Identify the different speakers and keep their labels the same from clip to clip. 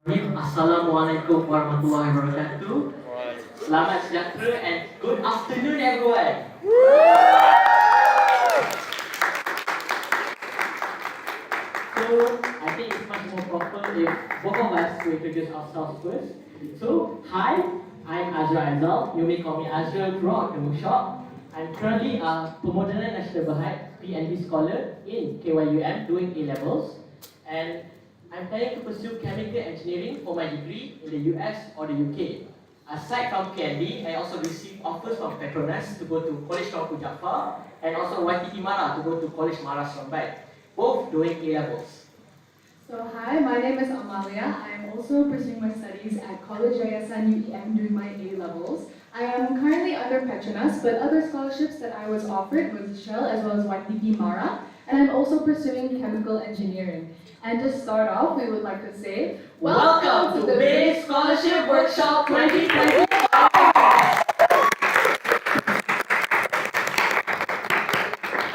Speaker 1: Assalamualaikum warahmatullahi wabarakatuh. Selamat sejahtera and good afternoon everyone. So I think it's much more proper if both of us to introduce ourselves first. So hi, I'm Azra Azal. You may call me Azra throughout the workshop. I'm currently a Pemodenan Nasional Berhad PNB scholar in KYUM doing A-levels, and I'm planning to pursue chemical engineering for my degree in the US or the UK. Aside from KNB, I also received offers from Petronas to go to College Tengku Jaafar and also YTT Mara to go to College Mara Seremban, both doing A-levels.
Speaker 2: So hi, my name is Amalia. I am also pursuing my studies at College Yayasan UEM doing my A-levels. I am currently under Petronas, but other scholarships that I was offered was Shell as well as YTT Mara, and I'm also pursuing chemical engineering. And to start off, we would like to say,
Speaker 1: welcome to the Base Scholarship Workshop 2020!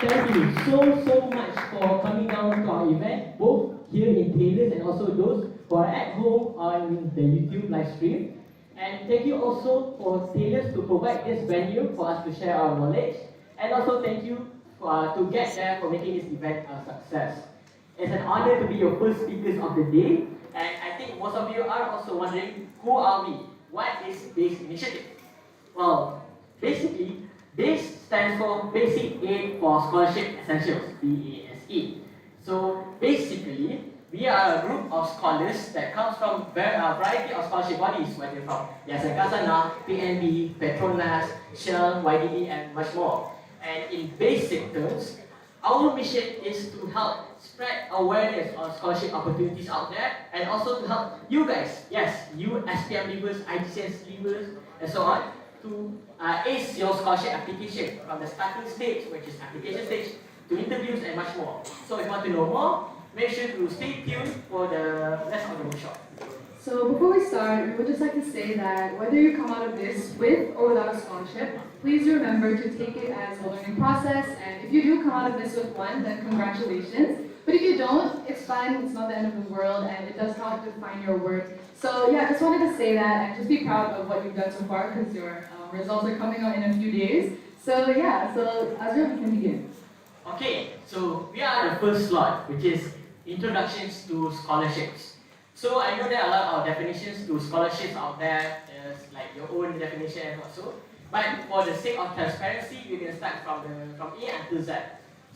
Speaker 1: Thank you so much for coming down to our event, both here in Taylors and also those who are at home on the YouTube live stream. And thank you also for Taylors to provide this venue for us to share our knowledge. And also thank you to Get There for making this event a success. It's an honor to be your first speakers of the day. And I think most of you are also wondering, who are we? What is BASE Initiative? Well, basically, BASE stands for Basic Aid for Scholarship Essentials, BASE. So basically, we are a group of scholars that comes from a variety of scholarship bodies, whether from Yayasan Kasana, PNB, Petronas, Shell, YDD, and much more. And in basic terms, our mission is to help spread awareness on scholarship opportunities out there, and also to help you guys, yes, you SPM leavers, IGCS leavers, and so on, to ace your scholarship application from the starting stage, which is application stage, to interviews and much more. So if you want to know more, make sure to stay tuned for the rest of the workshop.
Speaker 2: So before we start, we would just like to say that whether you come out of this with or without a scholarship, please remember to take it as a learning process, and if you do come out of this with one, then congratulations. But if you don't, it's fine, it's not the end of the world, and it does not define your worth. So yeah, just wanted to say that, and just be proud of what you've done so far, because your results are coming out in a few days. So yeah, so Azra, we can begin.
Speaker 1: Okay, so we are the first slot, which is Introductions to Scholarships. So I know there are a lot of definitions to scholarships out there, there's like your own definition and also. But for the sake of transparency, we can start from A until Z.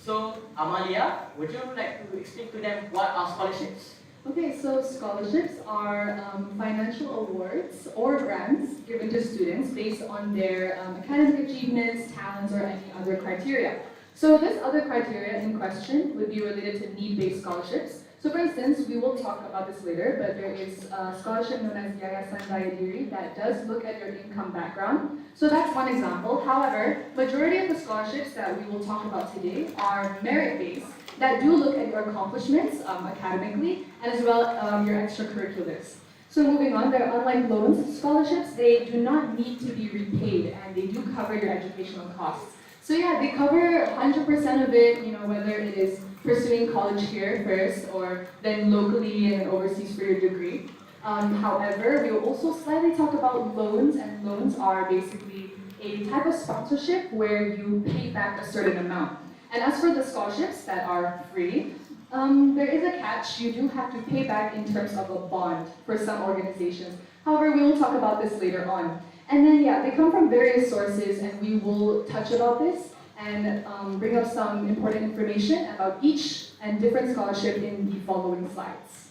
Speaker 1: So Amalia, would you like to explain to them what are scholarships?
Speaker 2: Okay, so scholarships are financial awards or grants given to students based on their academic achievements, talents, or any other criteria. So this other criteria in question would be related to need-based scholarships. So for instance, we will talk about this later, but there is a scholarship known as Yayasan Daya Diri that does look at your income background. So that's one example. However, majority of the scholarships that we will talk about today are merit-based that do look at your accomplishments academically and as well your extracurriculars. So moving on, unlike loans, scholarships, they do not need to be repaid and they do cover your educational costs. So yeah, they cover 100% of it, whether it is pursuing college here first or then locally and overseas for your degree. However, we will also slightly talk about loans, and loans are basically a type of sponsorship where you pay back a certain amount. And as for the scholarships that are free, there is a catch. You do have to pay back in terms of a bond for some organizations. However, we will talk about this later on. And then, yeah, they come from various sources, and we will touch about this and bring up some important information about each and different scholarship in the following slides.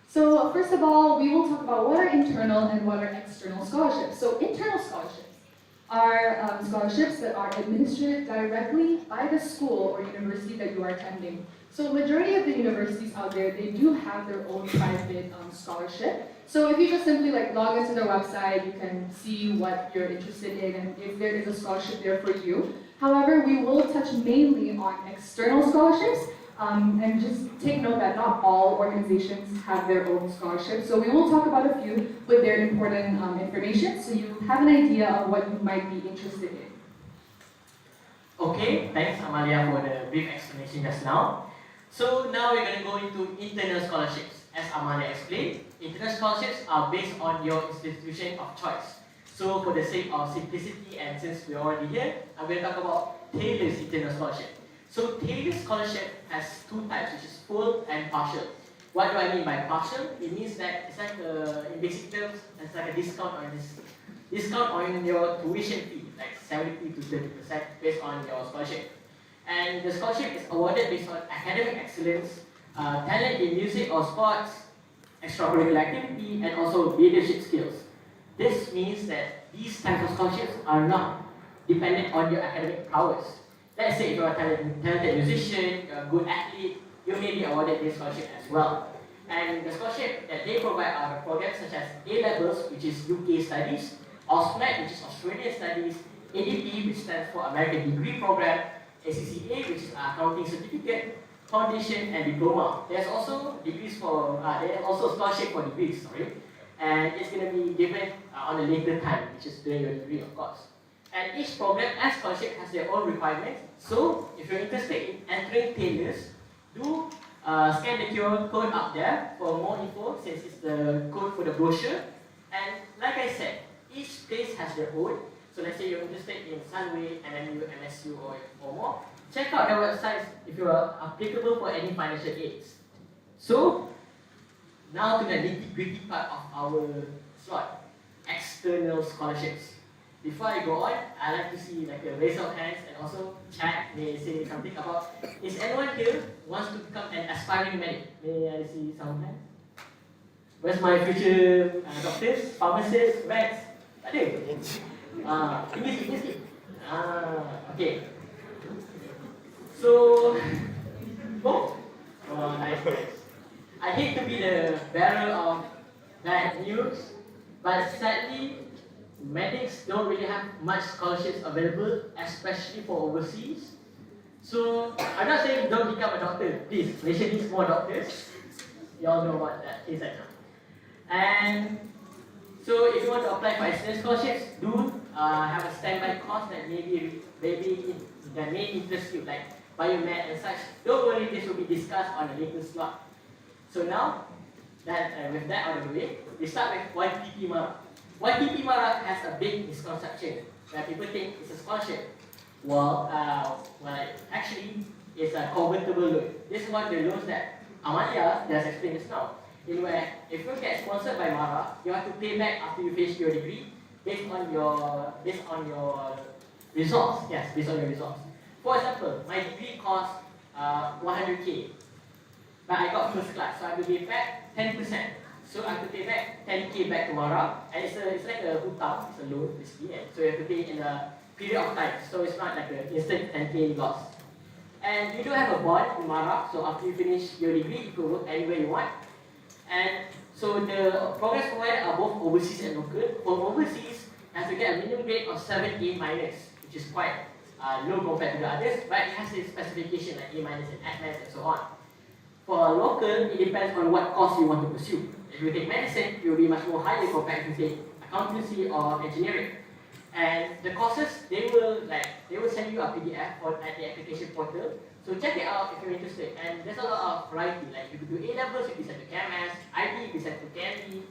Speaker 2: So first of all, we will talk about what are internal and what are external scholarships. So internal scholarships are scholarships that are administered directly by the school or university that you are attending. So majority of the universities out there, they do have their own private scholarship. So if you just simply log into their website, you can see what you're interested in and if there is a scholarship there for you. However, we will touch mainly on external scholarships, and just take note that not all organizations have their own scholarships. So we will talk about a few with their important information so you have an idea of what you might be interested in.
Speaker 1: Okay, thanks Amalia for the brief explanation just now. So now we're going to go into internal scholarships. as Amalia explained, internal scholarships are based on your institution of choice. So for the sake of simplicity and since we're already here, I'm going to talk about Taylor's internal scholarship. So Taylor's scholarship has two types, which is full and partial. What do I mean by partial? It means that it's like in basic terms, it's like a discount on your tuition fee, like 70 to 30% based on your scholarship. And the scholarship is awarded based on academic excellence, talent in music or sports, extracurricular activity, and also leadership skills. This means that these types of scholarships are not dependent on your academic prowess. Let's say if you're a talented musician, you're a good athlete, you may be awarded this scholarship as well. And the scholarship that they provide are programs such as A-levels, which is UK studies, AUSMET, which is Australian studies, ADP, which stands for American Degree Program, ACCA, which is Accounting Certificate, Foundation, and Diploma. There's also there's also scholarship for degrees, and it's going to be given on a later time, which is during your degree, of course. And each program and scholarship has their own requirements. So if you're interested in entering Taylor's, do scan the QR code up there for more info, since it's the code for the brochure. And like I said, each place has their own. So let's say you're interested in Sunway, NMU, MSU, or more. Check out their websites if you are applicable for any financial aids. So now to the nitty-gritty part of our slot, external scholarships. Before I go on, I like to see like a raise of hands and also chat may say something about, is anyone here wants to become an aspiring medic? May I see some hands? Where's my future doctors, pharmacists, vets? Ada? Tinggi. Okay. So, nice. I hate to be the bearer of bad news, but sadly, medics don't really have much scholarships available, especially for overseas. So, I'm not saying don't become a doctor. Please, Malaysia needs more doctors. You all know about that case right now. And so, if you want to apply for external scholarships, do have a standby course that maybe that may interest you, like biomed and such. Don't worry, this will be discussed on a later slot. So now, with that out of the way, we start with YTP Mara. YTP Mara has a big misconception where people think it's a scholarship. Well, actually, it's a convertible loan. This is one of the loans that Amalia just explained just now. In where, if you get sponsored by Mara, you have to pay back after you finish your degree based on your results. Yes, based on your results. For example, my degree cost 100k, but I got first class, so I have to pay back 10%. So I have to pay back 10k back to Mara, and it's like a hutang, it's a loan basically, so you have to pay in a period of time. So it's not like an instant 10k loss. And you do have a bond in Mara, so after you finish your degree, you can work anywhere you want. And so the programs provided are both overseas and local. For overseas, you have to get a minimum grade of 7A minus, which is quite low compared to the others, but it has a specification like A minus and A and so on. For local, it depends on what course you want to pursue. If you take medicine, it will be much more higher compared to say accountancy or engineering. And the courses, they will send you a PDF at the application portal. So check it out if you're interested. And there's a lot of variety. Like you could do A-levels, you could be sent to CAMS, IB, you could be sent to CAMB,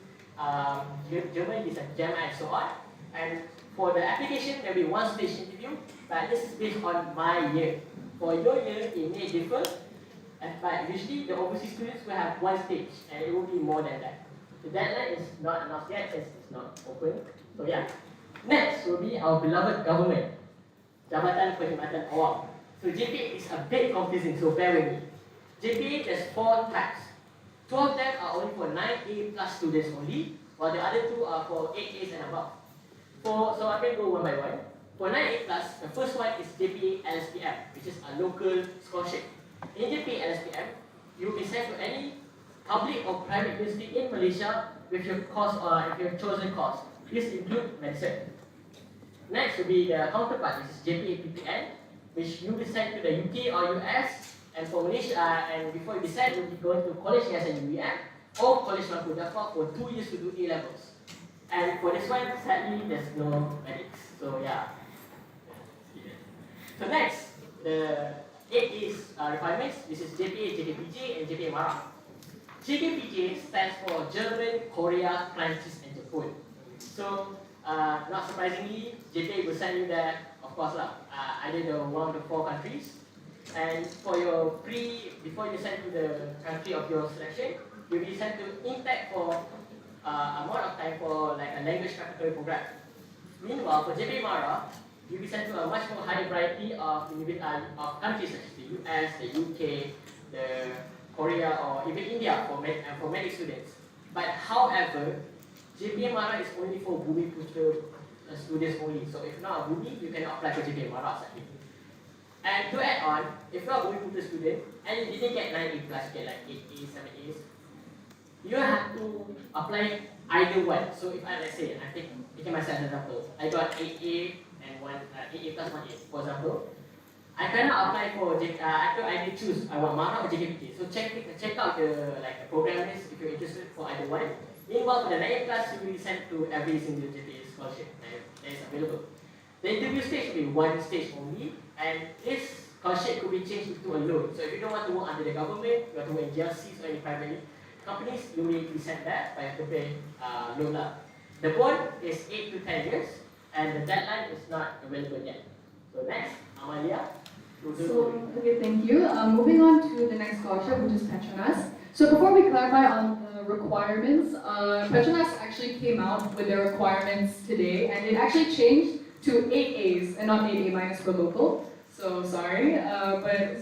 Speaker 1: German, you could be sent to JAMA, and so on. And for the application, there will be one stage interview, but this is based on my year. For your year, it may differ, but usually the overseas students will have one stage, and it will be more than that. The deadline is not announced yet, since it's not open. So yeah. Next will be our beloved government, Jabatan Perkhidmatan Awam. So JPA is a bit confusing, so bear with me. JPA, there's 4 types. 2 of them are only for 9A plus students only, while the other 2 are for 8As and above. So I'm going to go one by one. For 9A plus, the first one is JPA LSPM, which is a local scholarship. In JPA LSPM, you will be sent to any public or private university in Malaysia with your course or if your chosen course. This includes medicine. Next will be the counterpart, which is JPA PPN, which you will be sent to the UK or US, and for Malaysia, and before you be sent, you'll be going to College Yayasan UEM or College Mampu Jaffa for 2 years to do A-levels. And for this one, sadly, there's no medics. So yeah. So next, the 8 is requirements. This is JPA, JKPJ, and JPA Mara. JKPJ stands for German, Korea, Francis, and Japan. So, not surprisingly, JK will send you there, of course, either one of the 4 countries. And for your before you send to the country of your selection, you'll be sent to Intech for amount of time for like a language preparatory program. Meanwhile, for JP Mara, you'll be sent to a much more higher variety of countries such as the US, the UK, the Korea, or even India for many students. But however, JP Mara is only for Bumi Putra students only. So if not a Bumi, you cannot apply for JP Mara. And to add on, if you're a Bumi Putra student and you didn't get 9A+, you get like 8As, 7As, you have to apply either one. So if let's say, I take myself as an example, I got 8A and 8A plus 1A, for example. I cannot apply for I can either choose I want Mara or JKPJ. So check out the program list if you're interested for either one. Meanwhile, for the 9A plus, you will be sent to every single JPA scholarship that is available. The interview stage will be one stage only, and this scholarship could be changed into a loan. So if you don't want to work under the government, you want to work in GLCs or any private companies, you will be sent there, but you have to pay loan. The bond is 8 to 10 years, and the deadline is not available yet. So next, Amalia.
Speaker 2: Okay, thank you. Moving on to the next scholarship, which is Petronas. So before we clarify on the requirements, Petronas actually came out with their requirements today, and it actually changed to 8 A's and not 8A minus for local. So sorry,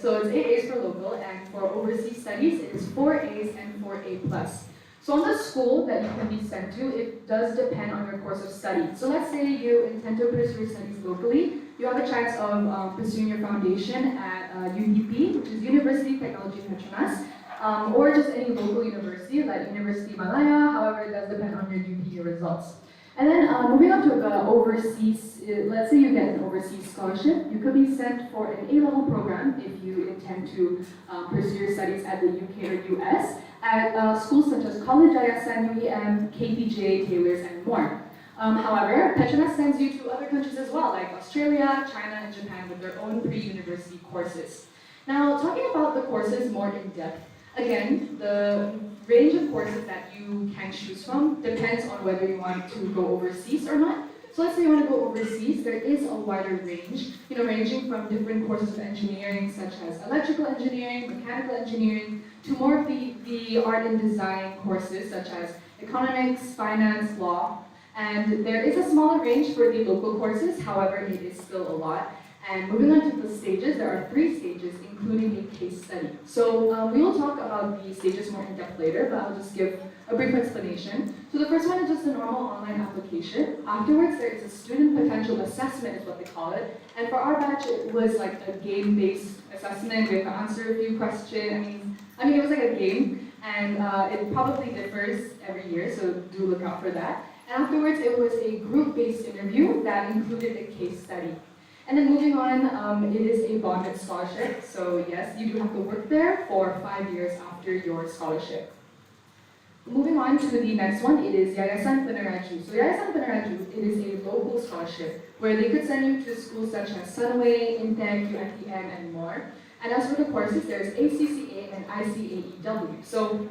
Speaker 2: so it's 8 A's for local, and for overseas studies, it is 4 A's and 4A plus. So on the school that you can be sent to, it does depend on your course of study. So let's say you intend to pursue your studies locally, you have a chance of pursuing your foundation at UTP, which is University of Technology Petronas, or just any local university like University Malaya. However, it does depend on your UP results. And then moving on to the overseas, let's say you get an overseas scholarship, you could be sent for an A-level program if you intend to pursue your studies at the UK or US at schools such as College Yayasan, UEM, KPJ, Taylor's, and more. However, Petronas sends you to other countries as well, like Australia, China, and Japan with their own pre-university courses. Now, talking about the courses more in depth, again, the range of courses that you can choose from depends on whether you want to go overseas or not. So let's say you want to go overseas, there is a wider range, ranging from different courses of engineering such as electrical engineering, mechanical engineering, to more of the art and design courses such as economics, finance, law. And there is a smaller range for the local courses, however, it is still a lot. And moving on to the stages, there are 3 stages, including a case study. So we will talk about the stages more in depth later, but I'll just give a brief explanation. So the first one is just a normal online application. Afterwards, there is a student potential assessment, is what they call it. And for our batch, it was like a game-based assessment. We have to answer a few questions. I mean, it was like a game, and it probably differs every year, so do look out for that. And afterwards, it was a group-based interview that included a case study. And then moving on, it is a bonded scholarship. So yes, you do have to work there for 5 years after your scholarship. Moving on to the next one, it is Yayasan Peneraju. So Yayasan Peneraju, it is a local scholarship where they could send you to schools such as Sunway, Intech, UNTM, and more. And as for the courses, there's ACCA and ICAEW. So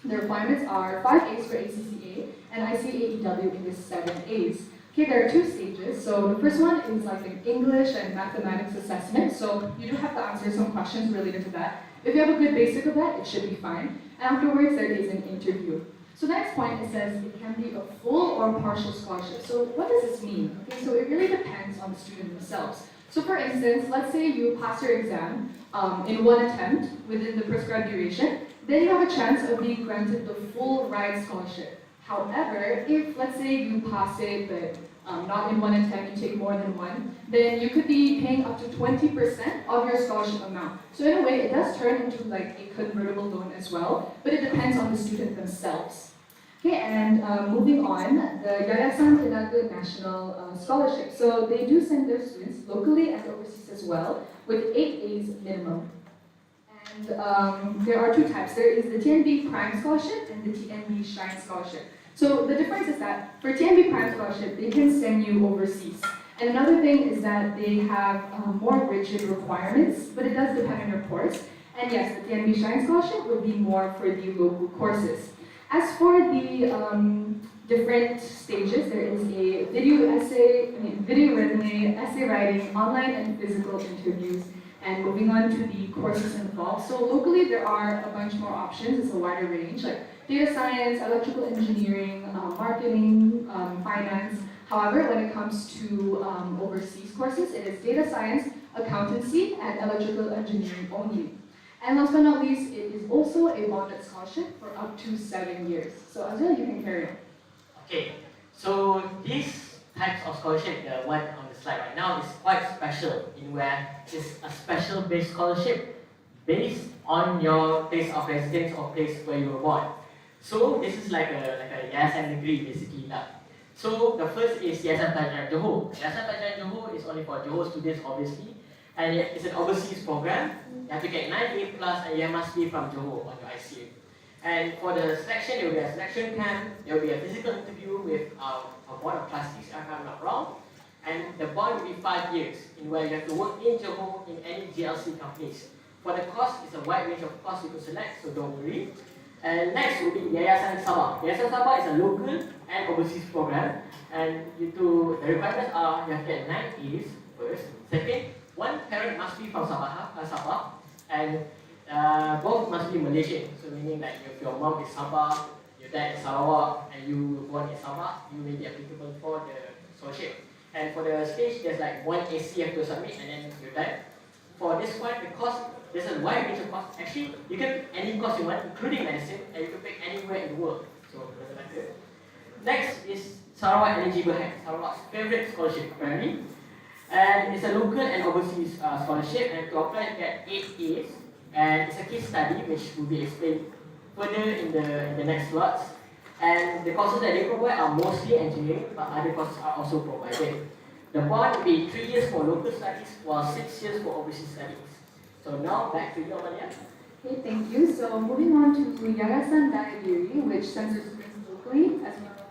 Speaker 2: the requirements are 5 A's for ACCA and ICAEW in the 7 A's. Okay, there are 2 stages. So the first one is like an English and mathematics assessment. So you do have to answer some questions related to that. If you have a good basic of that, it should be fine. And afterwards, there is an interview. So the next point, it says it can be a full or partial scholarship. So what does this mean? Okay, so it really depends on the student themselves. So for instance, let's say you pass your exam in 1 attempt within the prescribed duration, then you have a chance of being granted the full ride scholarship. However, if let's say you pass it, but not in 1 attempt, you take more than 1, then you could be paying up to 20% of your scholarship amount. So in a way, it does turn into like a convertible loan as well, but it depends on the student themselves. Okay, and moving on, the Yayasan Tenaga National Scholarship. So they do send their students locally and overseas as well, with 8 A's minimum. And there are 2 types. There is the TNB Prime Scholarship and the TNB Shine Scholarship. So the difference is that for TNB Prime Scholarship, they can send you overseas. And another thing is that they have more rigid requirements, but it does depend on your course. And yes, the TNB Shine Scholarship would be more for the local courses. As for the different stages, there is a video resume, essay writing, online and physical interviews, and moving on to the courses involved. So locally, there are a bunch more options. It's a wider range, like data science, electrical engineering, marketing, finance. However, when it comes to overseas courses, it is data science, accountancy, and electrical engineering only. And last but not least, it is also a bonded scholarship for up to 7 years. So Azil, you can carry on.
Speaker 1: Okay, so these types of scholarship, the one on the slide right now, is quite special in where it's a special based scholarship based on your place of residence or place where you were born. So this is like a yayasan degree basically lah. So the first is Yayasan Pelajaran Johor. Yayasan Pelajaran Johor is only for Johor students obviously, and it's an overseas program. You have to get 9A plus and you must be from Johor on your ICU. And for the selection, there will be a selection camp, there will be a physical interview with a board of trustees, if I'm not wrong. And the bond will be 5 years, in where you have to work in Johor in any GLC companies. For the cost, it's a wide range of costs you can select, so don't worry. And next will be Yayasan Sabah. Yayasan Sabah is a local and overseas program. And the requirements are you have to get 9 A's first. Second, one parent must be from Sabah, and both must be Malaysian. So meaning that if your mom is Sabah, your dad is Sarawak, and you were born in Sabah, you may be applicable for the scholarship. And for the stage, there's like 1 AC you have to submit, and then you're done. For this one, the cost, there's a wide range of costs. Actually, you can pick any course you want, including medicine, and you can pick anywhere in the world. So it doesn't matter. Next is Sarawak Eligible Hand, Sarawak's favorite scholarship apparently. And it's a local and overseas scholarship, and to apply you get 8 A's. And it's a case study which will be explained further in the next slots. And the courses that they provide are mostly engineering, but other courses are also provided. The bond will be 3 years for local studies, while 6 years for overseas studies. So now back to you, Amalia.
Speaker 2: Okay, thank you. So moving on to Yayasan Dayagiri, which centers students locally as well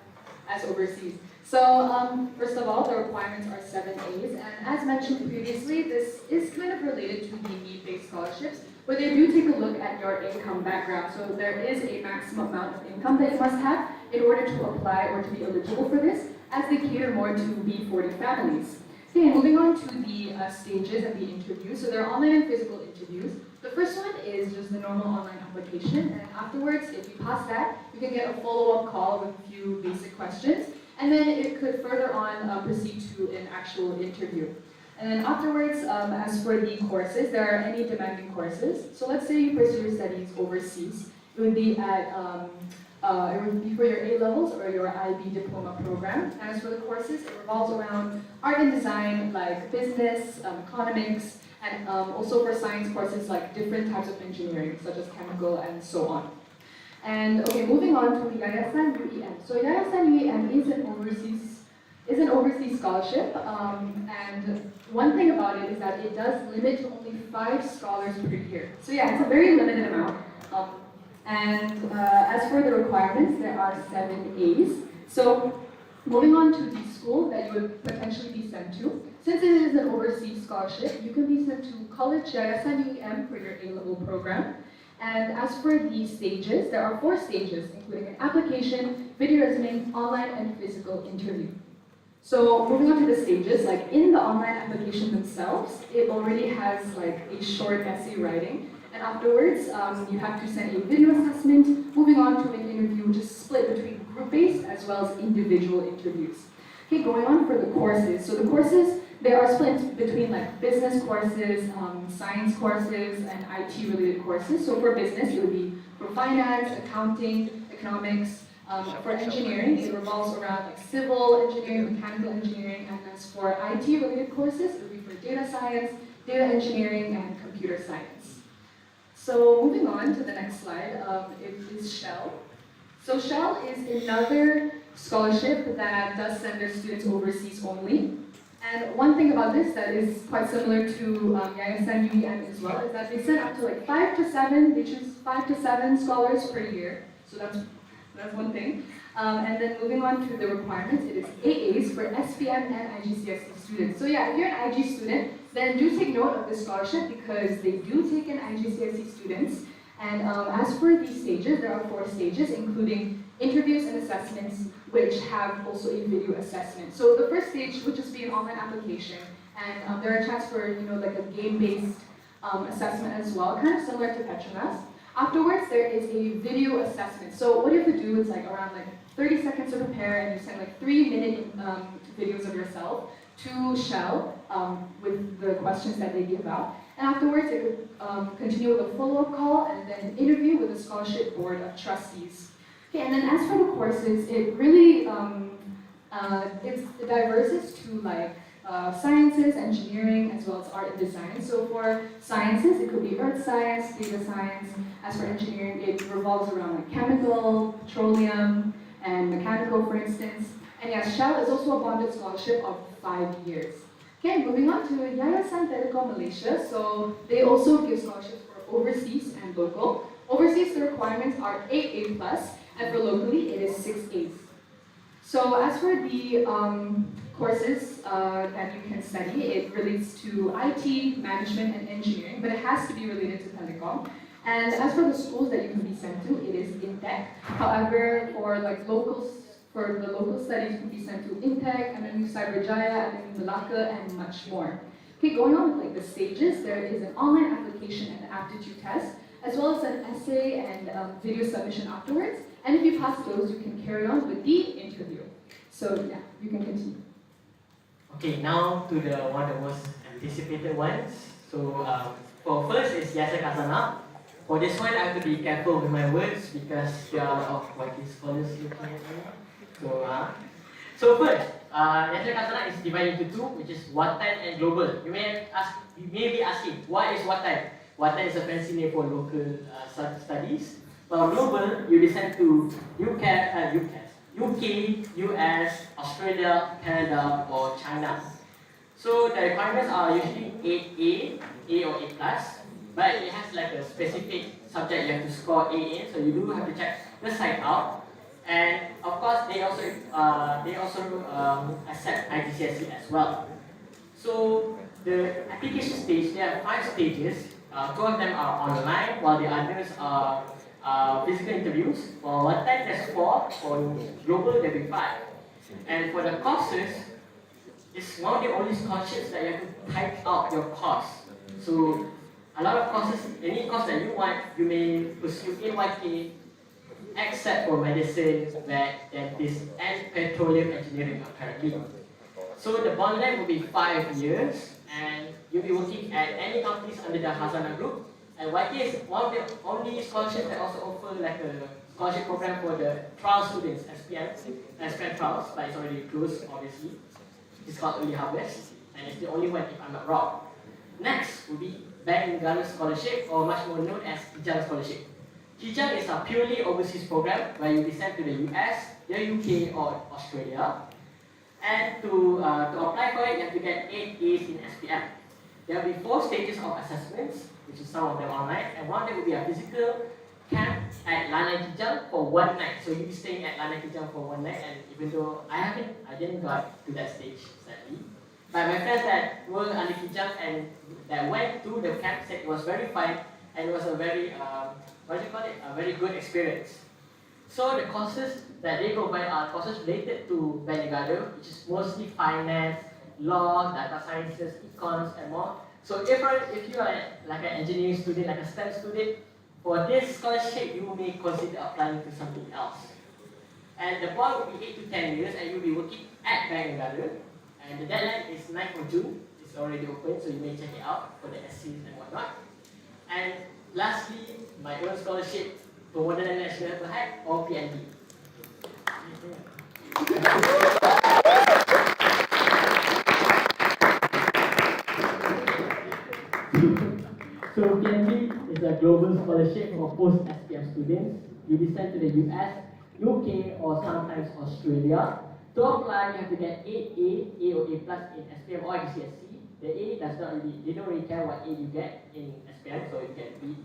Speaker 2: as overseas. So first of all, the requirements are 7 A's, and as mentioned previously, this is kind of related to the need-based scholarships, but they do take a look at your income background. So there is a maximum amount of income that you must have in order to apply or to be eligible for this, as they cater more to B40 families. Okay, moving on to the stages and the interviews. So there are online and physical interviews. The first one is just the normal online application, and afterwards, if you pass that, you can get a follow-up call with a few basic questions, and then it could further on proceed to an actual interview. And then afterwards, as for the courses, there are any demanding courses. So let's say you pursue your studies overseas. It would be at it would be for your A-levels or your IB diploma program. And as for the courses, it revolves around art and design, like business, economics, and also for science courses like different types of engineering, such as chemical and so on. And okay, moving on to Yayasan UEM. So Yayasan UEM is an overseas scholarship, and one thing about it is that it does limit to only 5 scholars per year. So yeah, it's a very limited amount. As for the requirements, there are 7 A's. So moving on to the school that you would potentially be sent to, since it is an overseas scholarship, you can be sent to College Yayasan UEM for your A-level program. And as for the stages, there are 4 stages, including an application, video resume, online, and physical interview. So moving on to the stages, like in the online application themselves, it already has like a short essay writing. And afterwards, you have to send a video assessment, moving on to an interview, which is split between group-based as well as individual interviews. Okay, going on for the courses. So the courses, they are split between like business courses, science courses, and IT-related courses. So for business, it would be for finance, accounting, economics. For engineering, it revolves around like civil engineering, mechanical engineering, and as for IT-related courses, it would be for data science, data engineering, and computer science. So moving on to the next slide, it is Shell. So Shell is another scholarship that does send their students overseas only. And one thing about this that is quite similar to Yayasan UEM as well is that they send up to like 5 to 7, they choose 5 to 7 scholars per year. So that's one thing. And then moving on to the requirements, it is AAs for SPM and IGCSE students. So yeah, if you're an IG student, then do take note of this scholarship because they do take in IGCSE students. And as for these stages, there are 4 stages, including interviews and assessments, which have also a video assessment. So the first stage would just be an online application, and there are chance for like a game-based assessment as well, kind of similar to Petronas. Afterwards, there is a video assessment. So what you have to do is like around 30 seconds to prepare, and you send 3-minute videos of yourself to Shell with the questions that they give out. And afterwards, it would continue with a follow-up call and then an interview with the scholarship board of trustees. Okay, and then as for the courses, it really it diverses to sciences, engineering, as well as art and design. So for sciences, it could be earth science, data science. As for engineering, it revolves around chemical, petroleum, and mechanical, for instance. And yes, Shell is also a bonded scholarship of 5 years. Okay, moving on to Yayasan Telecom Malaysia. So they also give scholarships for overseas and local. Overseas, the requirements are 8A+, and for locally, it is 6As. So as for the courses that you can study, it relates to IT, management, and engineering, but it has to be related to telecom. And as for the schools that you can be sent to, it is InTech. However, for the local studies, you can be sent to InTech, MMU Cyberjaya, MMU Malacca, and much more. Okay, going on with the stages, there is an online application and aptitude test, as well as an essay and video submission afterwards. And if you pass those, you can carry on with the interview. So yeah, you can continue.
Speaker 1: Okay, now to one of the most anticipated ones. So for first is Yasa Kasana. For this one, I have to be careful with my words because there are a lot of YT scholars looking at me. So first, Yasa Kasana is divided into 2, which is Watan and Global. You may be asking, what is Watan? Watan is a fancy name for local studies. While Global, you listen to UK, US, Australia, Canada, or China. So the requirements are usually 8A, A or A+, but it has a specific subject you have to score A in, so you do have to check the site out. And of course, they also accept IGCSE as well. So the application stage, there are 5 stages. 2 of them are online, while the others are physical interviews. For one time, there's 4. For global, there'll be 5. And for the courses, it's one of the only scholarships that you have to type out your course. So a lot of courses, any course that you want, you may pursue in YK, except for medicine, vet, dentist, and petroleum engineering apparently. So the bond length will be 5 years, and you'll be working at any companies under the Hazana group. And YK is one of the only scholarships that also offer a scholarship program for the trial students, SPM trials, but it's already closed, obviously. It's called Early Harvest, and it's the only one if I'm not wrong. Next will be Bank Negara Scholarship, or much more known as Kijang Scholarship. Kijang is a purely overseas program where you'll be sent to the US, the UK, or Australia. And to apply for it, you have to get 8 A's in SPM. There will be 4 stages of assessments, which is some of them online, and one of them will be a physical camp at Lanai Kijang for 1 night. So you'll be staying at Lanai Kijang for 1 night, and even though I didn't got to that stage, sadly. But my friends that were under Kijang and that went to the camp said it was very fun, and it was a very, a very good experience. So the courses that they provide are courses related to Bank Negara, which is mostly finance, law, data sciences, econs, and more. So if you are like an engineering student, like a STEM student, for this scholarship, you may consider applying to something else. And the bond will be 8 to 10 years, and you'll be working at Bank Negara. And the deadline is 9th of June. It's already open, so you may check it out for the essays and whatnot. And lastly, my own scholarship, Pemodenan Nasional Berhad, or PNB. So PNB is a global scholarship for post-SPM students. You'll be sent to the US, UK, or sometimes Australia. To apply, you have to get 8A, A or A+ in SPM or GCSE. The A they don't really care what A you get in SPM, so you get B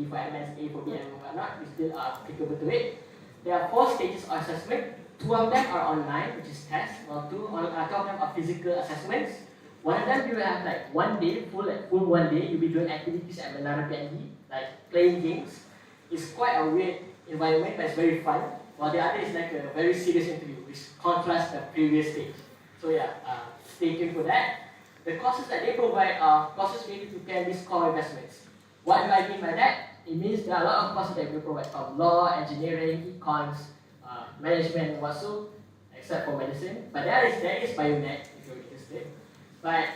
Speaker 1: for MS, A for B, and whatnot, you still are applicable to it. there are 4 stages of assessment. 2 of them are online, which is tests, while 2 of them are physical assessments. One of them you will have like 1 day, full 1 day, you'll be doing activities at Menara PNG, like playing games. It's quite a weird environment, but it's very fun. While the other is like a very serious interview, which contrasts the previous stage. So yeah, stay tuned for that. The courses that they provide are courses related to cannabis core investments. What do I mean by that? It means there are a lot of courses that we provide from law, engineering, econs, management, and whatso, except for medicine. But there is biomed if you're interested. But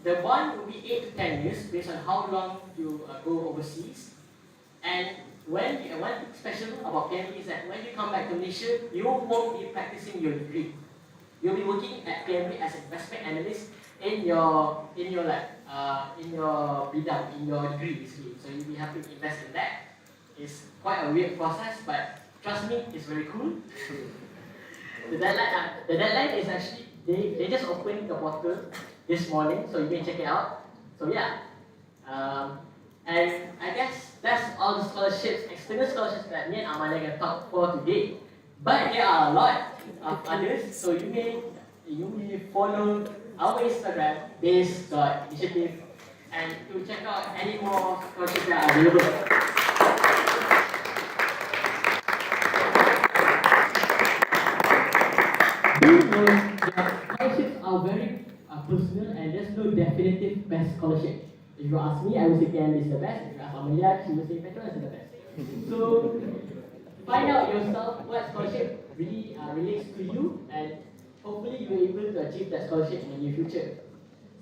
Speaker 1: the bond will be 8 to 10 years based on how long you go overseas. And one thing special about PME is that when you come back to Malaysia, you won't be practicing your degree. You'll be working at PME as an investment analyst in your bidang, in your degree basically. So you'll be happy to invest in that. It's quite a weird process, but trust me, it's very cool. The deadline is actually they just opened the portal this morning, so you can check it out. So yeah, and I guess that's all the scholarships, external scholarships that me and Amalia can talk for today. But there are a lot of others, so you may follow our Instagram, base.initiative, and to check out any more scholarships that are available. Scholarships are very personal, and there's no definitive best scholarship. If you ask me, I would say PN is the best. If you ask Amelia, she would say Petronas is the best. So find out yourself what scholarship really relates to you, and hopefully you're able to achieve that scholarship in the near future.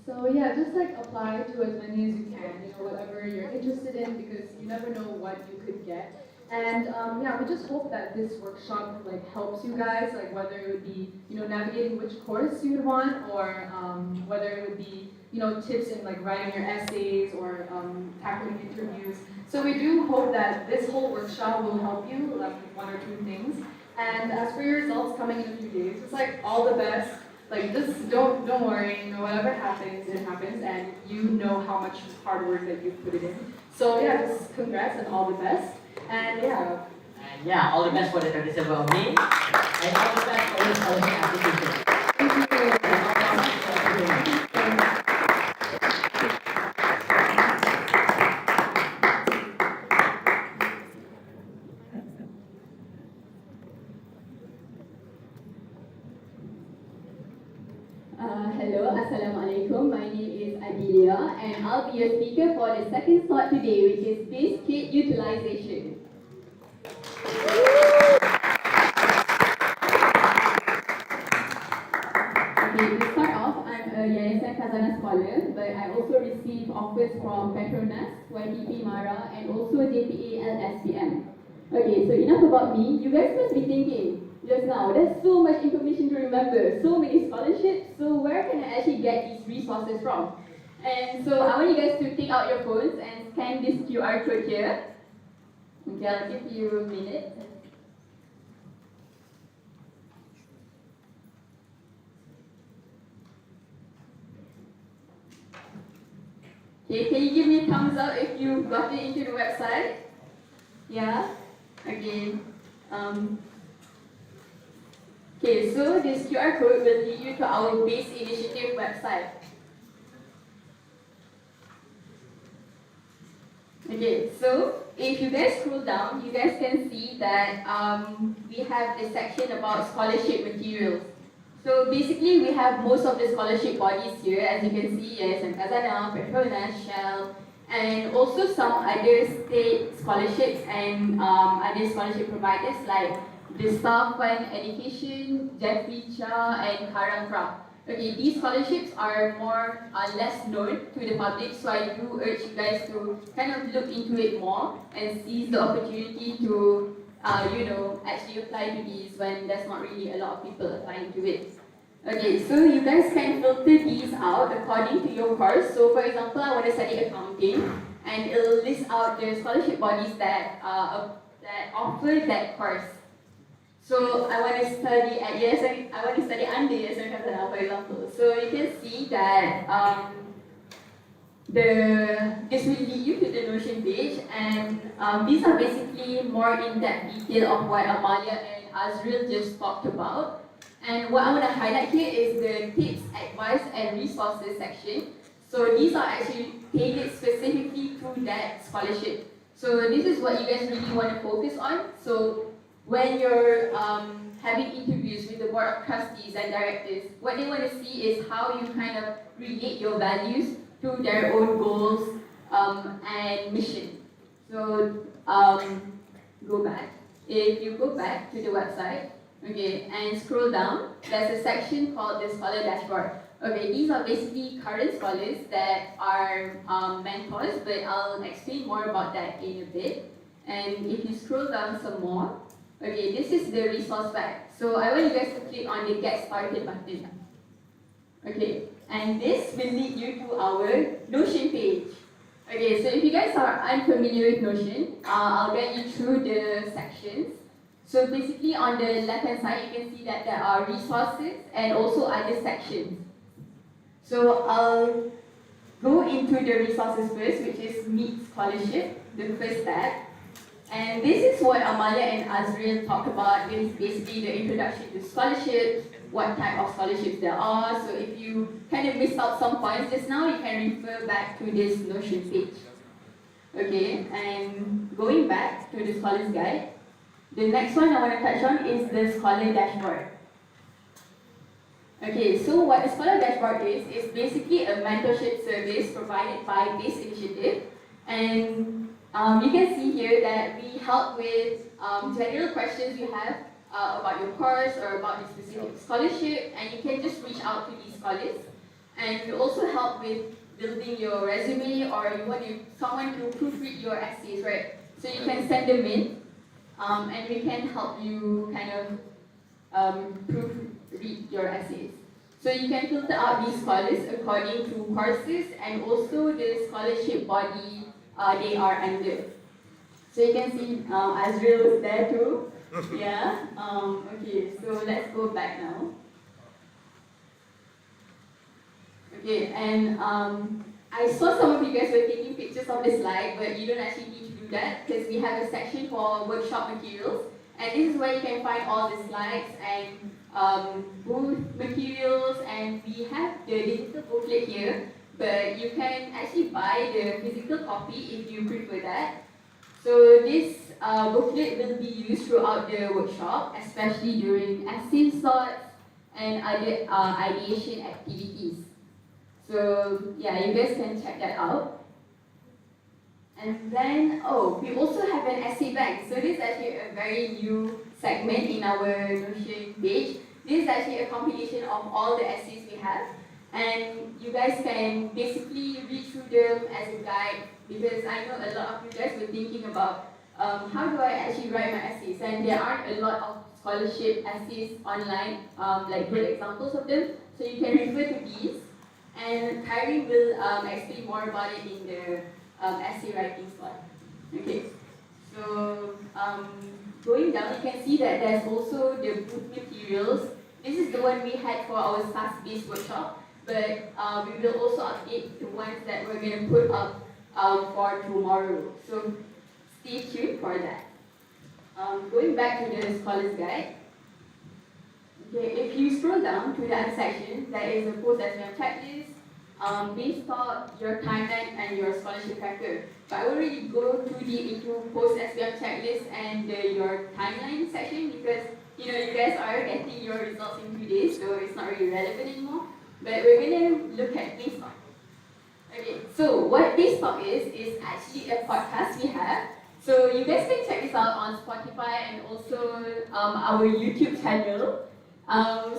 Speaker 2: So yeah, just like apply to as many as you can, whatever you're interested in, because you never know what you could get. And yeah, we just hope that this workshop helps you guys, whether it would be navigating which course you would want, or whether it would be tips in writing your essays or tackling interviews. So we do hope that this whole workshop will help you with 1 or 2 things. And as for your results coming in a few days, it's all the best. Just don't worry, whatever happens, it happens, and you know how much hard work that you put it in. So yeah, just congrats and all the best. And yeah,
Speaker 1: all the best for the 27th of May, and all the best for your scholarship application.
Speaker 2: Thank you.
Speaker 3: Hello, Assalamualaikum. My name is Adelia, and I'll be your speaker for the second slot today, which is base kit utilization. Okay, to start off, I'm a Yayasan Khazanah scholar, but I also receive offers from Petronas, YTP Mara, and also JPA LSPM. Okay, so enough about me. You guys must be thinking, just now, there's so much information to remember, so many scholarships, so where can I actually get these resources from? And so I want you guys to take out your phones and scan this QR code here. Okay, I'll give you a minute. Okay, can you give me a thumbs up if you got it into the website? Yeah? Okay. Okay, so this QR code will lead you to our BASE initiative website. Okay, so if you guys scroll down, you guys can see that we have a section about scholarship materials. So basically, we have most of the scholarship bodies here, as you can see, Yayasan Khazanah, Petronas, Shell, and also some other state scholarships and other scholarship providers like the Staff Fund Education, Jeffrey Cha, and Karang Pra. Okay, these scholarships are less known to the public, so I do urge you guys to kind of look into it more and seize the opportunity to actually apply to these when there's not really a lot of people applying to it. Okay, so you guys can filter these out according to your course. So for example, I want to study accounting, and it'll list out the scholarship bodies that offer that course. So I want to study at I want to study under Yayasan Khazanah, for example. So you can see that this will lead you to the Notion page, and these are basically more in-depth detail of what Amalia and Azril just talked about. And what I want to highlight here is the tips, advice, and resources section. So these are actually tailored specifically to that scholarship. So this is what you guys really want to focus on. So when you're having interviews with the board of trustees and directors, what they want to see is how you kind of relate your values to their own goals and mission. So go back. If you go back to the website, okay, and scroll down, there's a section called the Scholar Dashboard. Okay, these are basically current scholars that are mentors, but I'll explain more about that in a bit. And if you scroll down some more, okay, this is the resource pack. So I want you guys to click on the Get Started button. Okay, and this will lead you to our Notion page. Okay, so if you guys are unfamiliar with Notion, I'll get you through the sections. So basically on the left-hand side, you can see that there are resources and also other sections. So I'll go into the resources first, which is Meet Scholarship, the first tab. And this is what Amalia and Azril talked about. This is basically the introduction to scholarships, what type of scholarships there are. So if you kind of missed out some points just now, you can refer back to this Notion page. Okay, and going back to the Scholar's Guide, the next one I want to touch on is the Scholar Dashboard. Okay, so what the Scholar Dashboard is basically a mentorship service provided by this initiative. And you can see here that we help with general questions you have about your course or about the specific scholarship, and you can just reach out to these scholars. And we also help with building your resume, or you want someone to proofread your essays, right? So you can send them in, and we can help you kind of proofread your essays. So you can filter out these scholars according to courses and also the scholarship body they are under. So you can see Azril is there too. Yeah. Okay, so let's go back now. Okay, and I saw some of you guys were taking pictures of the slide, but you don't actually need to do that because we have a section for workshop materials, and this is where you can find all the slides and booth materials, and we have the digital booklet here, but you can actually buy the physical copy if you prefer that. So this booklet will be used throughout the workshop, especially during essay slots and other ideation activities. So yeah, you guys can check that out. And then, we also have an essay bank. So this is actually a very new segment in our Notion page. This is actually a compilation of all the essays we have. And you guys can basically read through them as a guide, because I know a lot of you guys were thinking about how do I actually write my essays, and there aren't a lot of scholarship essays online, like good examples of them. So you can refer to these, and Kyrie will explain more about it in the essay writing slot. Okay, so going down, you can see that there's also the booth materials. This is the one we had for our SAS-based workshop, but we will also update the ones that we're going to put up for tomorrow. So stay tuned for that. Going back to the Scholar's Guide. Okay, if you scroll down to the other section, there is a post-SBM checklist, base talk, your timeline, and your scholarship tracker. But I won't really go too deep into post-SBM checklist and your timeline section, because you guys are getting your results in 2 days, so it's not really relevant anymore. But we're going to look at base talk. Okay, so what base talk is actually a podcast we have. So you guys can check this out on Spotify and also our YouTube channel.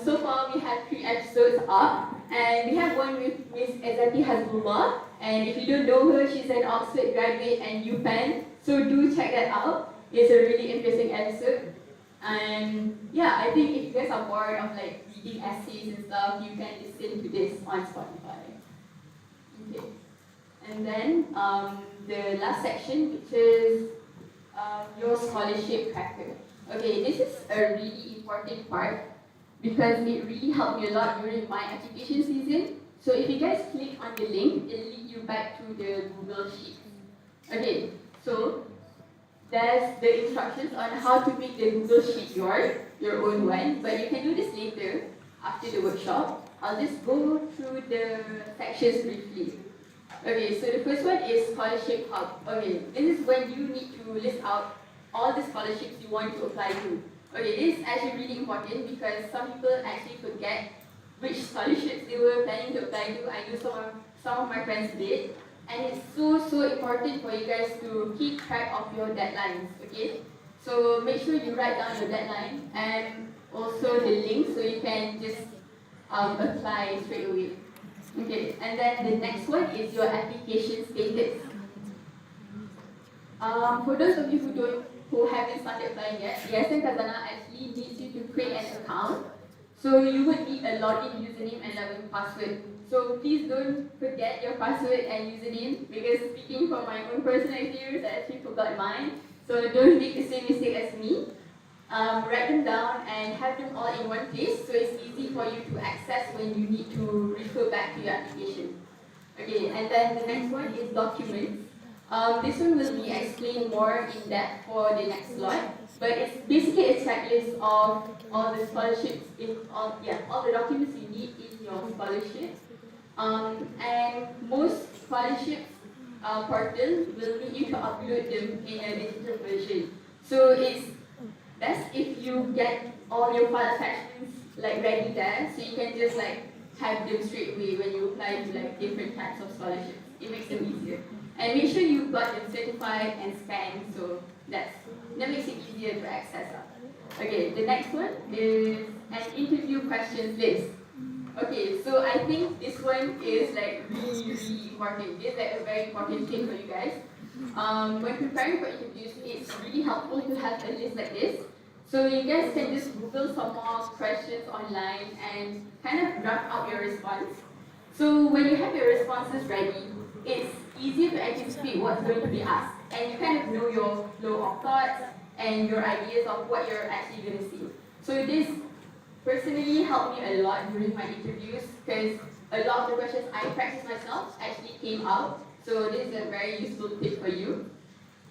Speaker 3: So far we have 3 episodes up, and we have one with Miss Ezati Hazbullah. And if you don't know her, she's an Oxford graduate and UPenn, so do check that out. It's a really interesting episode. And yeah, I think if you guys are bored of like reading essays and stuff, you can listen to this on Spotify. Okay. And then the last section, which is your scholarship tracker. Okay, this is a really important part because it really helped me a lot during my application season. So if you guys click on the link, it'll lead you back to the Google Sheet. Okay, so there's the instructions on how to make the Google Sheet your own one, but you can do this later after the workshop. I'll just go through the sections briefly. Okay, so the first one is Scholarship Hub. Okay, this is when you need to list out all the scholarships you want to apply to. Okay, this is actually really important because some people actually forget which scholarships they were planning to apply to. I know some of my friends did. And it's so important for you guys to keep track of your deadlines, okay? So make sure you write down your deadline and also the link so you can just apply straight away. Okay, and then the next one is your application status. For those of you who haven't started applying yet, the SN Kazana actually needs you to create an account. So you would need a login username and login password. So please don't forget your password and username because speaking from my own personal experience, I actually forgot mine. So don't make the same mistake as me. Write them down and have them all in one place so it's easy for you to access when you need to refer back to your application. Okay, and then the next one is documents. This one will be explained more in depth for the next slide, but it's basically a checklist of all the scholarships, all the documents you need in your scholarship. And most scholarships portal will need you to upload them in a digital version. So it's best if you get all your file attachments like ready there, so you can just like have them straight away when you apply to like different types of scholarships. It makes them easier. And make sure you've got them certified and scanned, so that makes it easier to access. Okay, the next one is an interview questions list. Okay, so I think this one is like really important. It's like a very important thing for you guys. When preparing for interviews, it's really helpful to have a list like this. So you guys can just Google some more questions online and kind of draft out your response. So when you have your responses ready, it's easier to anticipate what's going to be asked. And you kind of know your flow of thoughts and your ideas of what you're actually going to see. So this personally helped me a lot during my interviews because a lot of the questions I practiced myself actually came out. So this is a very useful tip for you.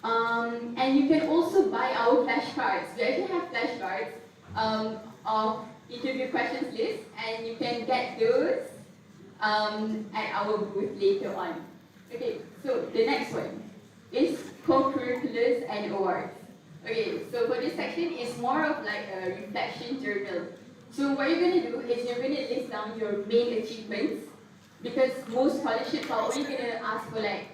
Speaker 3: And you can also buy our flashcards. We actually have flashcards of interview questions list, and you can get those at our booth later on. Okay, so the next one is co-curriculars and awards. Okay, so for this section, it's more of like a reflection journal. So what you're going to do is you're going to list down your main achievements because most scholarships are only going to ask for like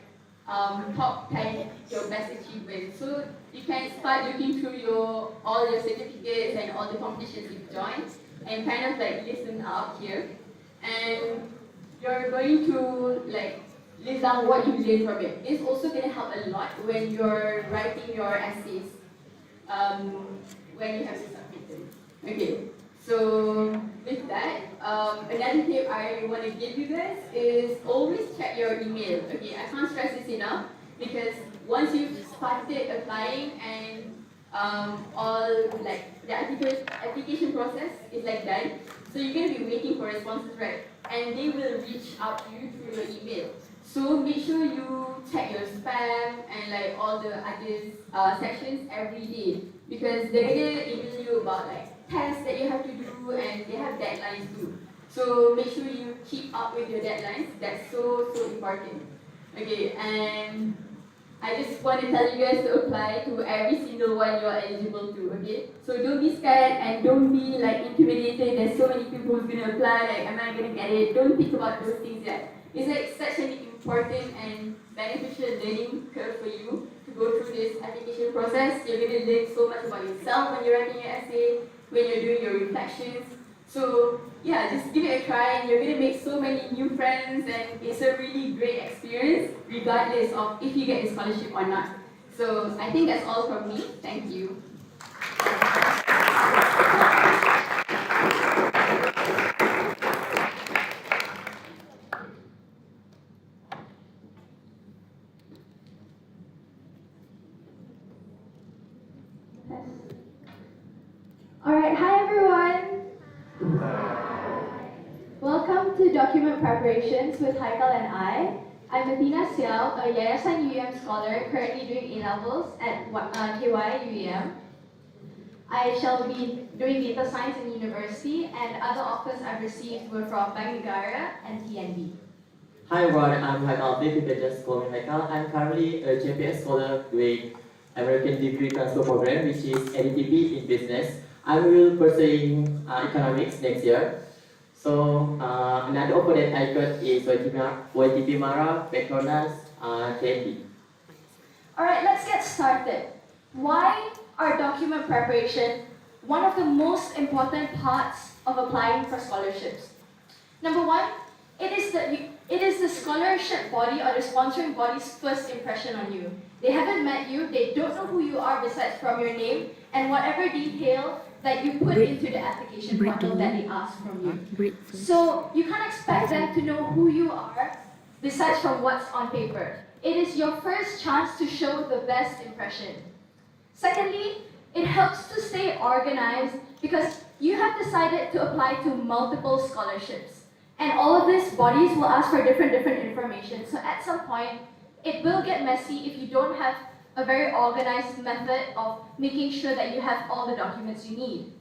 Speaker 3: top 10 your best achievements. So you can start looking through all your certificates and all the competitions you've joined and kind of like list them out here. And you're going to like list down what you learned from it. It's also going to help a lot when you're writing your essays when you have to submit them. Okay. So with that, another tip I want to give you guys is always check your email. Okay, I can't stress this enough because once you've started applying and all like the application process is like done, so you're going to be waiting for responses, right? And they will reach out to you through your email. So make sure you check your spam and like all the other sections every day because they're going to email you about like tests that you have to do and they have deadlines too. So make sure you keep up with your deadlines. That's so important. Okay, and I just want to tell you guys to apply to every single one you are eligible to, okay? So don't be scared and don't be like intimidated. There's so many people who's gonna apply, like am I gonna get it? Don't think about those things yet. It's like such an important and beneficial learning curve for you to go through this application process. You're gonna learn so much about yourself when you're writing your essay, when you're doing your reflections. So yeah, just give it a try and you're going to make so many new friends and it's a really great experience regardless of if you get the scholarship or not. So I think that's all from me. Thank you.
Speaker 4: Alright, hi everyone! Welcome to
Speaker 3: document preparations with Haikal and I'm Athena Siao, a Yayasan UEM scholar currently doing A-levels at KY UEM. I shall be doing data science in university, and other offers I've received were from Bank Negara and TNB.
Speaker 4: Hi everyone, I'm Haikal. You can just call me Haikal. I'm currently a JPS scholar doing American Degree Transfer Program, which is ADTP in business. I will pursuing economics next year. So another offer that I got is YTP Mara, Petronas, JNB.
Speaker 3: Alright, let's get started. Why are document preparation one of the most important parts of applying for scholarships? Number one, it is the scholarship body or the sponsoring body's first impression on you. They haven't met you, they don't know who you are besides from your name and whatever detail that you put into the application portal that they ask from you. So you can't expect them to know who you are besides from what's on paper. It is your first chance to show the best impression. Secondly, it helps to stay organized because you have decided to apply to multiple scholarships. And all of these bodies will ask for different information. So at some point, it will get messy if you don't have a very organized method of making sure that you have all the documents you need.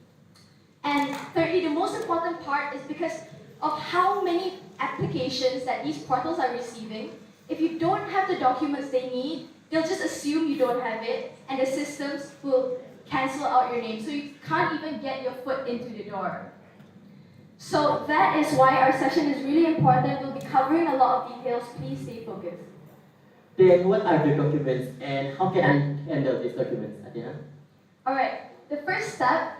Speaker 3: And thirdly, the most important part is because of how many applications that these portals are receiving. If you don't have the documents they need, they'll just assume you don't have it, and the systems will cancel out your name. So you can't even get your foot into the door. So that is why our session is really important. We'll be covering a lot of details. Please stay focused.
Speaker 4: Then what are the documents and how can I handle these documents, Athena?
Speaker 3: Alright, the first step,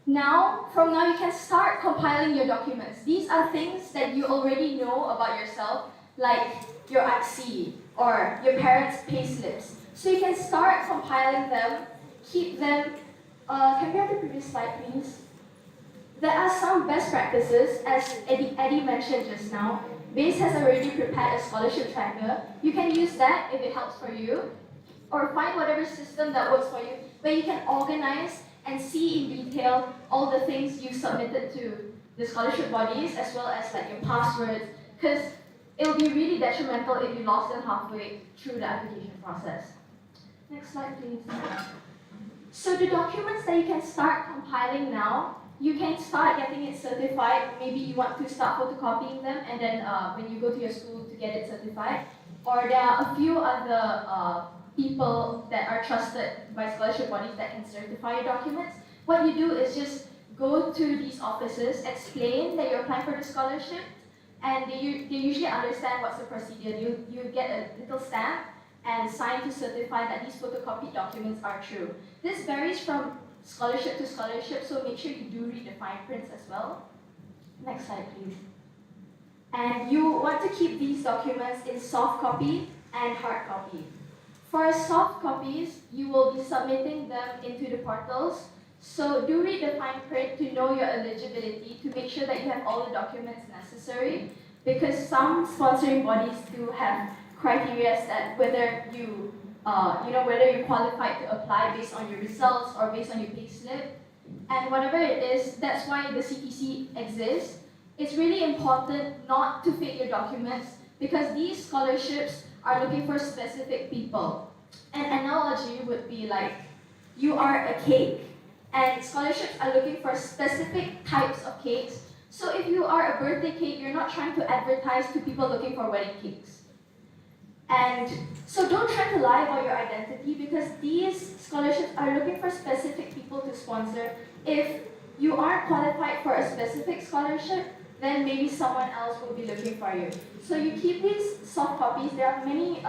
Speaker 3: from now you can start compiling your documents. These are things that you already know about yourself, like your IC or your parents' payslips. So you can start compiling them, keep them. Can we have the previous slide, please? There are some best practices, as Eddie mentioned just now. BASE has already prepared a scholarship tracker. You can use that if it helps for you, or find whatever system that works for you, where you can organize and see in detail all the things you submitted to the scholarship bodies, as well as like your passwords, because it will be really detrimental if you lost them halfway through the application process. Next slide, please. So the documents that you can start compiling now, you can start getting it certified. Maybe you want to start photocopying them and then when you go to your school to get it certified. Or there are a few other people that are trusted by scholarship bodies that can certify your documents. What you do is just go to these offices, explain that you're applying for the scholarship, and they usually understand what's the procedure. You get a little stamp and sign to certify that these photocopied documents are true. This varies from scholarship to scholarship, so make sure you do read the fine prints as well. Next slide, please. And you want to keep these documents in soft copy and hard copy. For soft copies, you will be submitting them into the portals, so do read the fine print to know your eligibility, to make sure that you have all the documents necessary, because some sponsoring bodies do have criteria that whether you qualified to apply based on your results or based on your payslip. And whatever it is, that's why the CTC exists. It's really important not to fake your documents because these scholarships are looking for specific people. An analogy would be like, you are a cake, and scholarships are looking for specific types of cakes. So if you are a birthday cake, you're not trying to advertise to people looking for wedding cakes. And so don't try to lie about your identity because these scholarships are looking for specific people to sponsor. If you aren't qualified for a specific scholarship, then maybe someone else will be looking for you. So you keep these soft copies. There are many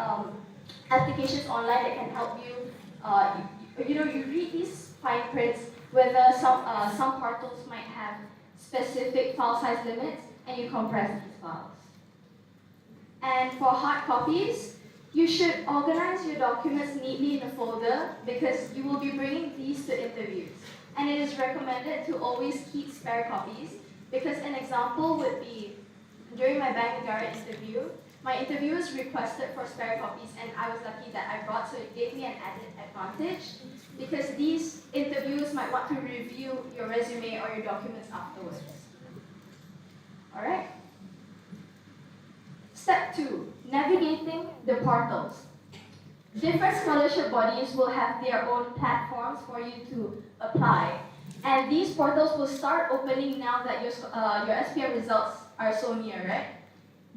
Speaker 3: applications online that can help you. You read these fine prints, whether some portals might have specific file size limits, and you compress these files. And for hard copies, you should organize your documents neatly in a folder because you will be bringing these to interviews. And it is recommended to always keep spare copies because an example would be during my Bank Negara interview, my interviewers requested for spare copies and I was lucky that I brought, so it gave me an added advantage because these interviews might want to review your resume or your documents afterwards. Alright? Step 2, navigating the portals. Different scholarship bodies will have their own platforms for you to apply. And these portals will start opening now that your SPM results are so near, right?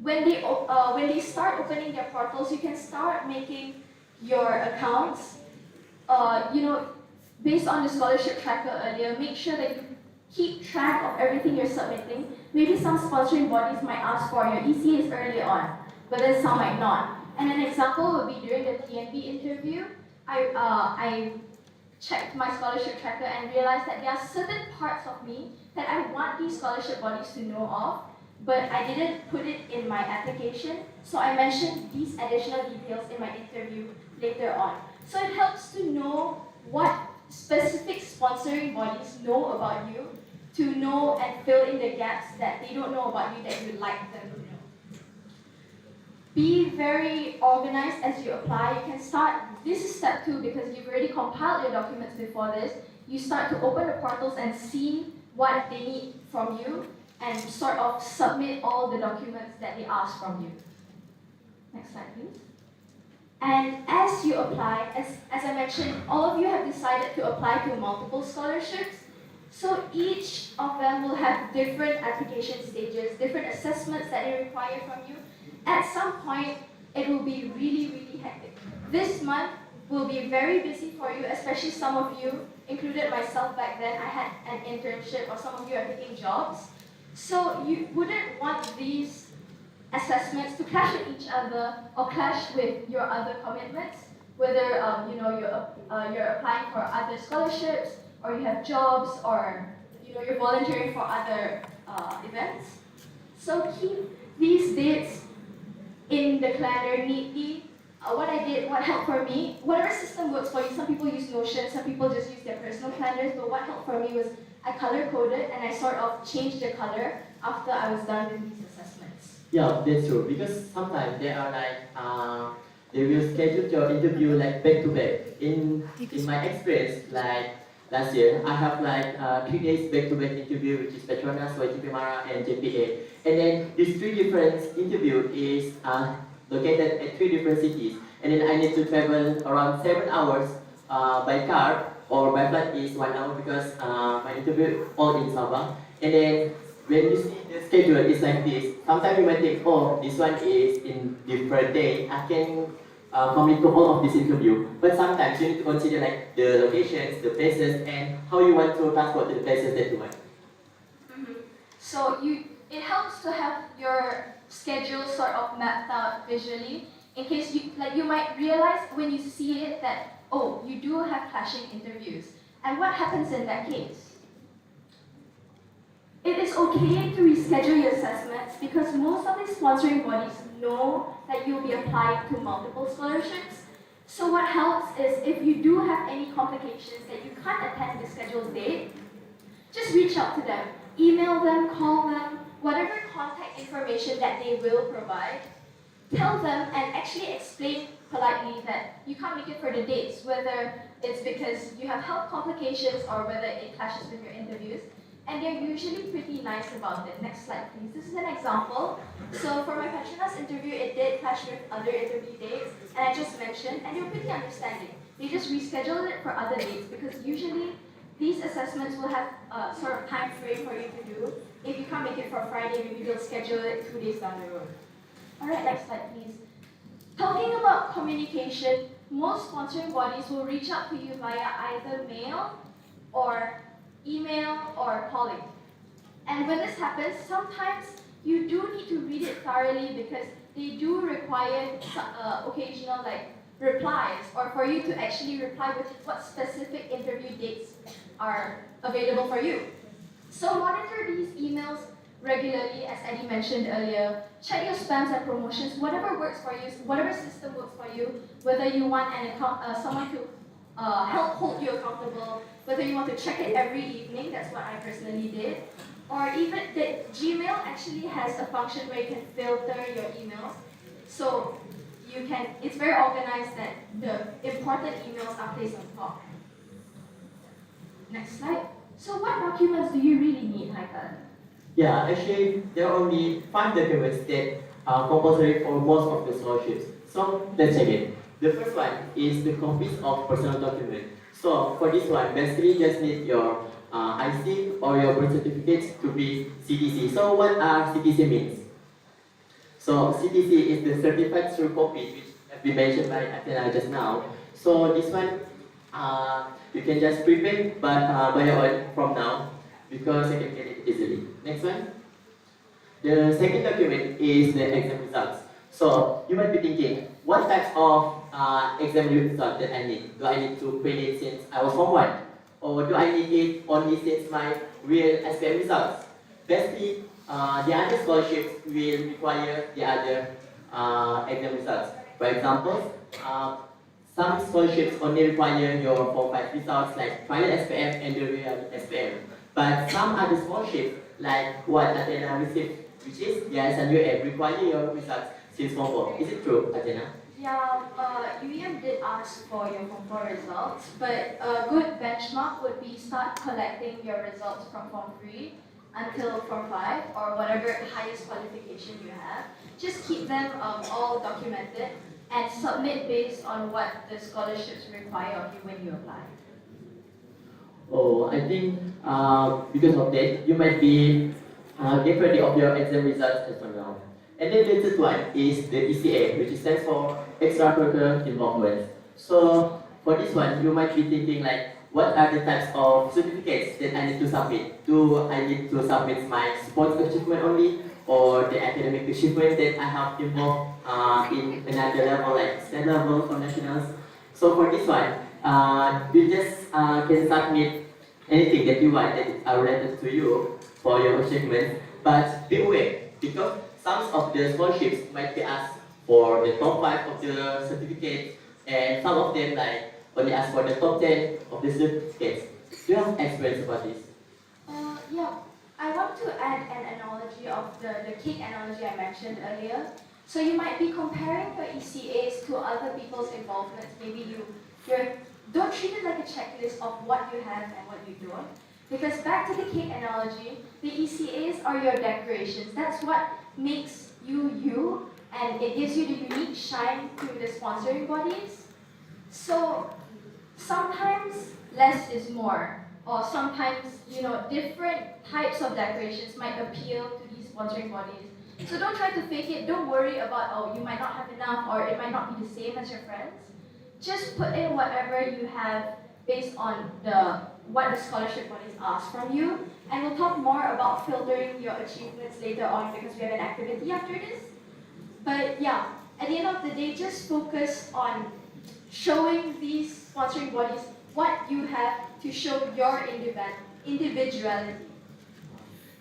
Speaker 3: When they start opening their portals, you can start making your accounts, based on the scholarship tracker earlier. Make sure that you keep track of everything you're submitting. Maybe some sponsoring bodies might ask for your ECAs early on, but then some might not. And an example would be during the TNB interview, I checked my scholarship tracker and realized that there are certain parts of me that I want these scholarship bodies to know of, but I didn't put it in my application, so I mentioned these additional details in my interview later on. So it helps to know what specific sponsoring bodies know about you, to know and fill in the gaps that they don't know about you that you'd like them to know. Be very organized as you apply. You can start, this is step 2 because you've already compiled your documents before this. You start to open the portals and see what they need from you and sort of submit all the documents that they ask from you. Next slide, please. And as you apply, as I mentioned, all of you have decided to apply to multiple scholarships. So each of them will have different application stages, different assessments that they require from you. At some point, it will be really, really hectic. This month will be very busy for you, especially some of you, included myself back then. I had an internship, or some of you are taking jobs. So you wouldn't want these assessments to clash with each other or clash with your other commitments, whether you're applying for other scholarships, or you have jobs, or you're volunteering for other events. So keep these dates in the calendar neatly. What helped for me, whatever system works for you. Some people use Notion, some people just use their personal calendars, but what helped for me was I color-coded and I sort of changed the color after I was done with these assessments.
Speaker 4: Yeah, that's true. Because sometimes they are they will schedule your interview like back to back. In my experience, like last year, I have 3 days back to back interview, which is Petronas, YTP Mara, and JPA. And then these 3 different interview is located at 3 different cities. And then I need to travel around 7 hours by car, or by flight is 1 hour because my interview all in Sabah. And then when you see the schedule is like this, sometimes you might think, oh, this one is in different day. I can commit to all of this interview. But sometimes you need to consider like the locations, the places, and how you want to transport to the places that you want.
Speaker 3: So it helps to have your schedule sort of mapped out visually, in case you might realize when you see it that, oh, you do have clashing interviews. And what happens in that case? It is okay to reschedule your assessments because most of the sponsoring bodies know that you'll be applying to multiple scholarships. So what helps is if you do have any complications that you can't attend the scheduled date, just reach out to them. Email them, call them, whatever contact information that they will provide. Tell them and actually explain politely that you can't make it for the dates, whether it's because you have health complications or whether it clashes with your interviews. And they're usually pretty nice about it. Next slide, please. This is an example. So for my Petronas interview, it did clash with other interview dates, and I just mentioned, and they were pretty understanding. They just rescheduled it for other dates because usually these assessments will have a sort of time frame for you to do. If you can't make it for Friday, maybe they'll schedule it 2 days down the road. All right, next slide, please. Talking about communication, most sponsoring bodies will reach out to you via either mail or email or calling. And when this happens, sometimes you do need to read it thoroughly because they do require occasional replies, or for you to actually reply with what specific interview dates are available for you. So monitor these emails regularly, as Eddie mentioned earlier. Check your spams and promotions, whatever works for you, whatever system works for you, whether you want someone to help hold you accountable, whether you want to check it every evening, that's what I personally did, or even that Gmail actually has a function where you can filter your emails. So it's very organized that the important emails are placed on top. Next slide. So what documents do you really need, Haikal?
Speaker 4: Yeah, actually, there are only 5 documents that compulsory for most of the scholarships. So let's check it. The first one is the copies of personal document. So for this one, basically just need your IC or your birth certificate to be CTC. So what are CTC means? So CTC is the certified true copy, which have been mentioned by Athena just now. So this one, you can just prepare by your own from now because you can get it easily. Next one. The second document is the exam results. So you might be thinking, what types of exam results that I need? Do I need to print it since I was Form 1? Or do I need it only since my real SPM results? Basically, the other scholarships will require the other exam results. For example, some scholarships only require your Form 5 results like trial SPM and the real SPM. But some other scholarships, like what Athena received, which is the SNUM, require your results since Form 4. Is it true, Athena?
Speaker 5: Yeah, UEM did ask for your Form 4 results, but a good benchmark would be start collecting your results from Form 3 until Form 5 or whatever highest qualification you have. Just keep them all documented and submit based on what the scholarships require of you when you apply.
Speaker 4: Oh, I think because of that, you might be get ready of your exam results as well. And then the third one is the ECA, which stands for extracurricular involvement. So for this one, you might be thinking like, what are the types of certificates that I need to submit? Do I need to submit my sports achievement only, or the academic achievement that I have involved in another level, like state level or nationals? So for this one, you just can submit anything that you want that are related to you for your achievements. But be aware, because some of the scholarships might be asked for the top 5 of the certificates, and some of them like only ask for the top 10 of the certificates. Do you have experience about this?
Speaker 5: Yeah, I want to add an analogy of the cake analogy I mentioned earlier. So you might be comparing your ECAs to other people's involvements. Maybe don't treat it like a checklist of what you have and what you don't. Because back to the cake analogy, the ECAs are your decorations. That's what makes you you, and it gives you the unique shine to the sponsoring bodies. So sometimes less is more, or sometimes different types of decorations might appeal to these sponsoring bodies. So don't try to fake it. Don't worry about you might not have enough or it might not be the same as your friends. Just put in whatever you have based on what the scholarship bodies ask from you, and we'll talk more about filtering your achievements later on because we have an activity after this. But yeah, at the end of the day, just focus on showing these sponsoring bodies what you have to show your individuality.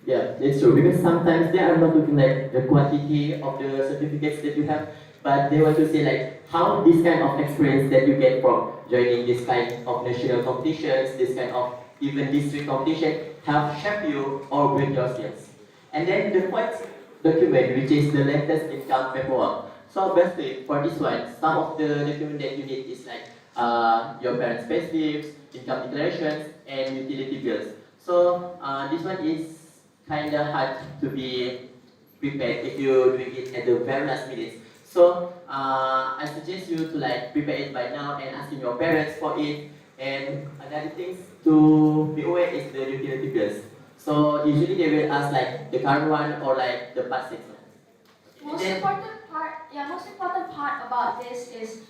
Speaker 4: Yeah, that's true. Because sometimes they are not looking like the quantity of the certificates that you have, but they want to see like how this kind of experience that you get from joining this kind of national competitions, this kind of even district competition, have shaped you or built your skills. And then the fourth document, which is the latest income paperwork. So basically, for this one, some of the document that you need is like your parents' payslips, income declarations, and utility bills. So this one is kind of hard to be prepared if you're doing it at the very last minute. So I suggest you to like prepare it by now and asking your parents for it. And another things to be aware is the utility bills. So usually they will ask like the current one or like the past 6 months.
Speaker 5: Most important part about this is,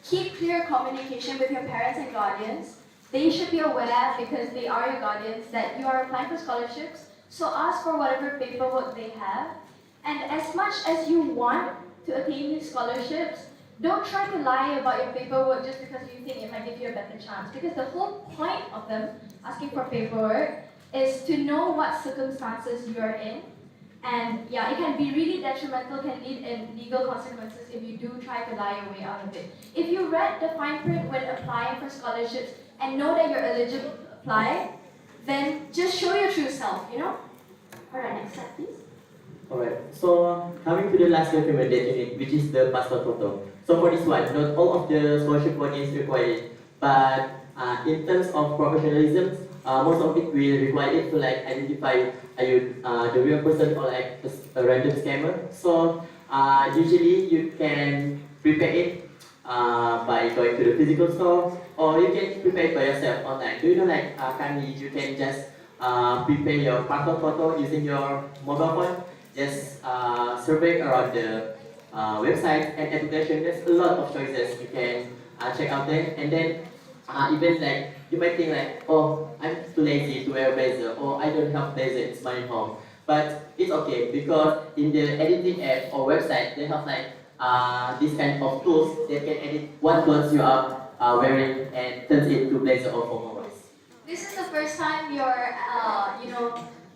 Speaker 5: keep clear communication with your parents and guardians. They should be aware because they are your guardians that you are applying for scholarships. So ask for whatever paperwork they have. And as much as you want to attain these scholarships, don't try to lie about your paperwork just because you think it might give you a better chance. Because the whole point of them asking for paperwork is to know what circumstances you're in. And yeah, it can be really detrimental, can lead in legal consequences if you do try to lie your way out of it. If you read the fine print when applying for scholarships and know that you're eligible to apply, then just show your true self, Alright, next slide please.
Speaker 4: Alright, so coming to the last document that you need, which is the passport photo. So for this one, not all of the scholarship bodies require it, but in terms of professionalism, most of it will require it to like identify are you the real person or like a random scammer. So Usually you can prepare it by going to the physical store, or you can prepare it by yourself online. Do you know, like currently you can just prepare your passport photo using your mobile phone? Just survey around the website and application. There's a lot of choices you can check out there, and then even like you might think like, oh, I'm too lazy to wear a blazer, or I don't have blazer, it's my home. But it's okay because in the editing app or website, they have like this kind of tools that can edit what clothes you are wearing and turns it to blazer or formal wise.
Speaker 5: This is the first time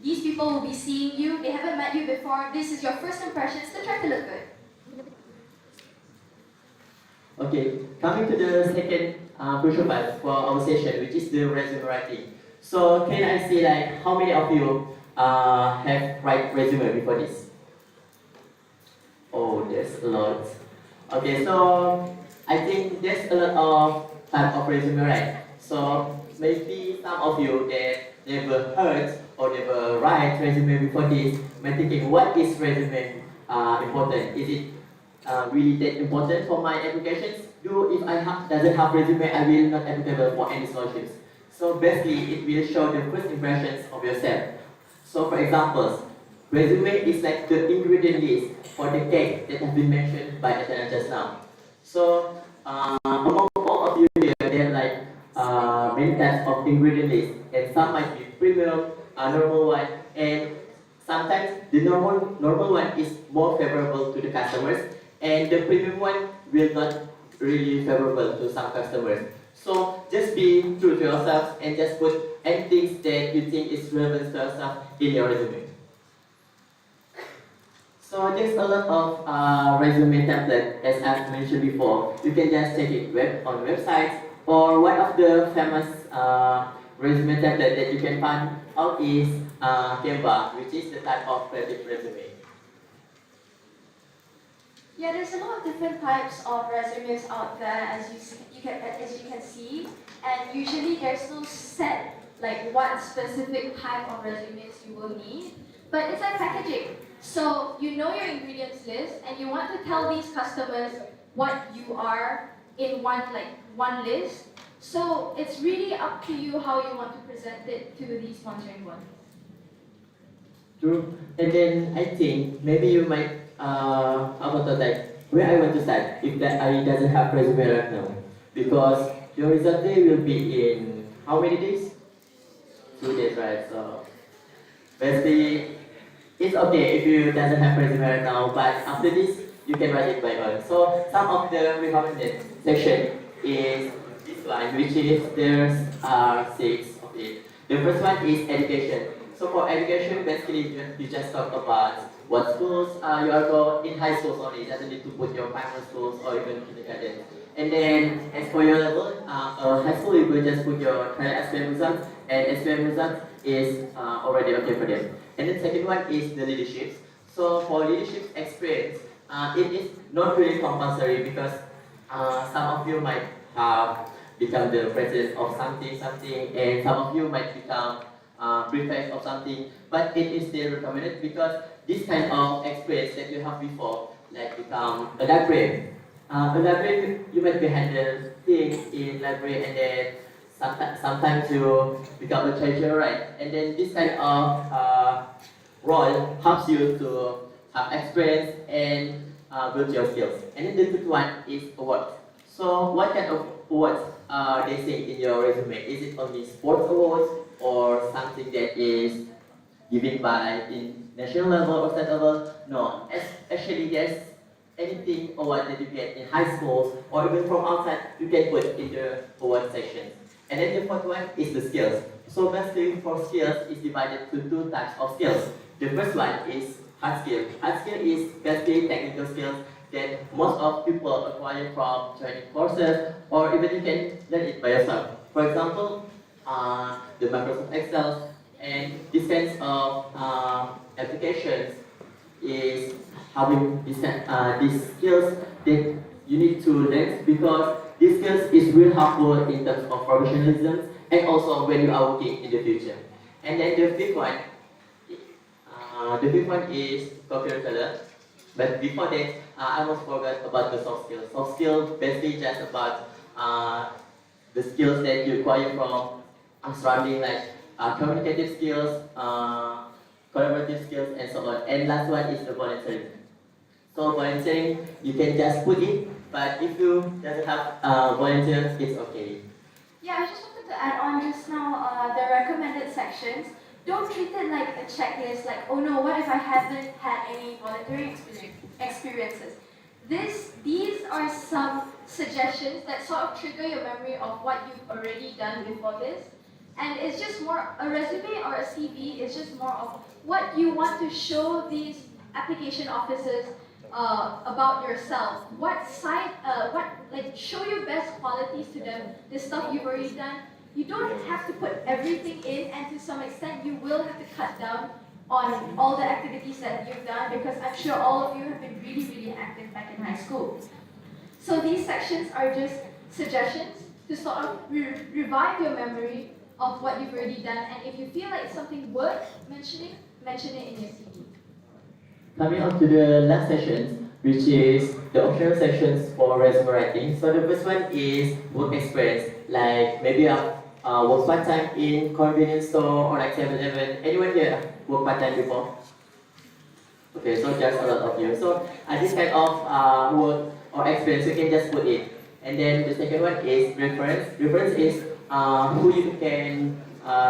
Speaker 5: these people will be seeing you. They haven't met you before. This is your first impressions. So try to look good.
Speaker 4: Okay, coming to the second crucial part for our session, which is the resume writing. So can I see like how many of you have write resume before this? Oh, there's a lot. Okay, so I think there's a lot of type of resume, right? So maybe some of you that never heard or never write resume before this might thinking, what is resume important? Is it really that important for my applications? If I doesn't have resume, I will not applicable for any scholarships. So basically, it will show the first impressions of yourself. So for example, resume is like the ingredient list for the cake that has been mentioned by Atana just now. So among all of you here, there are like many types of ingredient list, and some might be premium, normal one, and sometimes the normal one is more favorable to the customers, and the premium one will not really favorable to some customers. So just be true to yourself and just put anything that you think is relevant to yourself in your resume. So there's a lot of resume template, as I've mentioned before. You can just check it on websites, or one of the famous resume template that you can find out is Canva, which is the type of creative resume.
Speaker 5: Yeah, there's a lot of different types of resumes out there, as you can see, and usually there's no set like what specific type of resumes you will need, but it's like packaging. So you know your ingredients list, and you want to tell these customers what you are in one list. So it's really up to you how you want to present it to these sponsoring bodies.
Speaker 4: True. And then I think maybe you might about like where I want to start if that I doesn't have resume right now, because your result day will be in how many days? 2 days, right? So basically it's okay if you doesn't have resume right now, but after this you can write it by own. So some of the recommended section is this one, which is there's 6 of it. The first one is education. So for education, basically you just talk about what schools you are going in high schools only. It doesn't need to put your primary schools or even kindergarten. And then as for your level, high school you will just put your trial SPM results, and SPM results is already okay for them. And then second one is the leadership. So for leadership experience, it is not really compulsory because some of you might have become the president of something, and some of you might become prefect of something, but it is still recommended because this kind of experience that you have before, like become a librarian. A librarian, you might be handle things in library, and then sometimes you become a treasurer, right? And then this kind of role helps you to have experience and build your skills. And then the third one is awards. So what kind of awards are they saying in your resume? Is it only sports awards or something that is given by in national level or state level? No, actually there's anything award that you get in high schools or even from outside, you can put in the award section. And then the fourth one is the skills. So basically for skills is divided to 2 types of skills. The first one is hard skill. Hard skill is basically technical skills that most of people acquire from joining courses, or even you can learn it by yourself. For example, the Microsoft Excel and these kinds of applications is having these skills that you need to learn, because these skills is real helpful in terms of professionalism and also when you are working in the future. And then the fifth one is co-curricular. But before that, I almost forgot about the soft skills. Soft skills basically just about the skills that you acquire from surrounding, like communicative skills, collaborative skills, and so on. And last one is the volunteering. So volunteering, you can just put it, but if you doesn't have volunteers, it's okay.
Speaker 5: Yeah, I just wanted to add on just now the recommended sections. Don't treat it like a checklist, like, oh no, what if I haven't had any volunteering experiences? These are some suggestions that sort of trigger your memory of what you've already done before this. And it's just more, a resume or a CV is just more of what you want to show these application officers about yourself. Show your best qualities to them, the stuff you've already done. You don't have to put everything in, and to some extent you will have to cut down on all the activities that you've done, because I'm sure all of you have been really, really active back in high school. So these sections are just suggestions to sort of revive your memory of what you've already done, and if you feel like it's something worth mentioning, mention it in your CV.
Speaker 4: Coming on to the last sessions, which is the optional sessions for resume writing. So the first one is work experience, like maybe work part-time in convenience store or like 7-Eleven. Anyone here work part-time before? Okay, so just a lot of you. So this kind of work or experience, you can just put it. And then the second one is reference. Reference is who you can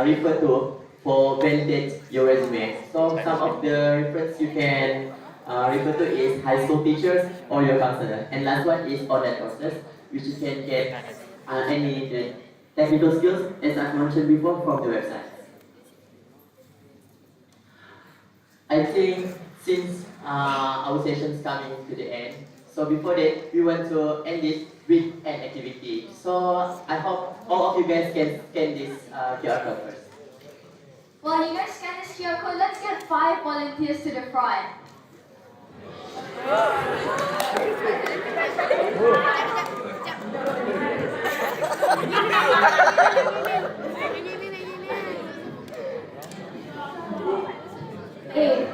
Speaker 4: refer to for validate your resume. So some of the reference you can refer to is high school teachers or your counselor. And last one is online courses, which you can get any technical skills, as I mentioned before, from the website. I think since our session is coming to the end, so before that, we want to end it with an activity. So I hope all of you guys can scan this QR code first.
Speaker 5: While you guys scan this QR code, let's get 5 volunteers to the front. Hey,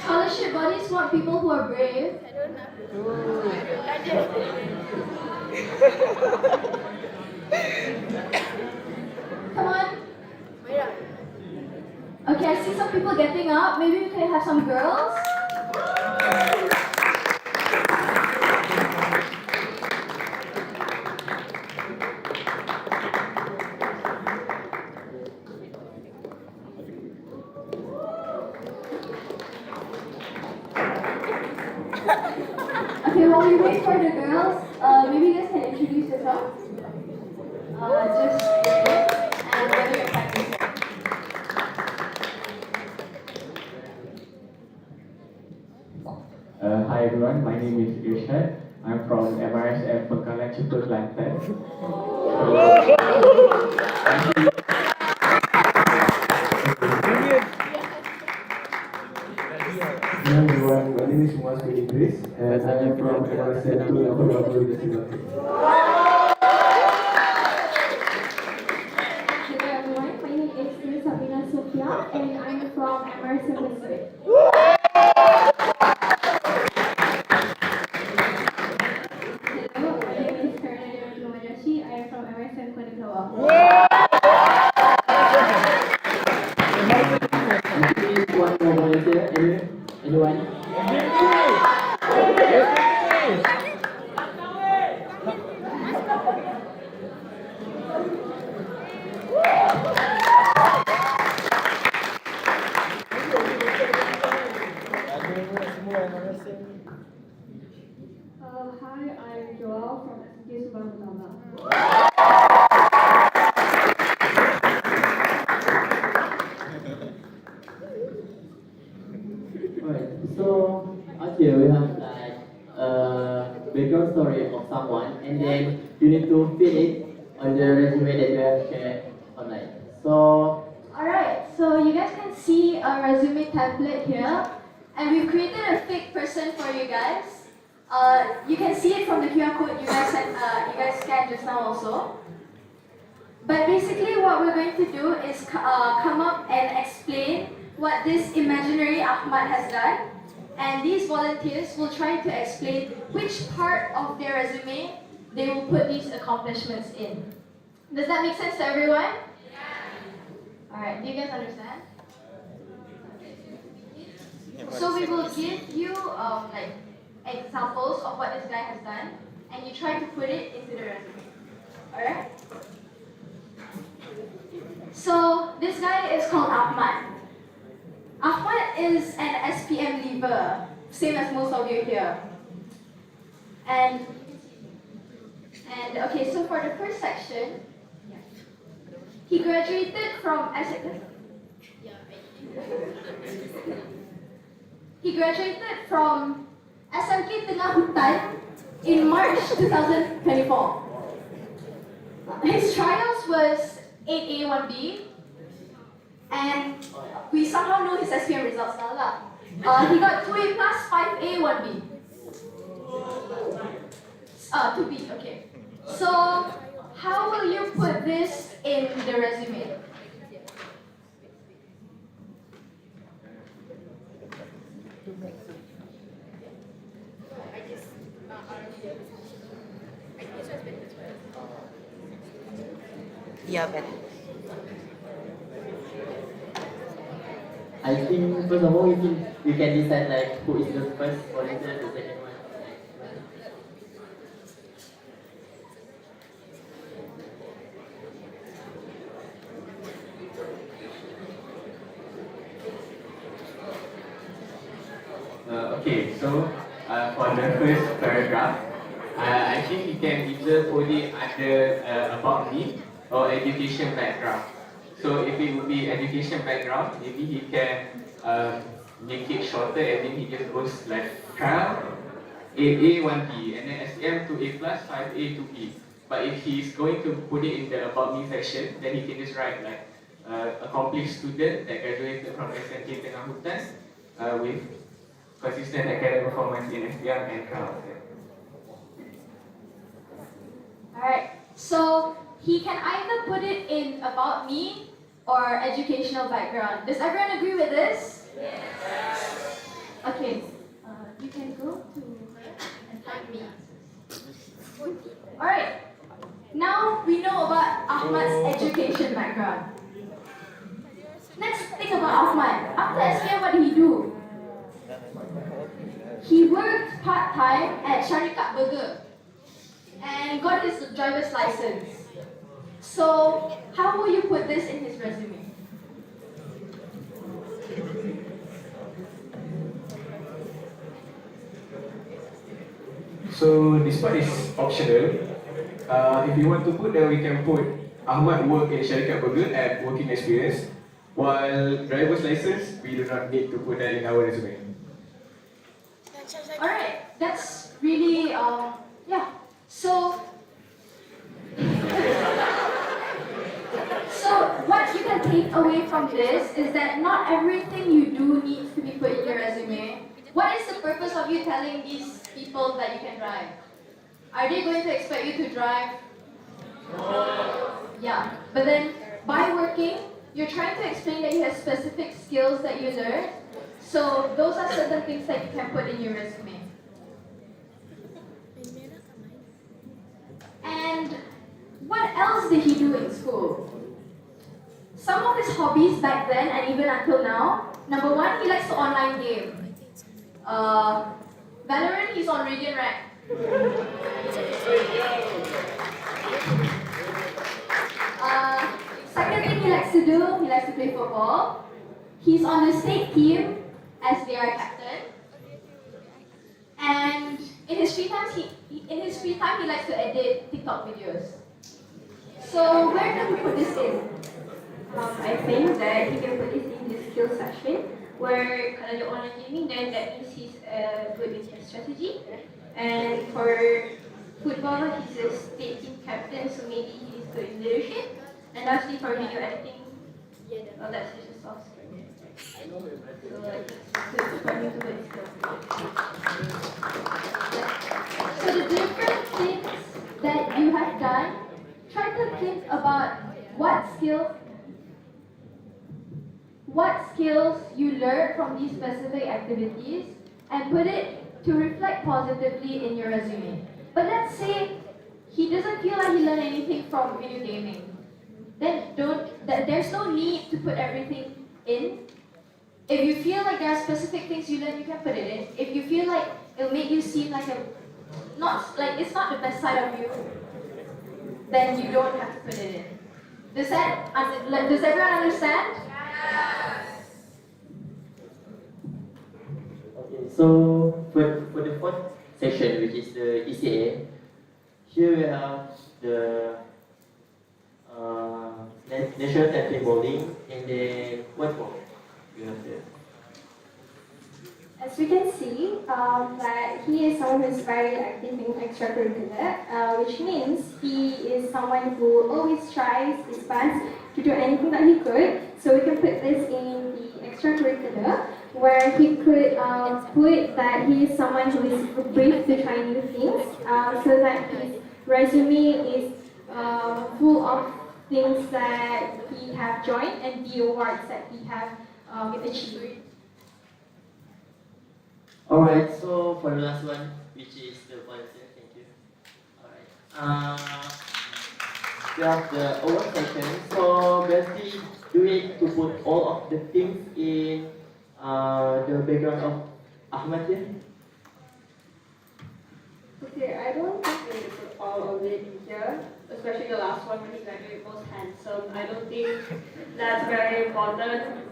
Speaker 5: scholarship bodies want people who are brave. Come on. Okay, I see some people getting up. Maybe we can have some girls. Okay, while we wait for the girls, maybe you guys can introduce yourselves. Just your name and whether you're practicing.
Speaker 6: Hi everyone, my name is Irshad. I'm from MRSM Pengkalan Cipu, Kelantan. Hello everyone, my name is Muaz bin Idris and I am from MRSM 2 Level University.
Speaker 7: Hello everyone, my name is Sabina Sofia and I'm from MRSM Pacific. Hello, my name is Karina Majashi. I am from MRSM Konikawa.
Speaker 1: One more volunteer, anyone?
Speaker 7: Hi, I'm Joel from SMK Subang Utama.
Speaker 4: Alright, so out here we have like a background story of someone, and then you need to fill it on the resume that you have shared online. So
Speaker 5: Alright, so you guys can see a resume template here, and we've created a fake person for you guys. You can see it from the QR code you guys scanned just now also. But basically what we're going to do is come up and explain what this imaginary Ahmad has done. And these volunteers will try to explain which part of their resume they will put these accomplishments in. Does that make sense to everyone? Alright, do you guys understand? So we will give you like examples of what this guy has done, and you try to put it into the resume. Alright? So this guy is called Ahmad. Ahmad is an SPM leaver, same as most of you here. And okay, so for the first section, he graduated from SMK Tengah Hutan in March 2024. His trials was 8A, 1B, and we somehow know his SPM results now lah. He got 2A plus, 5A, 1B. 2B, okay. So, how will you put this in the resume?
Speaker 8: Yeah, but
Speaker 4: I think first of all we can decide like who is the first volunteer, the second one.
Speaker 9: Okay, so for the first paragraph, I think you can either put it under about me or education background. So if it would be education background, maybe he can make it shorter and then he just goes like trial 8A, 1B, and then SPM 2A plus, 5A, 2B. But if he's going to put it in the about me section, then he can just write like accomplished student that graduated from SMK Tengah Hutan with consistent academic performance in SPM and trials.
Speaker 5: Alright, so he can either put it in about me or educational background. Does everyone agree with this? Yes. Okay, you can go to her and find me. Alright, now we know about Ahmad's education background. Let's think about Ahmad. After SPM, what did he do? He worked part-time at Syarikat Burger and got his driver's license. So, how will you put this in his resume?
Speaker 6: So this part is optional. If you want to put, then we can put Ahmad work in Syarikat Burger and working experience, while driver's license, we do not need to put that in our resume.
Speaker 5: Alright, that's really, yeah. So what you can take away from this is that not everything you do needs to be put in your resume. What is the purpose of you telling these people that you can drive? Are they going to expect you to drive? Yeah, but then by working, you're trying to explain that you have specific skills that you learned. So those are certain things that you can put in your resume. And what else did he do in school? Some of his hobbies back then and even until now, number one, he likes to online game. Valorant, he's on Radiant Rank. Second thing he likes to do, he likes to play football. He's on the state team as their captain. And in his free time, he likes to edit TikTok videos. So where do we put this in?
Speaker 7: I think that he can put this in the skills section, where kalau dia online gaming, then that means he's good with his strategy. And for football, he's a state team captain, so maybe he's good in leadership. And lastly, for video editing, well, that's just a soft skill. So like, that's for him to put his skills.
Speaker 5: So the different things that you have done, try to think about what skills you learned from these specific activities, and put it to reflect positively in your resume. But let's say he doesn't feel like he learned anything from video gaming. Then there's no need to put everything in. If you feel like there are specific things you learn, you can put it in. If you feel like it'll make you seem like it's not the best side of you, then you don't have to put it in. Does everyone understand?
Speaker 4: Okay, so for the fourth section, which is the ECA, here we have the national template bowling, and then what more? You have there.
Speaker 7: As we can see, that he is someone who is very active in extracurricular, which means he is someone who always tries his best to do anything that he could. So we can put this in the extracurricular, where he could put that he is someone who is brave to try new things, so that his resume is full of things that he have joined and the awards that he have achieved.
Speaker 4: Alright, so for the last one, which is the volunteer, thank you. Alright. We have the award section. So basically, do we need to put all of the things in the background of Ahmad here?
Speaker 10: Okay, I don't think we need to put all of it in here, especially the last one when he graduated most handsome. I don't think that's very important.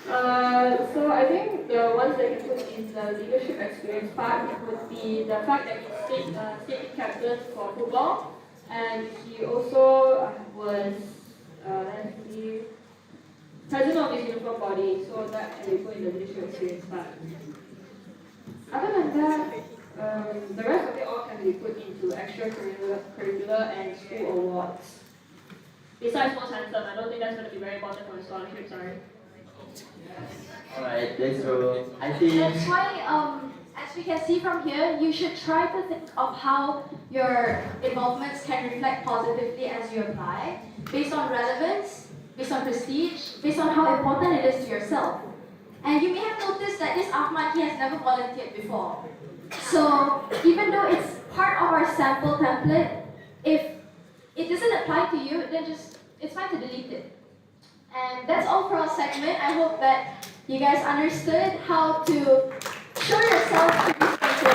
Speaker 10: So I think the ones that you put in the leadership experience part would be the fact that he state captain for football, and he also was president of his uniform body, so that can be put in the leadership experience part. Other than that, the rest of it all can be put into extracurricular and school awards. Besides most handsome, I don't think that's going to be very important for a scholarship, sorry.
Speaker 4: Alright, that's true. I think
Speaker 5: That's why, as we can see from here, you should try to think of how your involvements can reflect positively as you apply, based on relevance, based on prestige, based on how important it is to yourself. And you may have noticed that this Ahmad, he has never volunteered before. So even though it's part of our sample template, if it doesn't apply to you, then it's fine to delete it. And that's all for our segment. I hope that you guys understood how to show yourself to be special.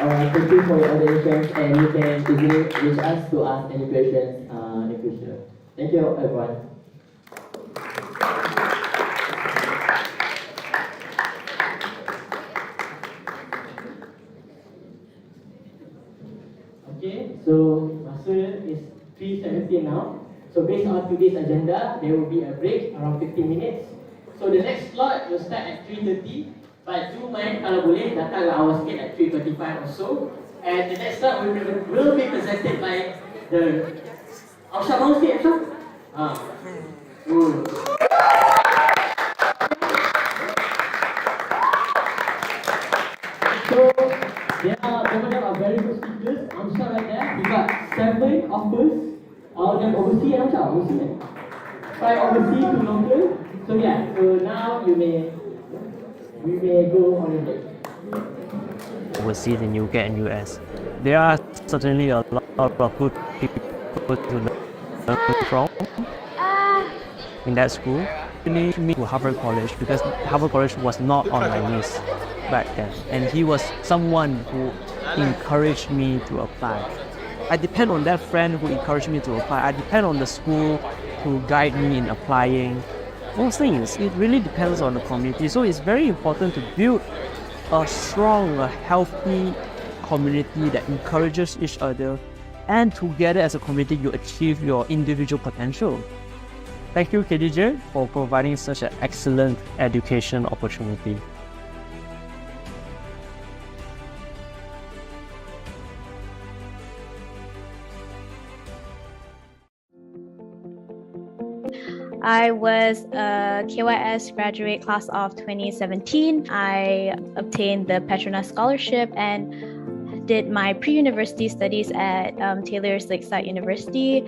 Speaker 4: Alright, thank you for your auditions, and you can easily reach us to ask any questions in the future. Thank you, everyone.
Speaker 1: Okay, so masa is 3:17 now. So based on today's agenda, there will be a break around 15 minutes. So the next slot will start at 3:30. But do mind kalau boleh datang awal sikit at 3:35 or so. And the next slot will be presented by the Amshar. Mau sikit Amshar? So there are very good speakers. Amshar right there. We got 7 offers. All of them overseas, Amshar. Overseas. 5 overseas, 2 local. So yeah. So now we may go on a break.
Speaker 11: Overseas in UK and US. There are certainly a lot of good people to learn from in that school. Me to Harvard College because Harvard College was not on my list back then, and he was someone who encouraged me to apply. I depend on that friend who encouraged me to apply. I depend on the school who guide me in applying. Those things, it really depends on the community. So it's very important to build a strong, healthy community that encourages each other, and together as a community you achieve your individual potential. Thank you, KDJ, for providing such an excellent education opportunity.
Speaker 12: I was a KYS graduate class of 2017. I obtained the Petronas Scholarship and did my pre-university studies at Taylor's Lakeside University,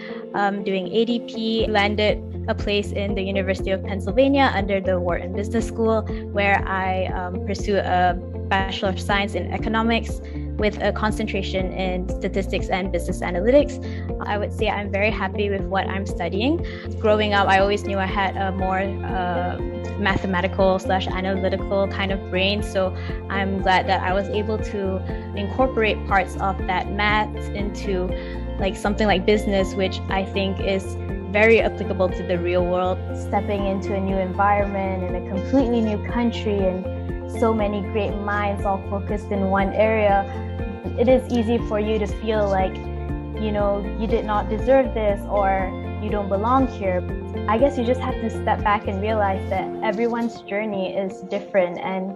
Speaker 12: doing ADP, landed a place in the University of Pennsylvania under the Wharton Business School, where I pursue a Bachelor of Science in Economics with a concentration in statistics and business analytics. I would say I'm very happy with what I'm studying. Growing up, I always knew I had a more mathematical/analytical kind of brain, so I'm glad that I was able to incorporate parts of that math into like something like business, which I think is very applicable to the real world. Stepping into a new environment in a completely new country and so many great minds all focused in one area, it is easy for you to feel like, you know, you did not deserve this or you don't belong here. I guess you just have to step back and realize that everyone's journey is different, and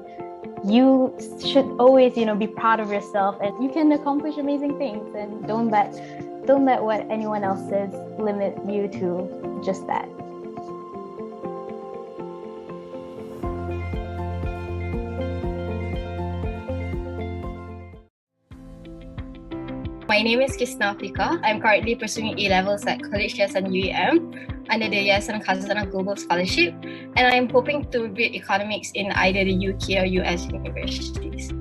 Speaker 12: you should always, you know, be proud of yourself, and you can accomplish amazing things, and don't let what anyone else says limit you to just that.
Speaker 13: My name is Kisna Afrika. I'm currently pursuing A-levels at College Yayasan UAM under the Yayasan Khazanah Global Scholarship, and I'm hoping to read economics in either the UK or US universities.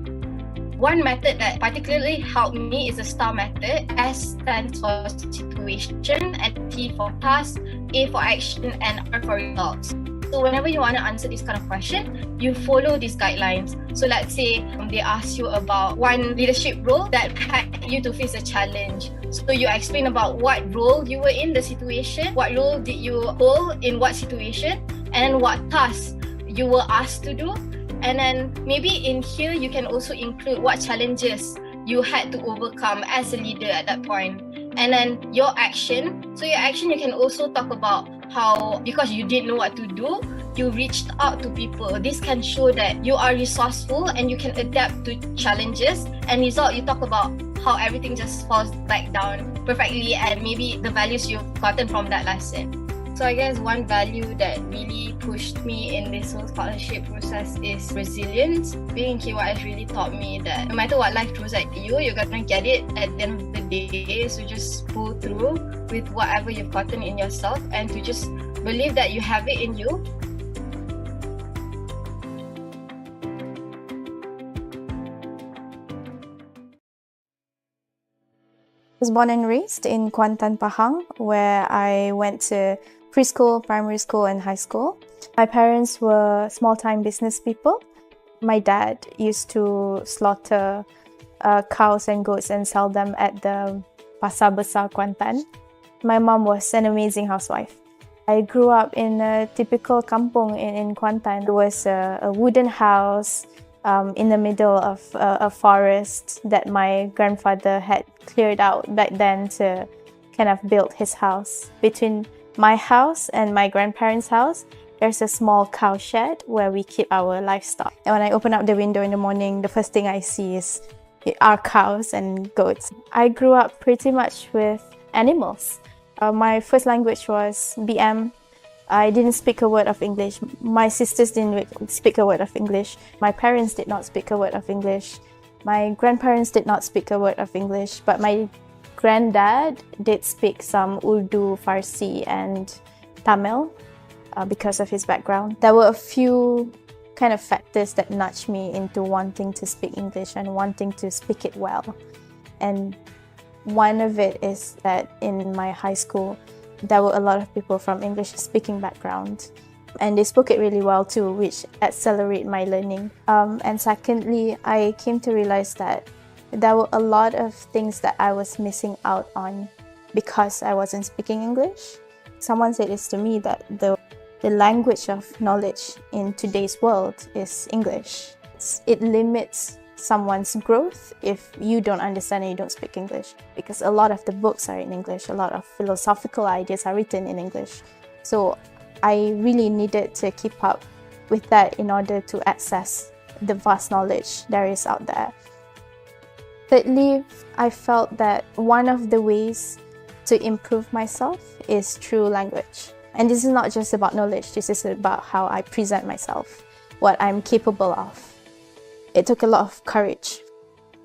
Speaker 13: One method that particularly helped me is the STAR method. S stands for situation, and T for task, A for action, and R for results. So whenever you want to answer this kind of question, you follow these guidelines. So let's say they ask you about one leadership role that had you to face a challenge. So you explain about what role you were in the situation, what role did you hold in what situation, and what tasks you were asked to do. And then maybe in here you can also include what challenges you had to overcome as a leader at that point. And then your action. So your action, you can also talk about how, because you didn't know what to do, you reached out to people. This can show that you are resourceful and you can adapt to challenges. And result, you talk about how everything just falls back down perfectly and maybe the values you've gotten from that lesson. So I guess one value that really pushed me in this whole scholarship process is resilience. Being in KYS really taught me that no matter what life throws at you, you're gonna get it at the end of the day. So just pull through with whatever you've gotten in yourself and to just believe that you have it in you.
Speaker 14: I was born and raised in Kuantan, Pahang, where I went to preschool, primary school, and high school. My parents were small-time business people. My dad used to slaughter cows and goats and sell them at the Pasar Besar Kuantan. My mom was an amazing housewife. I grew up in a typical kampung in Kuantan. It was a wooden house in the middle of a forest that my grandfather had cleared out back then to kind of build his house. Between my house and my grandparents' house, there's a small cow shed where we keep our livestock. And when I open up the window in the morning, the first thing I see is our cows and goats. I grew up pretty much with animals. My first language was BM. I didn't speak a word of English. My sisters didn't speak a word of English. My parents did not speak a word of English. My grandparents did not speak a word of English, but my granddad did speak some Urdu, Farsi, and Tamil because of his background. There were a few kind of factors that nudged me into wanting to speak English and wanting to speak it well. And one of it is that in my high school, there were a lot of people from English-speaking background, and they spoke it really well too, which accelerated my learning. And secondly, I came to realize that there were a lot of things that I was missing out on because I wasn't speaking English. Someone said this to me, that the language of knowledge in today's world is English. It limits someone's growth if you don't understand and you don't speak English, because a lot of the books are in English, a lot of philosophical ideas are written in English. So I really needed to keep up with that in order to access the vast knowledge there is out there. Thirdly, I felt that one of the ways to improve myself is through language. And this is not just about knowledge, this is about how I present myself, what I'm capable of. It took a lot of courage.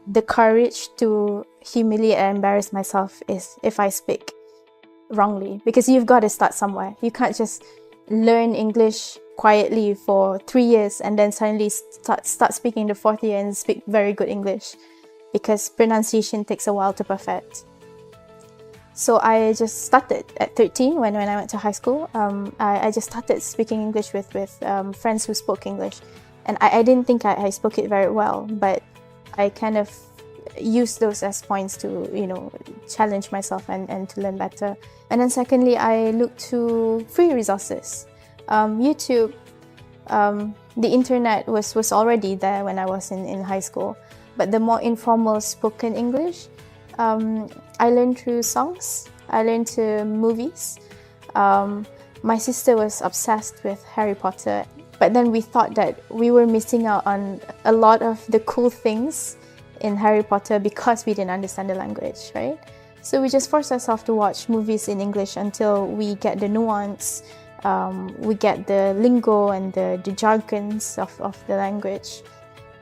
Speaker 14: The courage to humiliate and embarrass myself is if I speak. wrongly, because you've got to start somewhere. You can't just learn English quietly for 3 years and then suddenly start speaking the 4th year and speak very good English, because pronunciation takes a while to perfect. So I just started at 13 when I went to high school. I just started speaking English with friends who spoke English. And I didn't think I spoke it very well, but I kind of used those as points to, challenge myself and to learn better. And then secondly, I looked to free resources. YouTube, the internet was already there when I was in high school, but the more informal spoken English, I learned through songs, I learned through movies. My sister was obsessed with Harry Potter, but then we thought that we were missing out on a lot of the cool things in Harry Potter because we didn't understand the language, right? So we just forced ourselves to watch movies in English until we get the nuance, we get the lingo and the jargons of the language.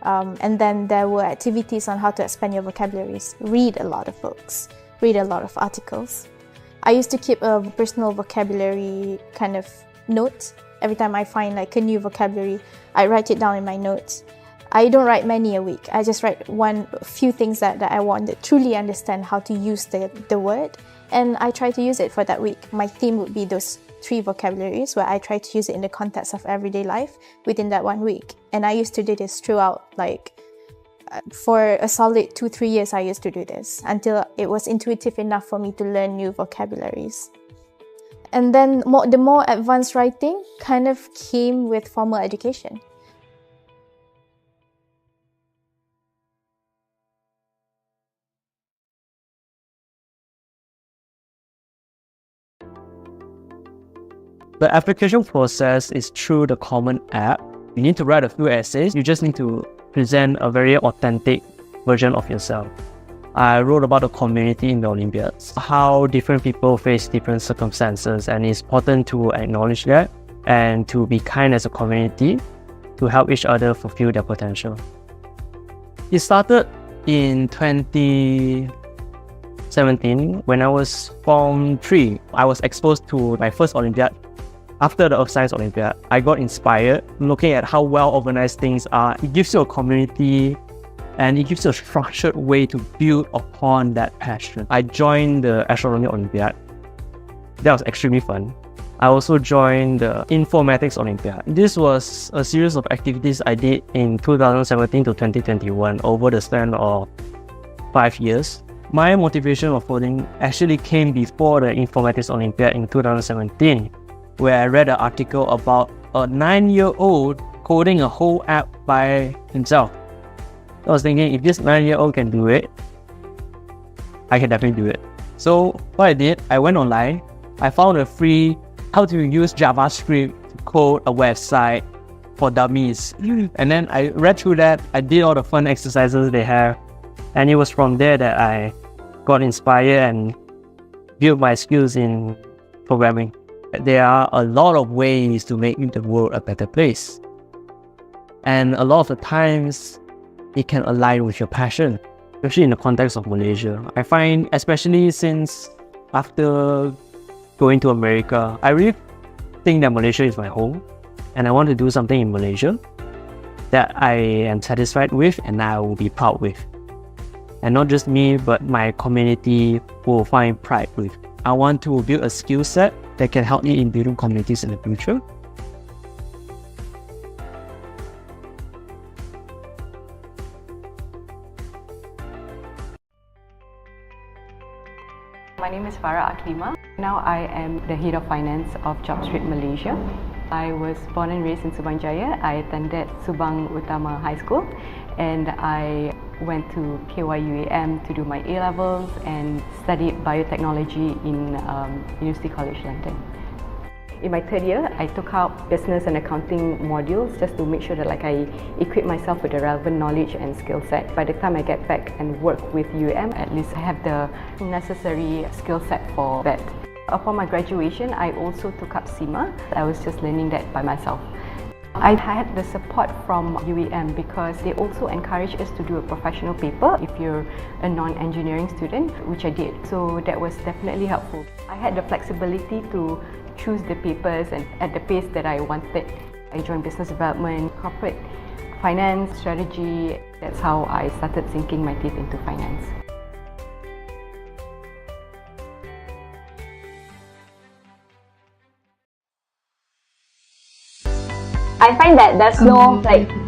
Speaker 14: And then there were activities on how to expand your vocabularies. Read a lot of books, read a lot of articles. I used to keep a personal vocabulary kind of note. Every time I find like a new vocabulary, I write it down in my notes. I don't write many a week. I just write few things that I want to truly understand how to use the word, and I try to use it for that week. My theme would be those 3 vocabularies where I try to use it in the context of everyday life within that 1 week. And I used to do this throughout, for a solid 2-3 years I used to do this until it was intuitive enough for me to learn new vocabularies. And then the more advanced writing kind of came with formal education.
Speaker 11: The application process is through the Common app. You need to write a few essays. You just need to present a very authentic version of yourself. I wrote about the community in the Olympiads, how different people face different circumstances, and it's important to acknowledge that and to be kind as a community to help each other fulfill their potential. It started in 2017 when I was Form 3. I was exposed to my first Olympiad. After the Earth Science Olympiad, I got inspired looking at how well organized things are. It gives you a community and it gives you a structured way to build upon that passion. I joined the Astronomy Olympiad. That was extremely fun. I also joined the Informatics Olympiad. This was a series of activities I did in 2017 to 2021 over the span of 5 years. My motivation of coding actually came before the Informatics Olympiad in 2017, where I read an article about a 9-year-old coding a whole app by himself. I was thinking, if this 9-year-old can do it, I can definitely do it. So what I did, I went online, I found a free how to use JavaScript to code a website for dummies. And then I read through that, I did all the fun exercises they have, and it was from there that I got inspired and built my skills in programming. There are a lot of ways to make the world a better place. And a lot of the times, it can align with your passion, especially in the context of Malaysia. I find, especially since after going to America, I really think that Malaysia is my home, and I want to do something in Malaysia that I am satisfied with and I will be proud with. And not just me, but my community will find pride with. I want to build a skill set that can help me in building communities in the future.
Speaker 15: My name is Farah Aklima. Now I am the head of finance of JobStreet Malaysia. I was born and raised in Subang Jaya. I attended Subang Utama High School and I went to KYUAM to do my A-levels and studied biotechnology in University College London. In my 3rd year, I took out business and accounting modules just to make sure that I equip myself with the relevant knowledge and skill set. By the time I get back and work with UAM, at least I have the necessary skill set for that. Upon my graduation, I also took up SEMA. I was just learning that by myself. I had the support from UEM because they also encourage us to do a professional paper if you're a non-engineering student, which I did. So that was definitely helpful. I had the flexibility to choose the papers and at the pace that I wanted. I joined business development, corporate finance, strategy. That's how I started sinking my teeth into finance.
Speaker 16: I find that there's no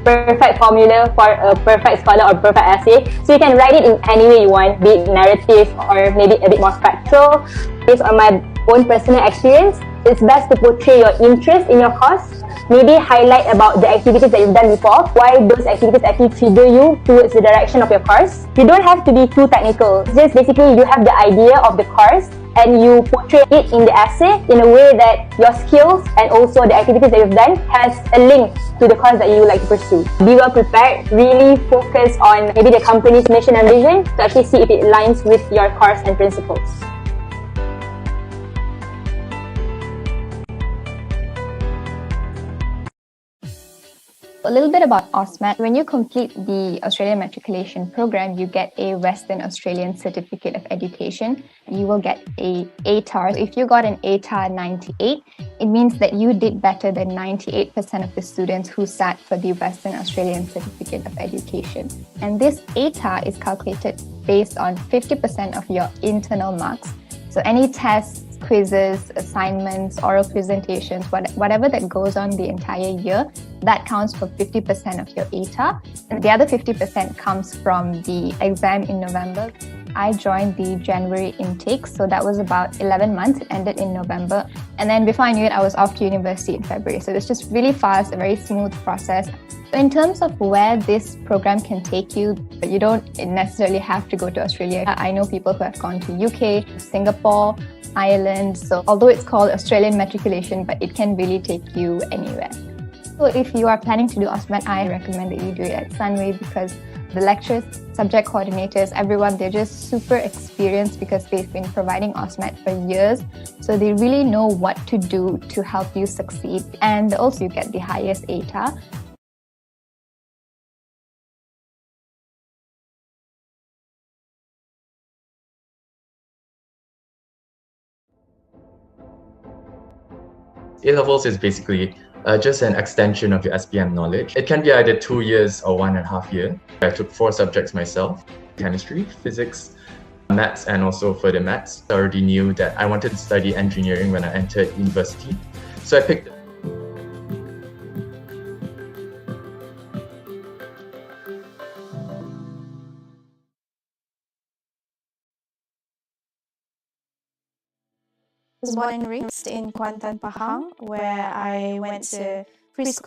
Speaker 16: perfect formula for a perfect scholar or perfect essay. So you can write it in any way you want, be it narrative or maybe a bit more factual. Based on my own personal experience, it's best to portray your interest in your course. Maybe highlight about the activities that you've done before, why those activities actually trigger you towards the direction of your course. You don't have to be too technical. Just basically you have the idea of the course and you portray it in the essay in a way that your skills and also the activities that you've done has a link to the course that you would like to pursue. Be well prepared, really focus on maybe the company's mission and vision to actually see if it aligns with your course and principles.
Speaker 12: A little bit about AUSMAT. When you complete the Australian Matriculation Program, you get a Western Australian Certificate of Education. You will get a ATAR. If you got an ATAR 98, it means that you did better than 98% of the students who sat for the Western Australian Certificate of Education. And this ATAR is calculated based on 50% of your internal marks. So any tests, quizzes, assignments, oral presentations, whatever that goes on the entire year, that counts for 50% of your ATAR. And the other 50% comes from the exam in November. I joined the January intake, so that was about 11 months. It ended in November. And then before I knew it, I was off to university in February. So it's just really fast, a very smooth process. In terms of where this program can take you, you don't necessarily have to go to Australia. I know people who have gone to UK, Singapore, Ireland. So although it's called Australian Matriculation, but it can really take you anywhere. So if you are planning to do AUSMAT, I recommend that you do it at Sunway because the lecturers, subject coordinators, everyone, they're just super experienced because they've been providing AUSMAT for years. So they really know what to do to help you succeed. And also you get the highest ATAR.
Speaker 17: A-levels is basically just an extension of your SPM knowledge. It can be either 2 years or 1.5 years. I took 4 subjects myself: chemistry, physics, maths, and also further maths. I already knew that I wanted to study engineering when I entered university. So I picked
Speaker 14: I was born and raised in Kuantan, Pahang, where I went to preschool.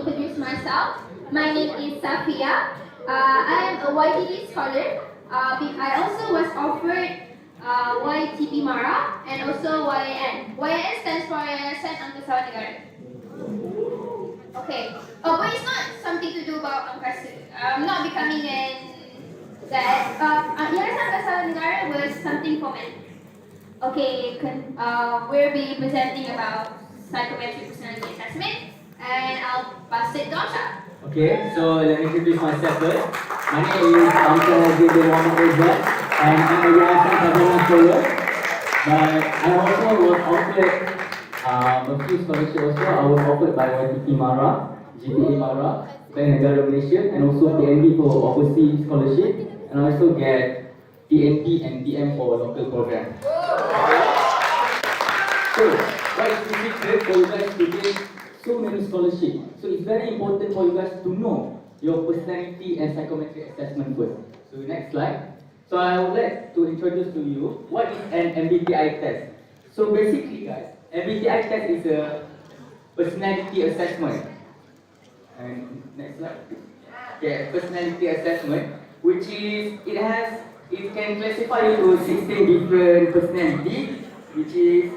Speaker 18: introduce myself. My name is Safia. I am a YTD scholar. I also was offered YTB Mara and also YAN. YAN stands for Yayasan Angkasa Negara. Okay. But it's not something to do about Angkasa. I'm not becoming that. Yayasan Angkasa Negara was something for men. Okay, we'll be presenting about psychometric personality assessment, and I'll pass it to Amsha.
Speaker 1: Okay, so let me introduce myself first. My name is Amsha Muhammad Reza, and I'm a Yayasan Kazaman scholar. But I also was offered a few scholarships also. I was offered by YTP Mara, GPA Mara, Bank Negara Malaysia, and also PNB for overseas scholarship, and I also get PNP and DM for local program. So, what is the secret for you guys to get so many scholarships? So it's very important for you guys to know your personality and psychometric assessment first. So next slide. So I would like to introduce to you what is an MBTI test. So basically guys, MBTI test is a personality assessment. And next slide. Okay, personality assessment, which is, it can classify you to 16 different personality, which is,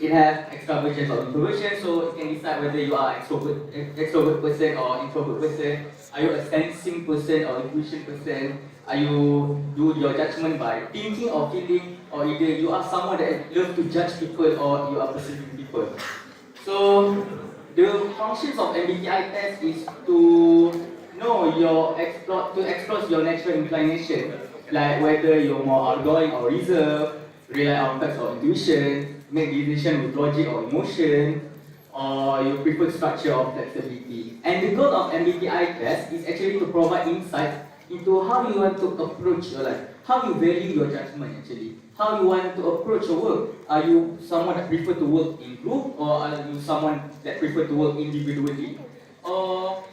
Speaker 1: it has extroversion or introversion, so it can decide whether you are extrovert person or introvert person. Are you a sensing person or intuition person? Are you do your judgment by thinking or feeling, or either you are someone that loves to judge people or you are perceiving people. So the functions of MBTI test is to know to explore your natural inclination, like whether you're more outgoing or reserved, rely on facts or intuition, make decisions with logic or emotion, or you prefer structure or flexibility. And the goal of MBTI test is actually to provide insight into how you want to approach your life, how you value your judgment actually, how you want to approach your work. Are you someone that prefer to work in group, or are you someone that prefer to work individually? Or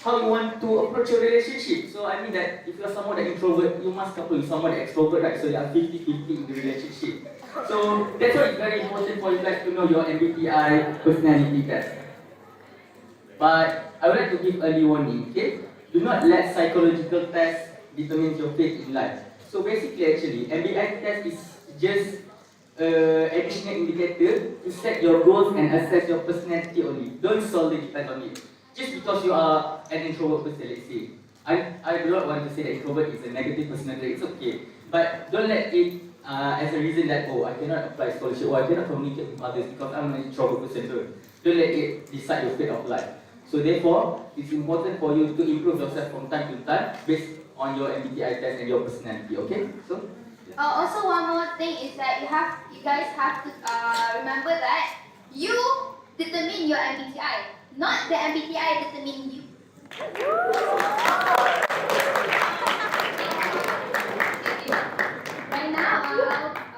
Speaker 1: how you want to approach your relationship. So I mean that if you're someone that introvert, you must couple with someone that extrovert, right? So you are 50-50 in the relationship. So that's why it's very important for you guys to know your MBTI personality test. But I would like to give early warning, okay? Do not let psychological tests determine your fate in life. So basically actually, MBTI test is just additional indicator to set your goals and assess your personality only. Don't solely depend on it. Just because you are an introvert person, let's say. I do not want to say that introvert is a negative personality, it's okay. But don't let it as a reason that, oh, I cannot apply scholarship, or I cannot communicate with others because I'm an introvert person. Don't let it decide your fate of life. So therefore, it's important for you to improve yourself from time to time based on your MBTI test and your personality, okay? So.
Speaker 18: Also, one more thing is that you guys have to remember that you determine your MBTI, not the MBTI determine you. Right now,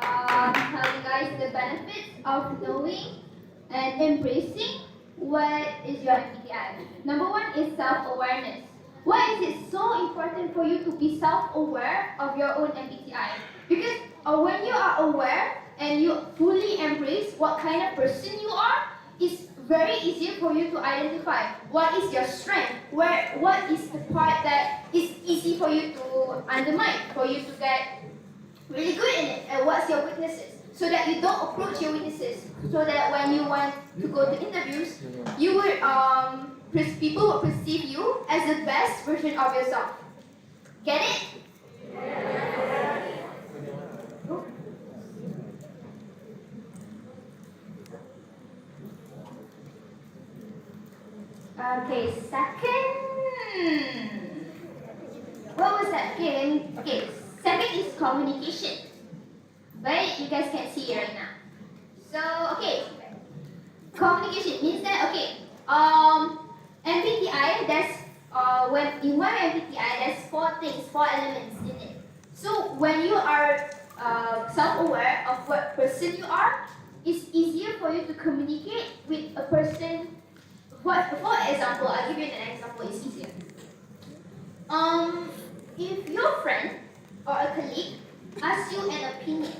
Speaker 18: I'll tell you guys the benefits of knowing and embracing what is your MBTI. Number one is self-awareness. Why is it so important for you to be self-aware of your own MBTI? Because when you are aware and you fully embrace what kind of person you are, it's very easy for you to identify what is your strength, what is the part that is easy for you to undermine, for you to get really good in it, and what's your weaknesses, so that you don't approach your weaknesses, so that when you want to go to interviews, you would people will perceive you as the best version of yourself. Get it? Okay, second. What was that? Okay, second is communication. Right? You guys can see it right now. So, okay. Communication means that, okay, MBTI, in one MBTI, there's four elements in it. So, when you are self-aware of what person you are, it's easier for you to communicate with a person. For example, I'll give you an example, it's easier. If your friend or a colleague asks you an opinion,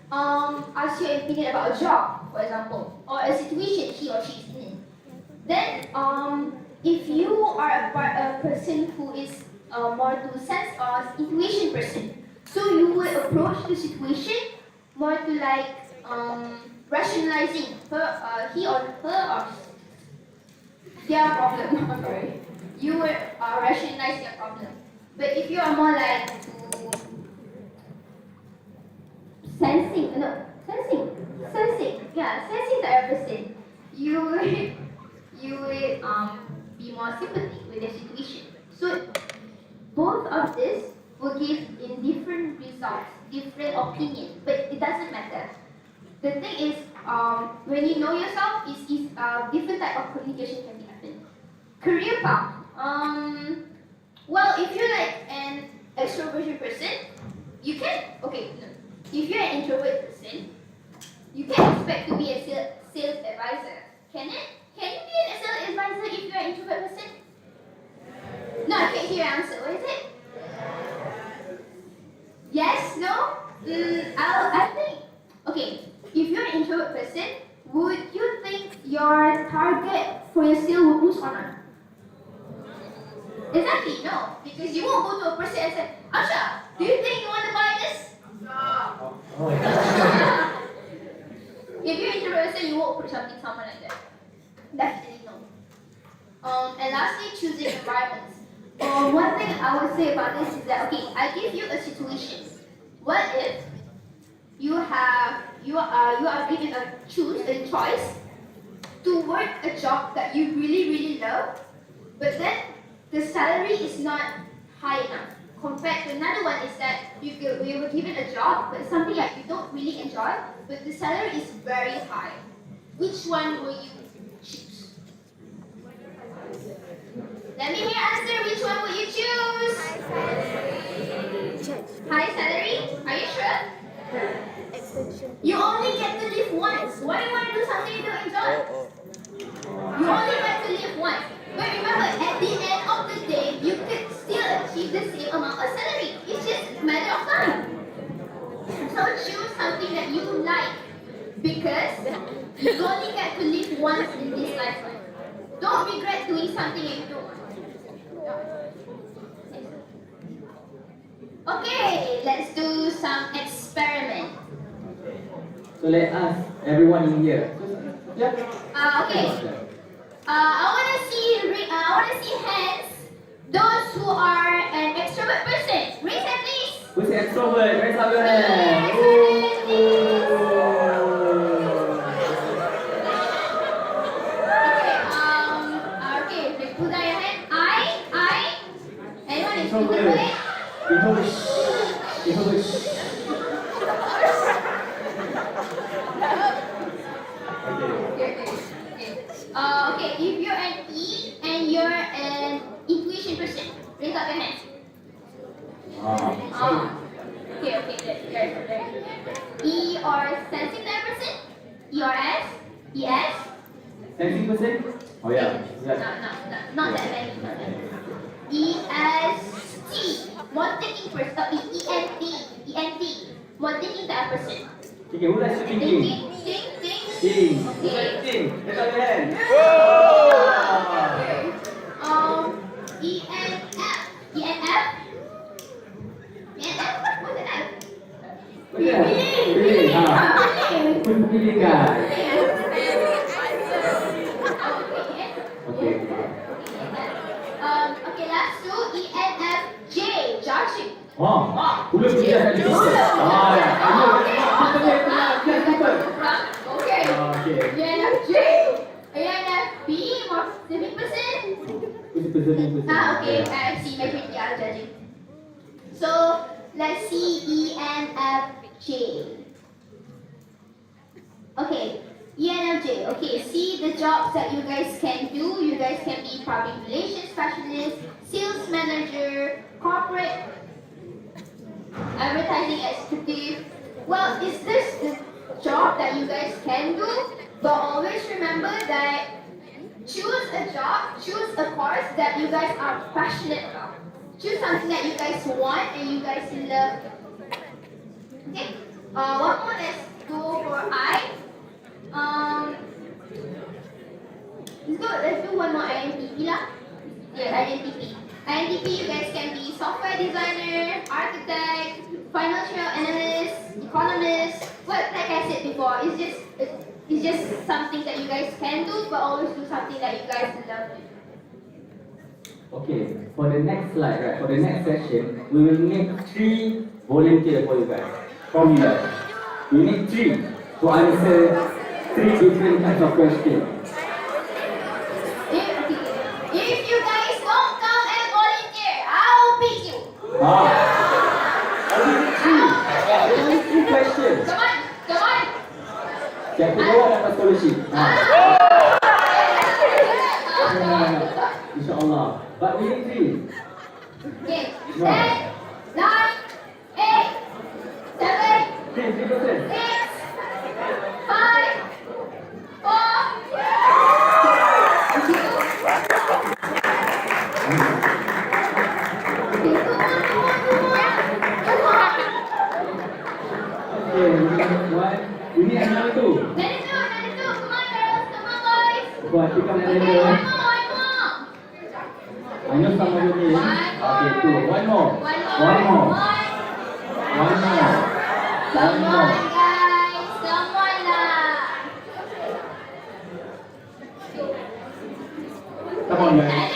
Speaker 18: about a job, for example, or a situation he or she is in, Then if you are a person who is more to sense or intuition person, so you would approach the situation more to like rationalizing he or her or their problem. I'm sorry. You would rationalize their problem. But if you are more like to sensing type of person, you would be more sympathy with the situation. So both of this will give in different results, different opinion, but it doesn't matter. The thing is, when you know yourself, is different type of communication can be happen. Career path. Well, if you're like an extroversion person, you can if you're an introvert person, you can expect to be a sales advisor. Can it? Can you be a sales advisor if you're an introvert person? No, I can't hear your answer. What is it? Yes? No? I think. Okay. If you're an introvert person, would you think your target for your sale will boost or not? Exactly, no. Because you won't go to a person and say, Asha, do you think you want to buy this? No. If you're an introvert person, you won't approach someone like that. Definitely no. And lastly, choosing environments. One thing I would say about this is that, okay, I give you a situation. What if you are given a choice to work a job that you really, really love, but then the salary is not high enough. Compared to another one is that you were given a job, but something that you don't really enjoy, but the salary is very high. Which one will you choose? Let me hear answer. Which one will you choose? High salary? Are you sure? You only get to live once. Why do you want to do something you don't enjoy? You only get to live once. But remember, at the end of the day, you could still achieve the same amount of salary. It's just a matter of time. So choose something that you like, because you only get to live once in this lifetime. Don't regret doing something that you don't want. Okay, let's do some experiment.
Speaker 1: So let us, everyone in here. Yeah.
Speaker 18: Okay. I want to see hands. Those who are an extrovert person, raise hand please.
Speaker 1: Who's extrovert? Raise up your hand.
Speaker 18: Okay, put down your hand. I. Anyone is introvert?
Speaker 1: Introvert.
Speaker 18: Okay, if you're an E and you're an intuition person, raise up your hand. Okay, there. E or sensing type person? E or S? ES?
Speaker 1: Sensing person? Oh yeah.
Speaker 18: No, not that many. EST, more thinking person. ENT, more thinking type person.
Speaker 1: Okay, who likes to thinking?
Speaker 18: Think.
Speaker 1: Who likes to think? Raise up your hand. ENF? What's an F? Feeling. Feeling guy.
Speaker 18: Okay, last two. ENFJ, judging.
Speaker 1: Hulu kita akan
Speaker 18: Okay. ENFJ. ENFP, more specific person. Okay, I see. Majority are judging. So let's see ENFJ. Okay, ENFJ. Okay, see the jobs that you guys can do. You guys can be public relations specialist, sales manager, corporate advertising executive. Well, is this the job that you guys can do? But always remember that choose a job, choose a course that you guys are passionate about. Choose something that you guys want and you guys love. Okay. One more. Let's go for I. Let's do one more INTP lah. Yeah, INTP. INTP, you guys can be software designer, architect, financial analyst, economist. Well, like I said before, it's just something that you guys can do, but always do something that you guys love to do.
Speaker 1: Okay, for the next slide, right? For the next session, we will need 3 volunteers for you guys. From you guys. We need 3 to answer 3 different kinds of questions.
Speaker 18: If you guys don't come and volunteer, I'll beat you.
Speaker 1: Only 3 questions.
Speaker 18: Come on.
Speaker 1: Siapa jawab dapat scholarship. InsyaAllah. But we need 3.
Speaker 18: Okay.
Speaker 1: No.
Speaker 18: 10, 9, 8, 7,
Speaker 1: 3%.
Speaker 18: 6, 5, 4,
Speaker 1: We need another 2.
Speaker 18: Come on girls, come on boys.
Speaker 1: Buat kita
Speaker 18: Okay,
Speaker 1: another.
Speaker 18: one more.
Speaker 1: I know some of you need. Okay, 2. One more.
Speaker 18: Come on guys, come on lah.
Speaker 1: Come on, guys.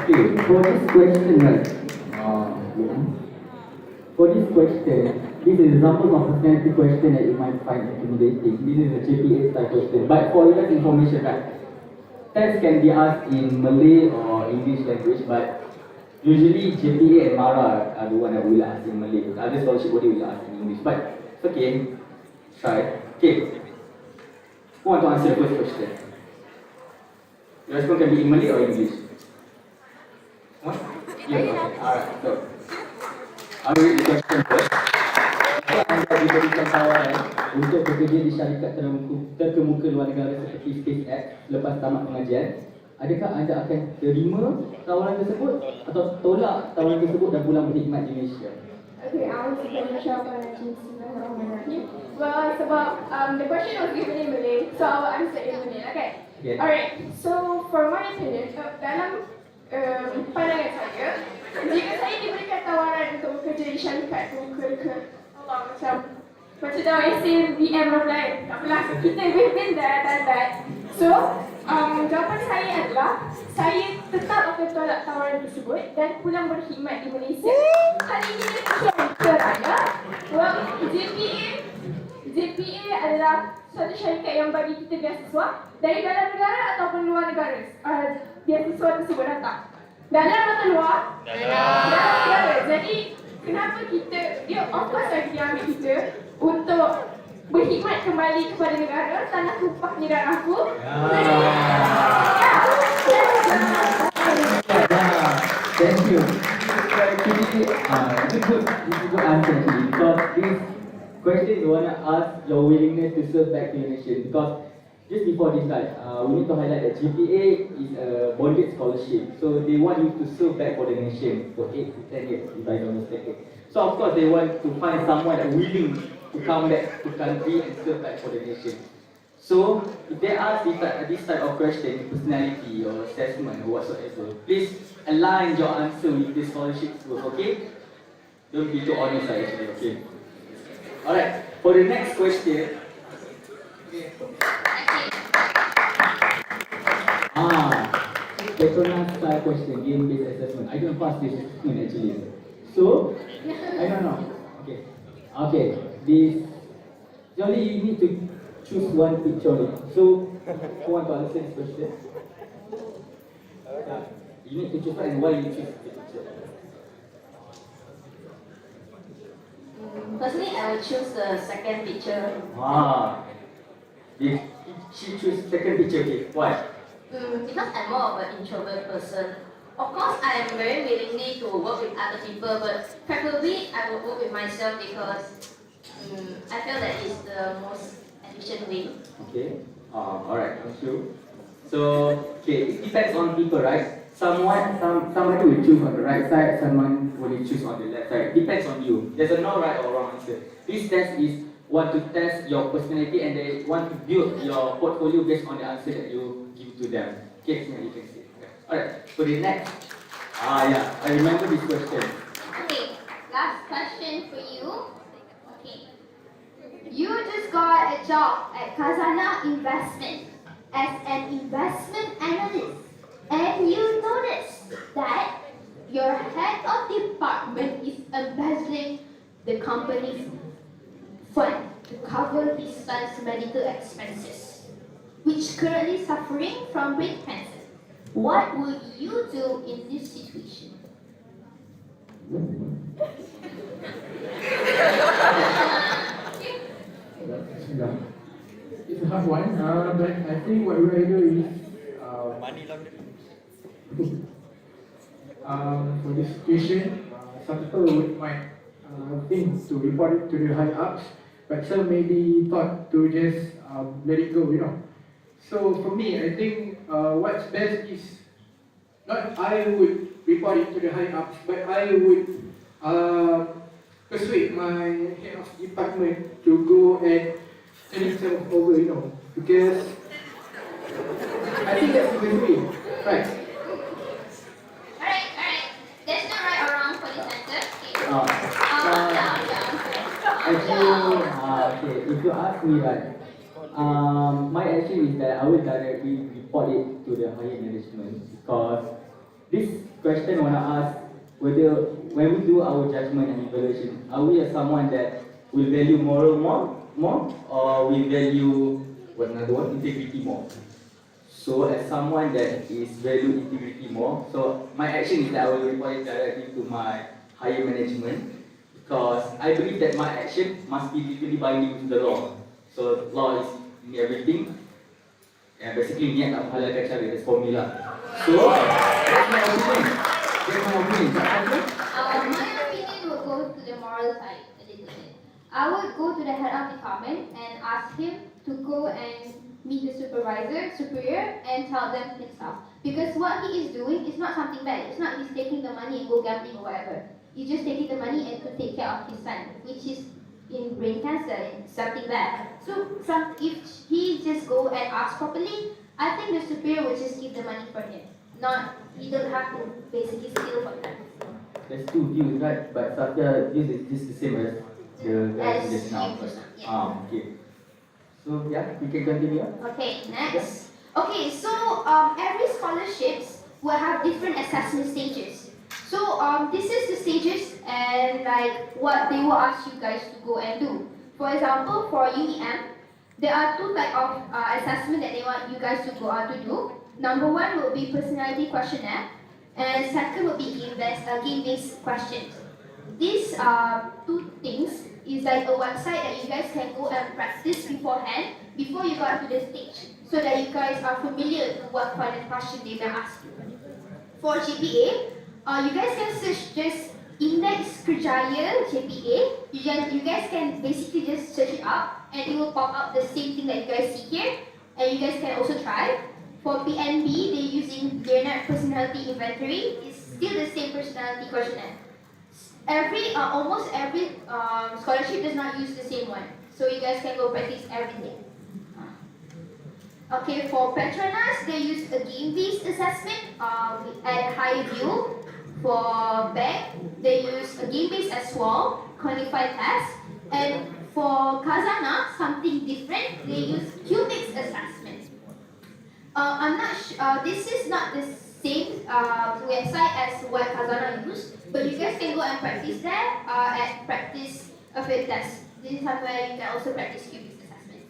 Speaker 1: Okay, for this question, right? For this question, this is examples of personality question that you might find intimidating. This is a JPA style question. But for your information, right? Tests can be asked in Malay or English language, but usually JPA and MARA are the one that will ask in Malay. The other scholarship body will ask in English. But it's okay. Try. Okay. Who want to answer the first question? Your response can be in Malay or English? What? Yeah, okay. Alright, so I will read the question first. Apakah anda diberikan tawaran untuk bekerja di syarikat terkemuka luar negara seperti SpaceX lepas tamat pengajian? Adakah anda akan terima tawaran tersebut atau tolak tawaran tersebut dan pulang berkhidmat di Malaysia?
Speaker 10: Okay, I want to finish up on Well, sebab the question was given in Malay, so I will answer in Malay. Okay. Alright. So for my opinion, dalam pandangan saya, jika saya diberikan tawaran untuk bekerja di syarikat Allah macam tahu SCVM lain, tak apalah, we've been there, done that. So, jawapan saya adalah saya tetap akan tolak tawaran tersebut dan pulang berkhidmat di Malaysia. Hal ini kerana JPA adalah suatu syarikat yang bagi kita beasiswa dari dalam negara ataupun luar negara. Beasiswa tersebut datang dalam atau luar? Dalam negara. Jadi kenapa kita, of course lagi dia ambil kita untuk berkhidmat kembali kepada negara, tanah tumpahnya darahku.
Speaker 1: Thank you. So actually, it's a good answer actually, because this question is want to ask your willingness to serve back to your nation. Because just before this slide, we need to highlight that GPA is a bonded scholarship, so they want you to serve back for the nation for 8 to 10 years, if I'm not mistaken. So of course they want to find someone that willing to come back to country and serve back for the nation. So if they ask this type of question, personality or assessment or whatsoever, please align your answer with the scholarship group, okay? Don't be too honest actually, okay? Alright, for the next question. Petronas style question, game-based assessment. I don't pass this assessment actually. So, I don't know. Okay, this, only you need to choose one picture only. So, who want to answer this question? You need to choose one, and why you choose the picture?
Speaker 3: Personally, I will choose the second picture.
Speaker 1: She choose second picture, okay. Why?
Speaker 3: Because I'm more of an introvert person. Of course, I am very willingly to work with other people, but preferably I will work with myself because I feel that it's the most efficient way.
Speaker 1: Okay. Alright, thank you. So, okay, it depends on people, right?
Speaker 19: somebody will choose on the right side, someone will choose on the left side. Depends on you. There's no right or wrong answer. This test is want to test your personality and they want to build your portfolio based on the answer that you give to them. Okay, so you can see. Okay. Alright, so the next. Yeah, I remember this question.
Speaker 18: Okay, last question for you. Okay. You just got a job at Khazanah Investment as an investment analyst, and you notice that your head of department is embezzling the company's fund to cover his son's medical expenses, which currently suffering from brain cancer. What would you do in this situation?
Speaker 1: It's a hard one, but I think what we do is money laundering. For this situation, some people might think to report it to the high ups, but some maybe thought to just let it go, So for me, I think what's best is not I would report it to the high ups, but I would persuade my head of department to go and turn himself over, because I think that's the best way, right?
Speaker 18: Alright. There's no right or wrong for this answer.
Speaker 19: Actually, if you ask me, right, my action is that I will directly report it to the higher management, because this question wanna ask whether when we do our judgment and evaluation, are we someone that will value moral more or we value integrity more? So as someone that is value integrity more, so my action is that I will report it directly to my higher management, because I believe that my action must be legally binding to the law. So law is in everything, and basically niat tak menghalalkan cara, that's formula. So that's my opinion.
Speaker 18: My opinion will go to the moral side a little bit. I would go to the head of department and ask him to go and meet the superior, and tell them his stuff. Because what he is doing is not something bad. It's not he's taking the money and go gambling or whatever. He's just taking the money and to take care of his son, which is in brain cancer and something bad. So if he just go and ask properly, I think the superior will just give the money for him. He don't have to basically steal from them.
Speaker 19: There's two views, right? But Satya's view is just the same as the guy just now. Okay. So yeah, we can continue.
Speaker 18: Okay, next. Okay, so every scholarships will have different assessment stages. So this is the stages and like what they will ask you guys to go and do. For example, for UEM, there are two types of assessment that they want you guys to go out to do. Number one will be personality questionnaire, and second will be game-based questions. These two things is like a website that you guys can go and practice beforehand before you go out to the stage, so that you guys are familiar with what kind of question they will ask you. For GPA, you guys can search just Index Kerjaya GPA. You guys can basically just search it up and it will pop up the same thing that you guys see here, and you guys can also try. For PNB, they're using Gernert Personality Inventory. It's still the same personality questionnaire. Almost every scholarship does not use the same one, so you guys can go practice everything. Okay, for Petronas, they use a game-based assessment at high view. For bank, they use a game-based as well, qualified test. And for Khazanah, something different, they use Q-based assessment. I'm not sure, this is not the same website as what Khazanah used, but you guys can go and practice there and practice a field test. This is where you can also practice Q-based assessment.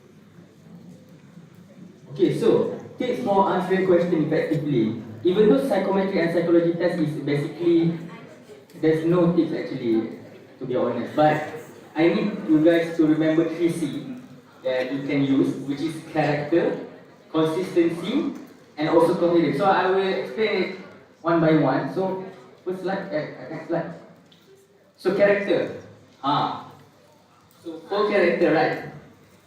Speaker 19: Okay, so tips for answering question effectively. Even though psychometric and psychology test is basically, there's no tips actually, to be honest. But I need you guys to remember 3C that you can use, which is character, consistency, and also coherence. So I will explain it one by one. So first slide, next slide. So character. So for character, right?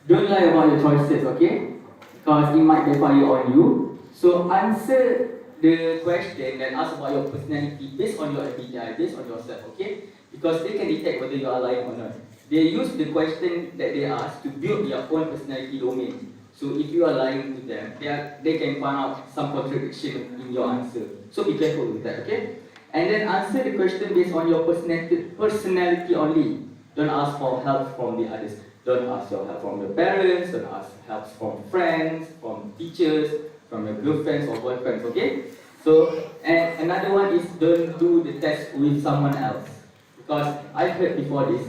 Speaker 19: Don't lie about your choices, okay? Because it might backfire on you. So answer the question that asks about your personality based on your MBTI, based on yourself, okay? Because they can detect whether you are lying or not. They use the question that they ask to build their own personality domain. So if you are lying to them, they can find out some contradiction in your answer. So be careful with that, okay? And then answer the question based on your personality only. Don't ask for help from the others. Don't ask your help from your parents, don't ask help from friends, from teachers, from your girlfriends or boyfriends, okay? So, and another one is don't do the test with someone else. Because I've heard before this,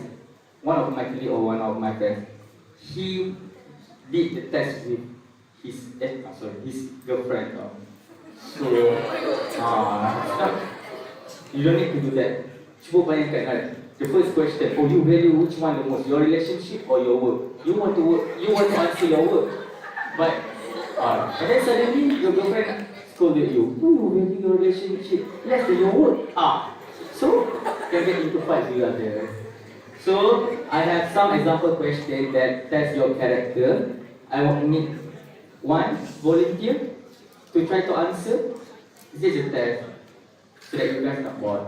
Speaker 19: one of my colleagues or one of my friends, he did the test with his girlfriend. So, you don't need to do that. Cuba bayangkan kan, the first question, oh you value which one the most, your relationship or your work? You want to answer your work. But, and then suddenly your girlfriend scolded you, oh you value your relationship less than your work. So, you get into fights with others. So, I have some example questions that test your character. I want need one volunteer to try to answer. This is a test so that you guys not bored.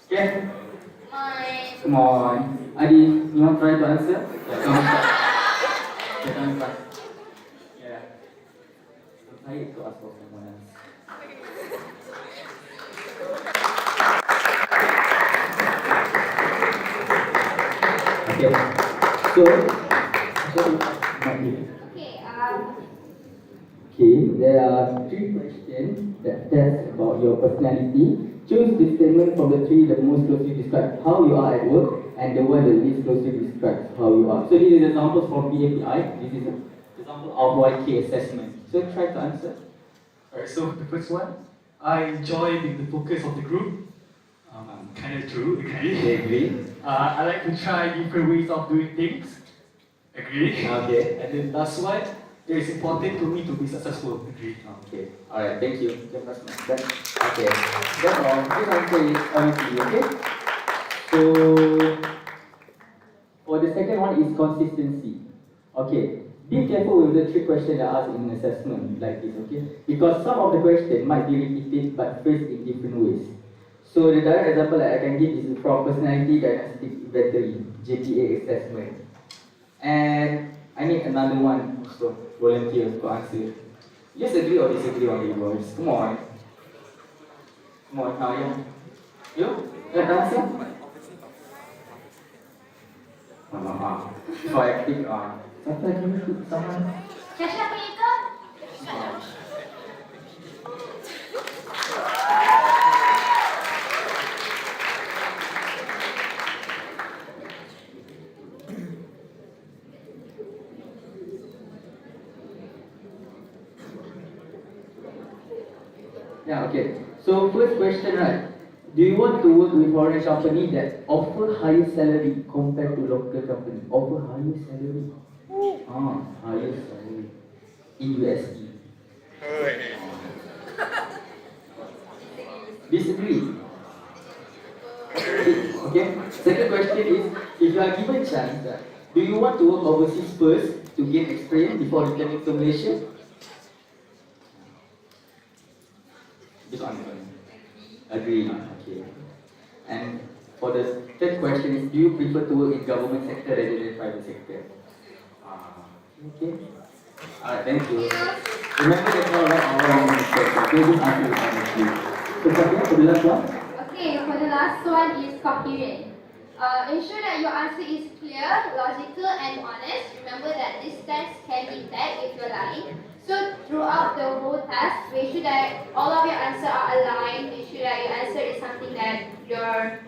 Speaker 19: Okay? Come on. Adi, you want to try to answer? Yeah, come on. Yeah, come on. Yeah. I'm tired to ask for someone else. Okay. So, okay, there are 3 questions that test about your personality. Choose the statement from the 3 that most closely describe how you are at work and the one that least closely describes how you are. So this is examples from PAPI. This is an example of YK assessment. So try to answer.
Speaker 20: Alright, so the first one, I enjoy being the focus of the group. Kind of true, agree. I like to try different ways of doing things. Agree.
Speaker 19: Okay.
Speaker 20: And then last one, it is important to me to be successful. Agree.
Speaker 19: Okay. Alright, thank you. Okay. That's all. This answer is honestly, okay? So, for the second one is consistency. Okay. Be careful with the 3 questions that are asked in assessment like this, okay? Because some of the questions might be repeated but phrased in different ways. So the direct example that I can give is from personality diagnostic inventory, JPA assessment. And I need another one also, volunteer to answer. Just agree or disagree on the boys. Come on. Come on, how you? You? Got the answer? So I pick on. Siapa lagi ni pick someone?
Speaker 18: Siapa itu?
Speaker 19: Yeah, okay. So first question, right? Do you want to work with foreign company that offer higher salary compared to local company? Offer higher salary? Higher salary in USD. Disagree. Okay. Second question is, if you are given chance, do you want to work overseas first to gain experience before returning to Malaysia? This one. Agree. Okay. And for the third question is, do you prefer to work in government sector rather than private sector? Okay. Alright, thank you. Remember that all right or wrong mistake. Okay, just answer it honestly. So, Fatia, for the last one?
Speaker 18: Okay, for the last one is coherent. Ensure that your answer is clear, logical, and honest. Remember that this test can be tagged if you're lying. So throughout the whole test, make sure that all of your answers are aligned. Make sure that your answer is something that you're.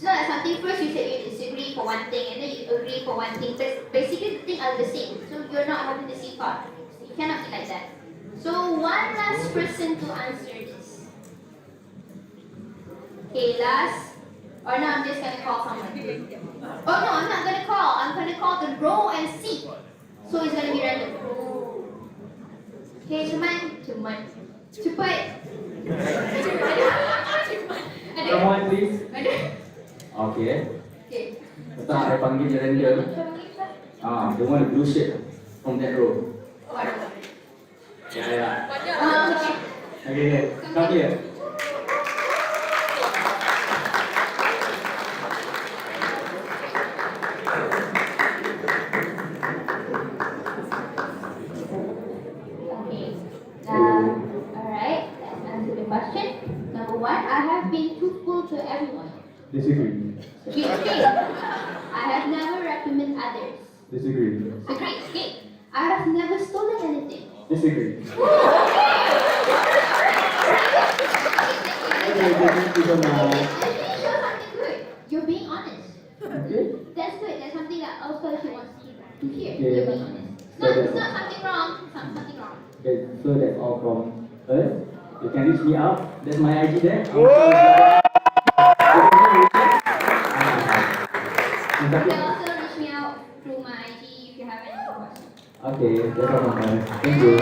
Speaker 18: It's not like something first you said you disagree for one thing and then you agree for one thing. But basically the things are the same. So you're not having the same part. You cannot be like that. So one last person to answer this. Okay, last. Or no, I'm just gonna call someone. Oh no, I'm not gonna call. I'm gonna call the row and seat. So it's gonna be random. Okay, cepat.
Speaker 19: Someone please. Okay.
Speaker 18: Okay.
Speaker 19: Letak saya panggil je random. The one the blue shirt from that row. Yeah.
Speaker 18: Okay.
Speaker 19: Okay, come here.
Speaker 18: Okay. Alright, let's answer the question. Number one, I have been truthful to everyone.
Speaker 19: Disagree.
Speaker 18: Disagree. I have never reprimanded others.
Speaker 19: Disagree.
Speaker 18: Disagree. Okay. I have never stolen anything.
Speaker 19: Disagree.
Speaker 18: Okay,
Speaker 19: Okay,
Speaker 18: show something good. You're being honest.
Speaker 19: Okay.
Speaker 18: That's good. That's something that our scholarship wants to hear.
Speaker 19: Okay.
Speaker 18: You're being honest. It's not something wrong. It's not something wrong.
Speaker 19: Okay, so that's all from us. You can reach me out. That's my IG there.
Speaker 18: You can also reach me out through my IG if you have any questions.
Speaker 19: Okay, that's all from us. Thank you.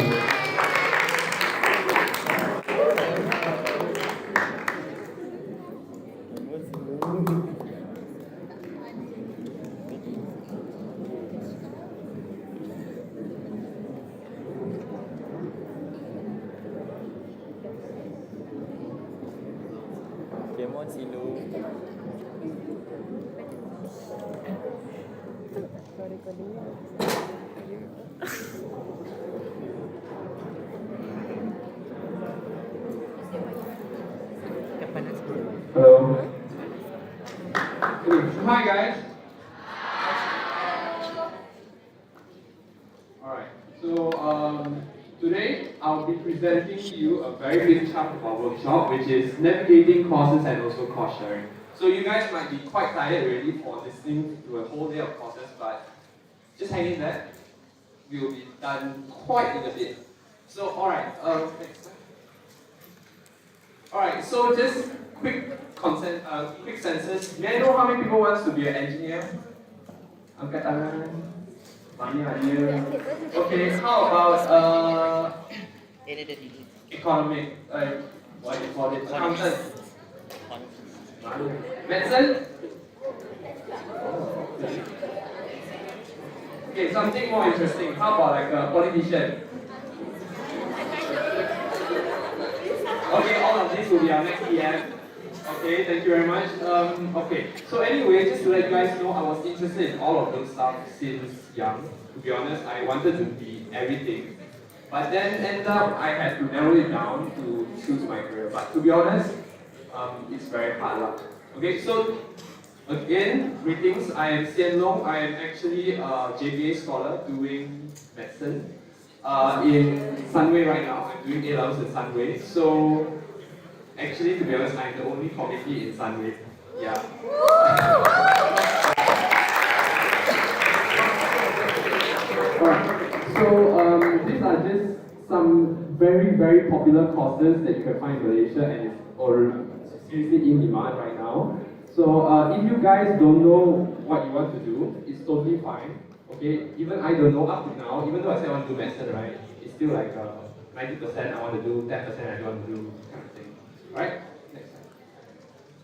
Speaker 4: Come on, Silu.
Speaker 21: Hello. Okay, hi guys. Alright, so today I'll be presenting to you a very big chunk of our workshop, which is navigating courses and also course sharing. So you guys might be quite tired already for listening to a whole day of courses, but just hang in there. We will be done quite in a bit. So alright, next slide. Alright, so just quick census. May I know how many people wants to be an engineer? Angkat tangan. Banyak dia. Okay, how about economic, what do you call it? Accountant. Medicine? Okay, something more interesting. How about like a politician? Okay, all of this will be our next PM. Okay, thank you very much. Okay, so anyway, just to let you guys know, I was interested in all of those stuff since young. To be honest, I wanted to be everything. But then ended up, I had to narrow it down to choose my career. But to be honest, it's very hard luck. Okay, so again, greetings. I am Sian Long. I am actually a JBA scholar doing medicine in Sunway right now. I'm doing A-levels in Sunway. So actually, to be honest, I'm the only committee in Sunway. Yeah. Alright, so these are just some very, very popular courses that you can find in Malaysia and it's seriously in demand right now. So if you guys don't know what you want to do, it's totally fine. Okay, even I don't know up to now, even though I say I want to do medicine, right? It's still like 90% I want to do, 10% I don't want to do, kind of thing. Alright, next slide.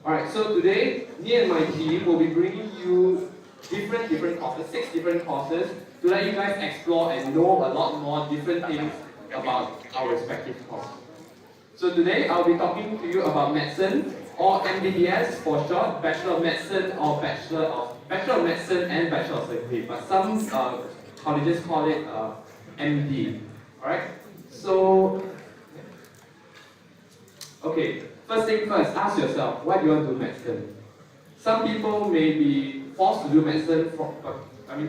Speaker 21: Alright, so today, me and my team will be bringing you different courses, 6 different courses, to let you guys explore and know a lot more different things about our respective courses. So today, I'll be talking to you about medicine, or MBBS for short, Bachelor of Medicine, or Bachelor of Medicine and Bachelor of Surgery, but some colleges call it MD. Alright, so okay, first thing first, ask yourself, why do you want to do medicine? Some people may be forced to do medicine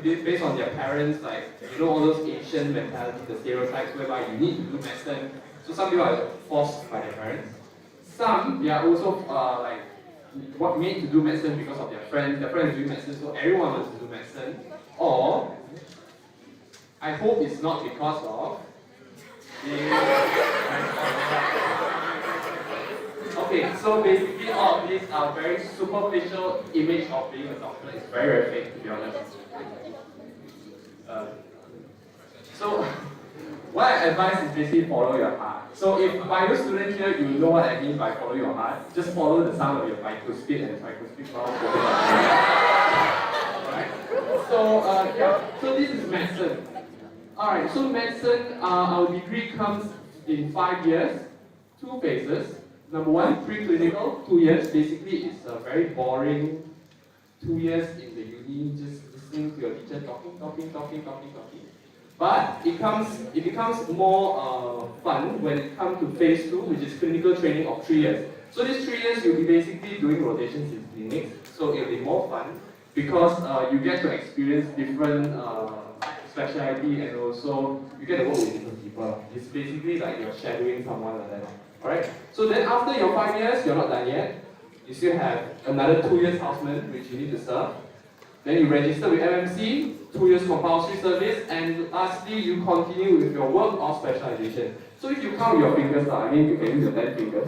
Speaker 21: based on their parents, like, you know, all those Asian mentality, the stereotypes whereby you need to do medicine. So some people are forced by their parents. Some, they are also made to do medicine because of their friends. Their friends doing medicine, so everyone wants to do medicine. Or, I hope it's not because of okay, so basically all of these are very superficial image of being a doctor. It's very, very fake, to be honest. So, what I advise is basically follow your heart. So if bio student here, you know what I mean by follow your heart. Just follow the sound of your microspeed and try to speak well. Alright? So yeah, so this is medicine. Alright, so medicine, our degree comes in 5 years. two phases. Number one, preclinical, 2 years. Basically, it's a very boring 2 years in the uni, just listening to your teacher talking. But it becomes more fun when it comes to phase 2, which is clinical training of 3 years. So these 3 years, you'll be basically doing rotations in clinics. So it'll be more fun because you get to experience different specialty and also you get to work with different people. It's basically like you're shadowing someone like that. Alright? So then after your 5 years, you're not done yet. You still have another 2 years houseman which you need to serve. Then you register with MMC, 2 years compulsory service, and lastly you continue with your work or specialization. So if you count your fingers, I mean you can use your 10 fingers.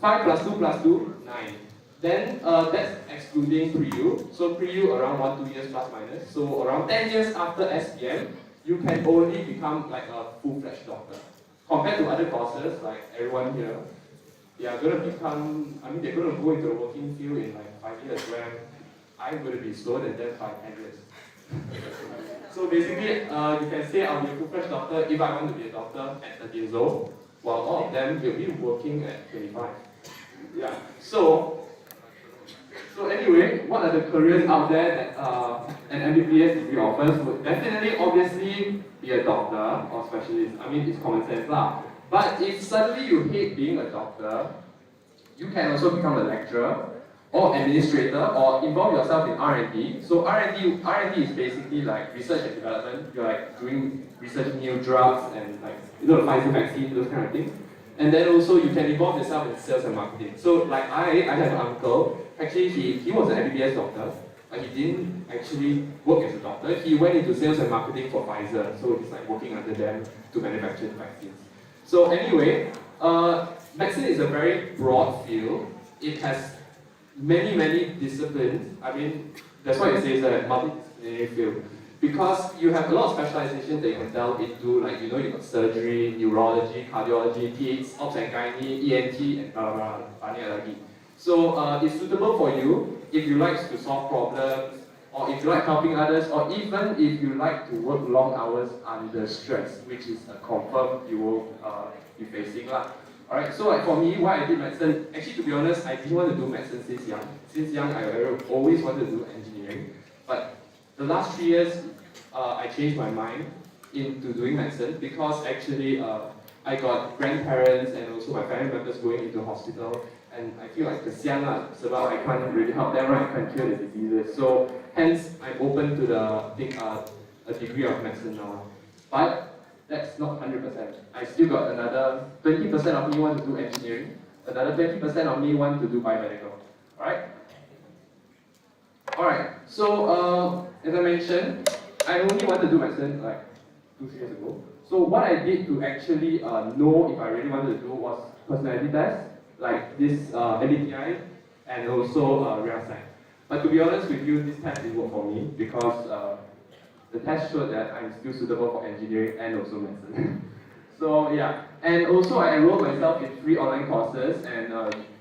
Speaker 21: 5 plus 2 plus 2, 9. Then that's excluding pre-U. So pre-U around 1-2 years plus minus. So around 10 years after SPM, you can only become like a full-fledged doctor. Compared to other courses, like everyone here, they are going to become, they're going to go into the working field in like 5 years, where I'm going to be slower than them by 10 years. So basically, you can say I'll be a full-fledged doctor if I want to be a doctor at 30 years old, while all of them will be working at 25. Yeah. So anyway, what are the careers out there that an MBBS degree offers? Would definitely, obviously, be a doctor or specialist. It's common sense lah. But if suddenly you hate being a doctor, you can also become a lecturer or administrator or involve yourself in R&D. So R&D is basically like research and development. You're like doing research new drugs and like the Pfizer vaccine, those kind of things. And then also you can involve yourself in sales and marketing. So like I have an uncle, actually he was an MBBS doctor, but he didn't actually work as a doctor. He went into sales and marketing for Pfizer, so he's like working under them to manufacture the vaccines. So anyway, medicine is a very broad field. It has many disciplines. That's why it says a multidisciplinary field. Because you have a lot of specializations that you can delve into, like you got surgery, neurology, cardiology, peds, ops and gynae, ENT, and banyak lagi. So it's suitable for you if you like to solve problems, or if you like helping others, or even if you like to work long hours under stress, which is a confirm you will be facing lah. Alright, so like for me, why I did medicine, actually to be honest, I didn't want to do medicine since young. Since young, I always wanted to do engineering. But the last 3 years, I changed my mind into doing medicine because actually I got grandparents and also my family members going into hospital, and I feel like kesian lah, sebab I can't really help them, right? I can't cure the diseases. So hence, I'm open to a degree of medicine now. But that's not 100%. I still got another 20% of me want to do engineering, another 20% of me want to do biomedical. Alright? Alright, so as I mentioned, I only wanted to do medicine like 2-3 years ago. So what I did to actually know if I really wanted to do was personality tests, like this MBTI and also RealSci. But to be honest with you, this test didn't work for me because the test showed that I'm still suitable for engineering and also medicine. So yeah, and also I enrolled myself in 3 online courses and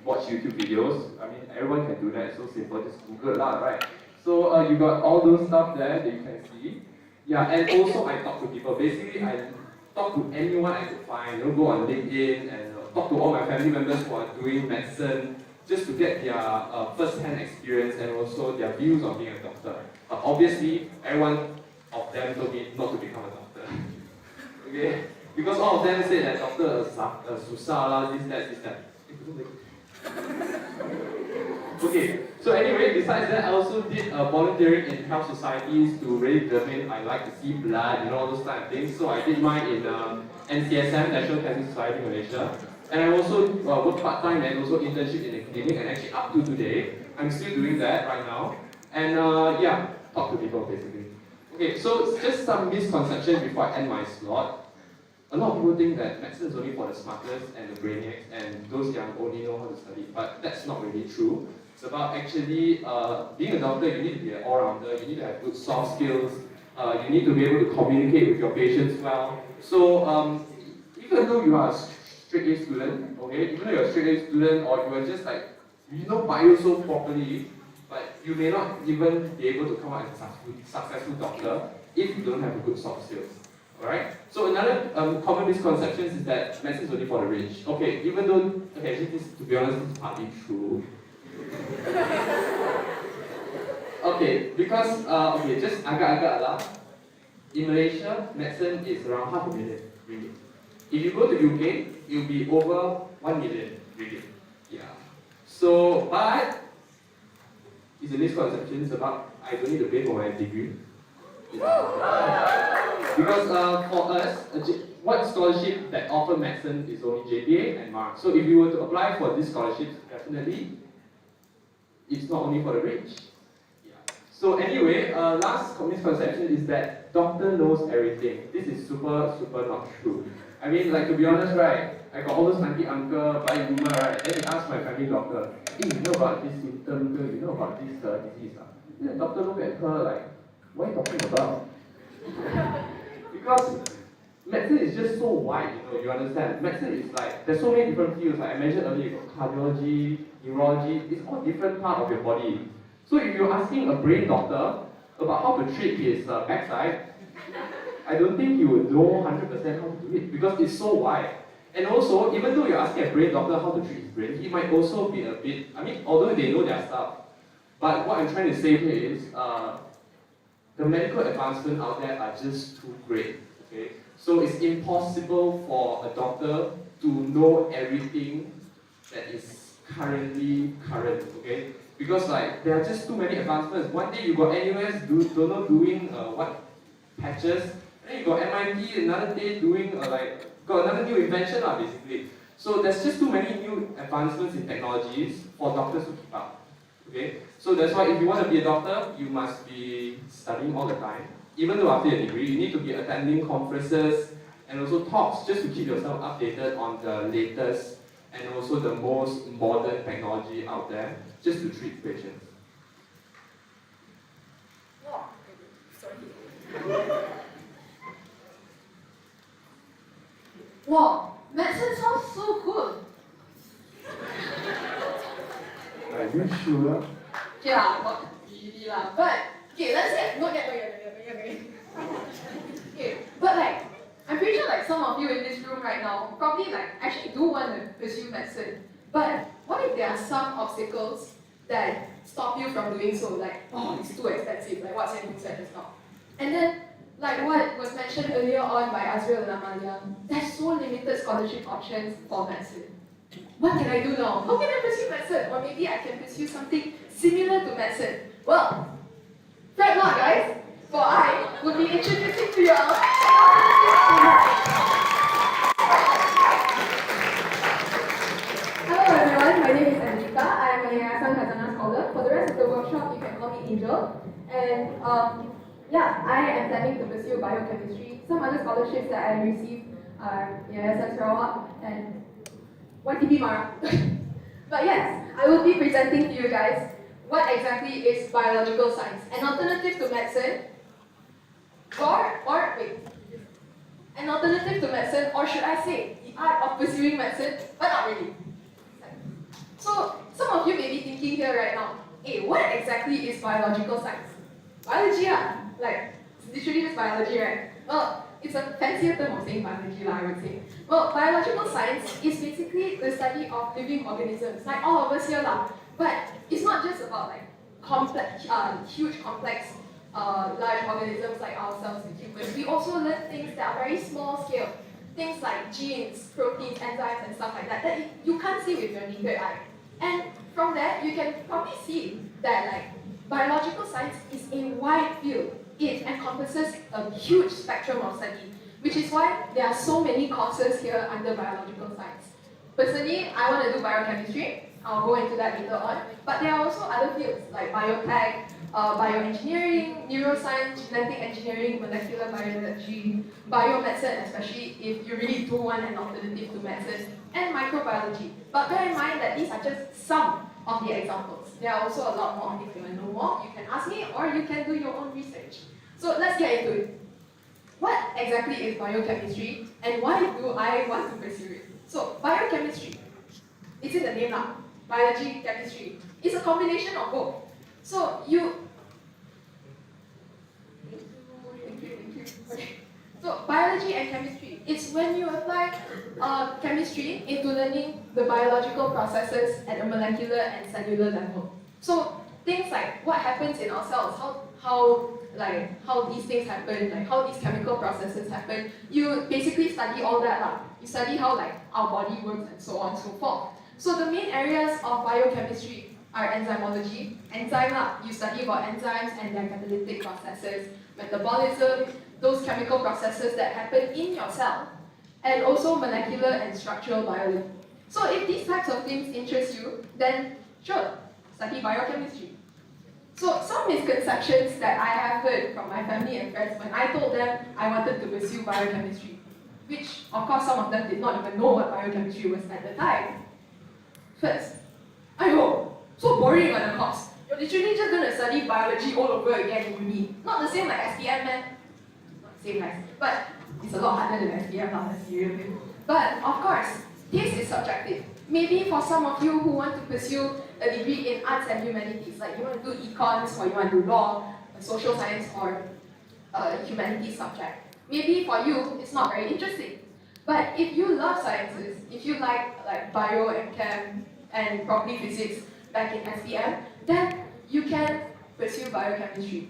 Speaker 21: watch YouTube videos. Everyone can do that, it's so simple, just Google lah, right? So you got all those stuff there that you can see. Yeah, and also I talk to people. Basically, I talk to anyone I could find. Go on LinkedIn and talk to all my family members who are doing medicine, just to get their first-hand experience and also their views on being a doctor. But obviously, everyone of them told me not to become a doctor. Okay? Because all of them said that doctor is susah lah, this, that. Okay, so anyway, besides that, I also did volunteering in health societies to really determine I like to see blood, all those kind of things. So I did mine in NCSM, National Cancer Society Malaysia. And I also work part-time and also internship in a clinic, and actually up to today, I'm still doing that right now. And yeah, talk to people basically. Okay, so just some misconceptions before I end my slot. A lot of people think that medicine is only for the smartest and the brainiacs and those young only know how to study, but that's not really true. It's about actually being a doctor, you need to be an all-rounder, you need to have good soft skills, you need to be able to communicate with your patients well. So even though you are a straight A student, okay, even though you're a straight A student or you are just like, you know bio so properly, but you may not even be able to come out as a successful doctor if you don't have a good soft skills. Alright? So another common misconception is that medicine is only for the rich. Okay, even though, okay, actually this, to be honest, this is partly true. Okay, because, okay, just agak-agak lah. In Malaysia, medicine is around $500,000. If you go to UK, it will be over $1 million. Yeah. So, but it's a misconception about I don't need to pay for my degree. Because for us, what scholarship that offer medicine is only JPA and MARC. So if you were to apply for these scholarships, definitely, it's not only for the rich. Yeah. So anyway, last misconception is that doctor knows everything. This is super not true. I mean, like, to be honest, right, I got all those auntie uncle, buy rumor, right, then they ask my family doctor, hey, you know about this symptom, you know about this disease? Then the doctor look at her like, what are you talking about? Because medicine is just so wide, you understand? Medicine is like, there's so many different fields. Like I mentioned earlier, you got cardiology, neurology, it's all different part of your body. So if you're asking a brain doctor about how to treat his backside, I don't think he would know 100% how to do it because it's so wide. And also, even though you're asking a brain doctor how to treat his brain, he might also be a bit, I mean, although they know their stuff, but what I'm trying to say here is, the medical advancements out there are just too great, okay? So it's impossible for a doctor to know everything that is current, okay? Because like, there are just too many advancements. One day you got NUS doing patches, and then you got MIT another day doing got another new invention basically. So there's just too many new advancements in technologies for doctors to keep up. Okay? So that's why if you want to be a doctor, you must be studying all the time. Even though after your degree, you need to be attending conferences and also talks just to keep yourself updated on the latest and also the most modern technology out there just to treat patients.
Speaker 2: Wow, medicine sounds so good.
Speaker 21: Are you sure?
Speaker 2: Yeah, not really lah. But okay, let's say not yet. Okay, but like I'm pretty sure like some of you in this room right now probably like actually do want to pursue medicine. But what if there are some obstacles that stop you from doing so? Like, oh, it's too expensive. Like what Sam said just now. And then like what was mentioned earlier on by Azriel and Amalia, there's so limited scholarship options for medicine. What can I do now? How can I pursue medicine? Or maybe I can pursue something similar to medicine. Well, fret not guys, for I will be introducing to you all. Hello everyone, my name is Anjika. I am a Yayasan Khazanah scholar. For the rest of the workshop, you can call me Angel. And yeah, I am planning to pursue biochemistry. Some other scholarships that I received are Yayasan Sarawak and YTB Mara. But yes, I will be presenting to you guys what exactly is biological science, an alternative to medicine, an alternative to medicine, or should I say, the art of pursuing medicine, but not really. So, some of you may be thinking here right now, hey, what exactly is biological science? Biology, like, it's literally just biology, right? Well, it's a fancier term of saying biology, I would say. Well, biological science is basically the study of living organisms, like all of us here, but it's not just about like complex, huge, complex, large organisms like ourselves, the humans. We also learn things that are very small scale, things like genes, proteins, enzymes, and stuff like that that you can't see with your naked eye. And from that, you can probably see that like biological science is a wide field. It encompasses a huge spectrum of study, which is why there are so many courses here under biological science. Personally, I want to do biochemistry. I'll go into that later on. But there are also other fields like biotech, bioengineering, neuroscience, genetic engineering, molecular biology, biomedicine, especially if you really do want an alternative to medicine, and microbiology. But bear in mind that these are just some of the examples. There are also a lot more. If you want to know more, you can ask me or you can do your own research. So let's get into it. What exactly is biochemistry and why do I want to pursue it? So biochemistry, it's in the name now. Biology, chemistry. It's a combination of both. So you... Okay. So biology chemistry. It's when you apply chemistry into learning the biological processes at a molecular and cellular level. So things like what happens in our cells, how these things happen, like how these chemical processes happen. You basically study all that lah. You study how like our body works and so on and so forth. So the main areas of biochemistry are enzymology, enzyme lah. You study about enzymes and their catalytic processes, metabolism, those chemical processes that happen in your cell, and also molecular and structural biology. So if these types of things interest you, then sure, study biochemistry. So some misconceptions that I have heard from my family and friends when I told them I wanted to pursue biochemistry, which of course some of them did not even know what biochemistry was at the time. First, aiyo, so boring on the course. You're literally just going to study biology all over again in uni. Not the same like SPM, man. Not the same guys, but it's a lot harder than SPM, not the serious thing. But of course, taste is subjective. Maybe for some of you who want to pursue a degree in arts and humanities, like you want to do econs or you want to do law, social science or humanities subject. Maybe for you, it's not very interesting. But if you love sciences, if you like bio and chem and probably physics back in SPM, then you can pursue biochemistry.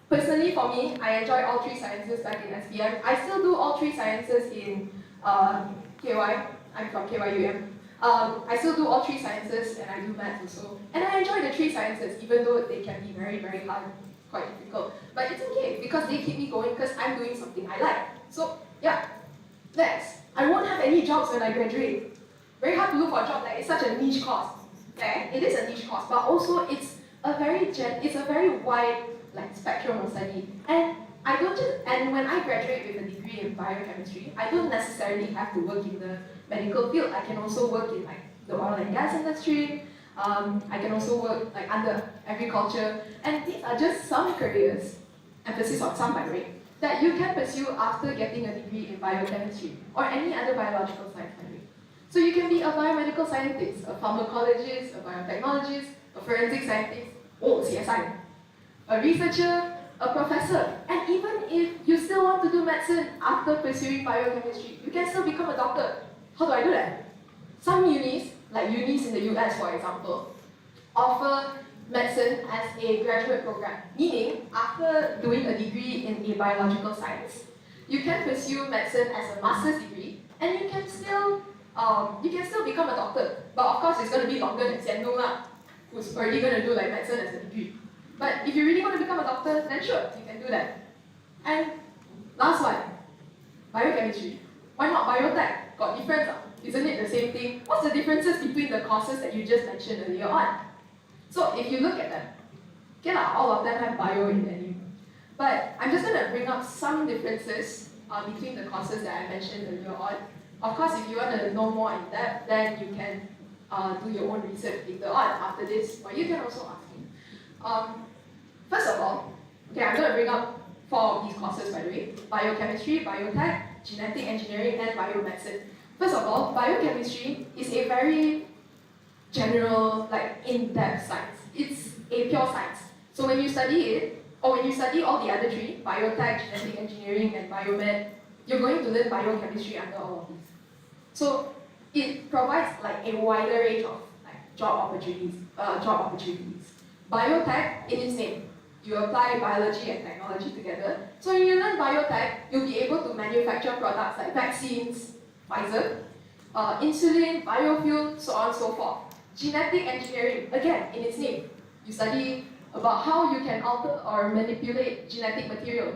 Speaker 2: Personally, for me, I enjoy all three sciences back in SPM. I still do all three sciences in KY. I'm from KYUM. I still do all three sciences and I do maths also. And I enjoy the three sciences even though they can be very, very hard, quite difficult. But it's okay because they keep me going because I'm doing something I like. So yeah, next. I won't have any jobs when I graduate. Very hard to look for a job, like it's such a niche course. Okay? It is a niche course, but also it's a very wide spectrum of study. And when I graduate with a degree in biochemistry, I don't necessarily have to work in the medical field. I can also work in the oil and gas industry. I can also work under agriculture. And these are just some careers, emphasis on some by the way, that you can pursue after getting a degree in biochemistry or any other biological science by the way. So you can be a biomedical scientist, a pharmacologist, a biotechnologist, a forensic scientist, CSI, a researcher, a professor, and even if you still want to do medicine after pursuing biochemistry, you can still become a doctor. How do I do that? Some unis, like unis in the US for example, offer medicine as a graduate program, meaning after doing a degree in a biological science, you can pursue medicine as a master's degree, and you can still become a doctor. But of course, it's going to be longer than Siendo lah, who's already going to do medicine as a degree. But if you really want to become a doctor, then sure, you can do that. And last one, biochemistry. Why not biotech? Got difference, isn't it the same thing? What's the differences between the courses that you just mentioned earlier on? So if you look at them, okay lah, all of them have bio in their name. But I'm just going to bring up some differences between the courses that I mentioned earlier on. Of course, if you want to know more in depth, then you can do your own research later on after this, or you can also ask me. First of all, okay, I'm going to bring up 4 of these courses by the way: biochemistry, biotech, genetic engineering, and biomedicine. First of all, biochemistry is a very general, in-depth science. It's a pure science. So when you study it, or when you study all the other 3, biotech, genetic engineering, and biomed, you're going to learn biochemistry under all of these. So it provides a wider range of job opportunities. Biotech, in its name, you apply biology and technology together. So when you learn biotech, you'll be able to manufacture products like vaccines, Pfizer, insulin, biofuel, so on and so forth. Genetic engineering, again, in its name, you study about how you can alter or manipulate genetic material,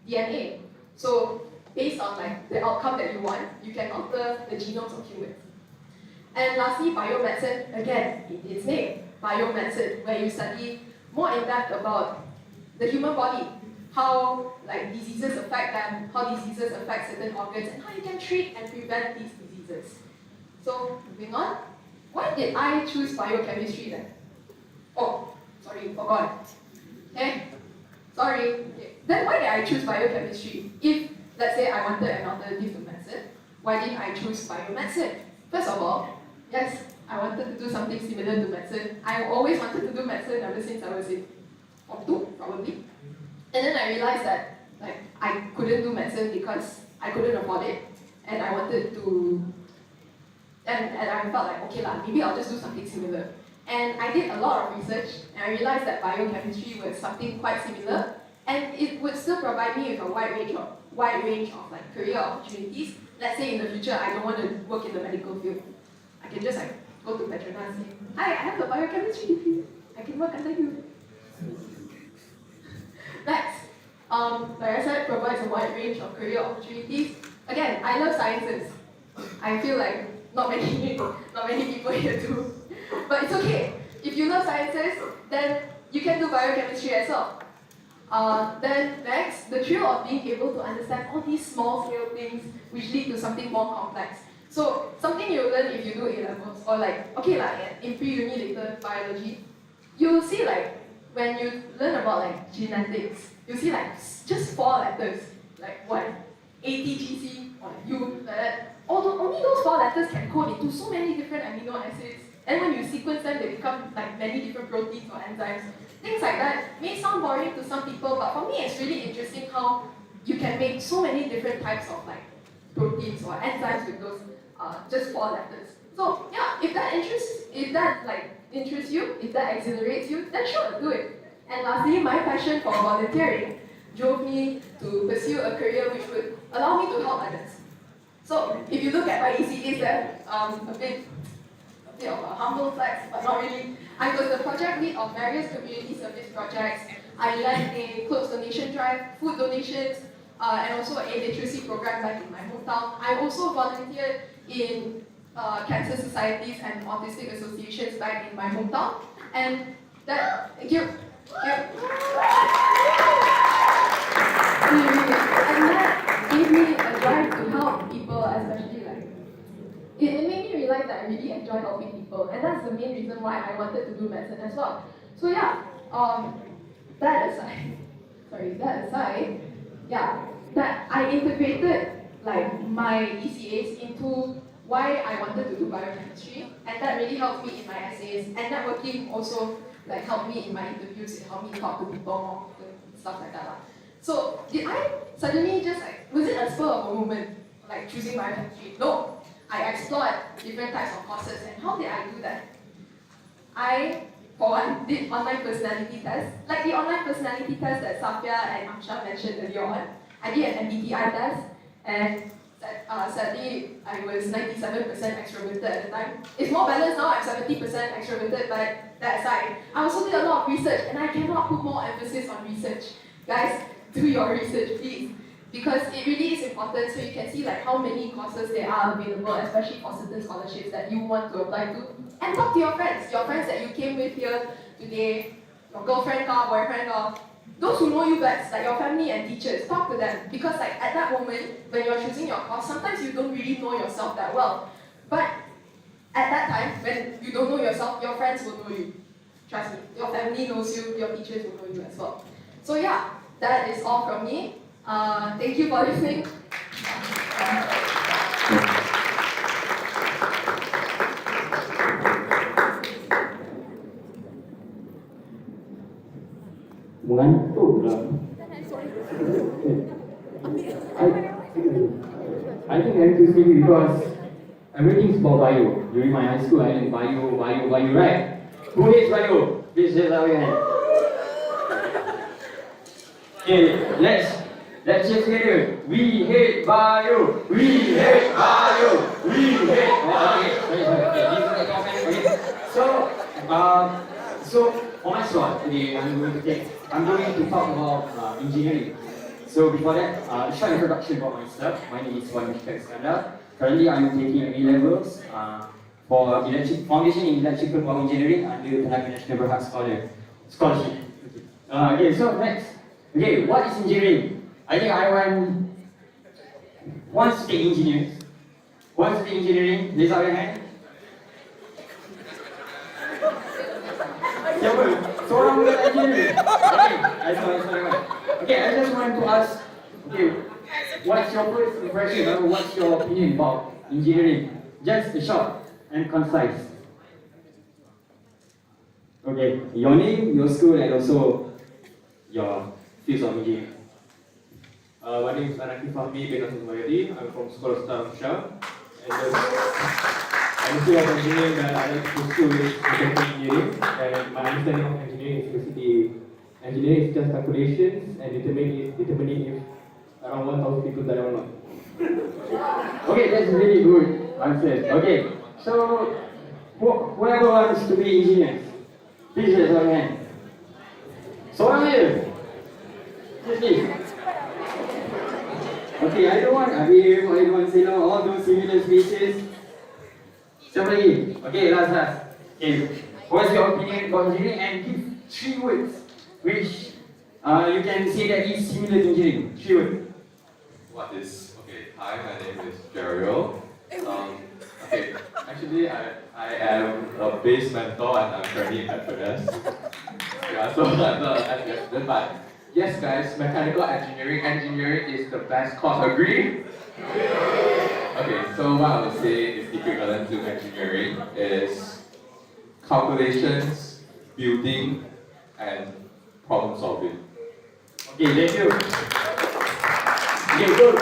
Speaker 2: DNA. So based on the outcome that you want, you can alter the genomes of humans. And lastly, biomedicine, again, in its name, biomedicine, where you study more in depth about the human body, how diseases affect them, how diseases affect certain organs, and how you can treat and prevent these diseases. So, moving on, why did I choose biochemistry then? Oh, sorry, forgot. Okay, sorry. Okay. Then why did I choose biochemistry? If, let's say, I wanted an alternative to medicine, why did I choose biomedicine? First of all, yes, I wanted to do something similar to medicine. I always wanted to do medicine ever since I was in Form 2, probably. And then I realized that I couldn't do medicine because I couldn't afford it, and I wanted to, and I felt like, okay lah, maybe I'll just do something similar. And I did a lot of research, and I realized that biochemistry was something quite similar, and it would still provide me with a wide range of like career opportunities. Let's say in the future I don't want to work in the medical field, I can just like go to Petronas and say, hi, I have a biochemistry degree, I can work under you. Next, like I said, provides a wide range of career opportunities. Again, I love sciences. I feel like not many people here do. But it's okay. If you love sciences, then you can do biochemistry as well. Then next, the thrill of being able to understand all these small scale things which lead to something more complex. So something you learn if you do A-levels, or like, okay, like in pre-uni later biology, you'll see like, when you learn about like genetics, you see like just 4 letters, like what, ATGC, or like U, like that. Only those 4 letters can code into so many different amino acids. And when you sequence them, they become like many different proteins or enzymes. Things like that may sound boring to some people, but for me it's really interesting how you can make so many different types of like proteins or enzymes with those just 4 letters. So yeah, if that interests you, if that exhilarates you, then sure, do it. And lastly, my passion for volunteering drove me to pursue a career which would allow me to help others. So if you look at my ECAs there, a bit of a humble flex, but not really. I was the project lead of various community service projects. I led a clothes donation drive, food donations, and also a literacy program back in my hometown. I also volunteered in cancer societies and autistic associations back in my hometown. And that, thank you. And that gave me a drive to help people, especially like, it made me realize that I really enjoy helping people, and that's the main reason why I wanted to do medicine as well. So yeah, that aside, yeah, that I integrated like my ECAs into why I wanted to do biochemistry, and that really helped me in my essays, and networking also like helped me in my interviews, it helped me talk to people more, and stuff like that. So did I suddenly just like, was it a spur of a moment, like choosing biochemistry? No. I explored different types of courses, and how did I do that? I, for one, did online personality tests, like the online personality test that Safia and Amsha mentioned earlier on. I did an MBTI test, and sadly, I was 97% extroverted at the time. It's more balanced now, I'm 70% extroverted, but that aside, I also did a lot of research, and I cannot put more emphasis on research. Guys, do your research, please. Because it really is important, so you can see like how many courses there are available, especially for certain scholarships that you want to apply to. And talk to your friends that you came with here today, your girlfriend or boyfriend or those who know you best, like your family and teachers. Talk to them, because like at that moment when you're choosing your course, sometimes you don't really know yourself that well. But at that time, when you don't know yourself, your friends will know you. Trust me, your family knows you, your teachers will know you as well. So yeah, that is all from me. Thank you for listening.
Speaker 19: Mengantuk lah. I think I have to speak because everything's about bio. During my high school, I learned bio, right? Who hates bio? Please raise up your hand. Okay, let's check together. We hate bio. We hate bio. We hate. Okay. So for my slot today, I'm going to talk about engineering. So before that, a short introduction about myself. My name is Wan Iskandar. Currently, I'm taking A-levels for foundation in electrical power engineering under Tenaga Nasional Berhad Scholarship. Okay, so next. Okay, what is engineering? I think everyone wants to take engineering. Wants to take engineering? Raise up your hand. Siapa? Seorang boleh engineering. Okay, I just want to ask, okay, what's your first impression or what's your opinion about engineering? Just short and concise. Okay, your name, your school, and also your fields of engineering.
Speaker 8: My name is Anaki Fahmi bin Hassan Mayadi. I'm from School of Star and the field of engineering that I like to pursue is mechanical engineering. And my understanding of engineering is basically engineering is just calculations and determining if around 1,000 people die or not.
Speaker 19: Okay, that's really good answer. Okay, so whoever wants to be engineers, please raise your hand. Seorang je. Please. Okay, I don't want Abim, I don't want Silo, all those similar speeches. Siapa lagi? Okay, last. Okay, what's your opinion about engineering and give 3 words which you can say that is similar to engineering. 3 words.
Speaker 22: Okay, hi, my name is Jeriel. Okay, actually I am a base mentor and I'm currently at FNS. Yeah, so I'm not an FNS student, but yes guys, mechanical engineering is the best course, agree? Okay, so what I would say is equivalent to engineering is calculations, building, and problem solving.
Speaker 19: Okay, thank you. Okay, good.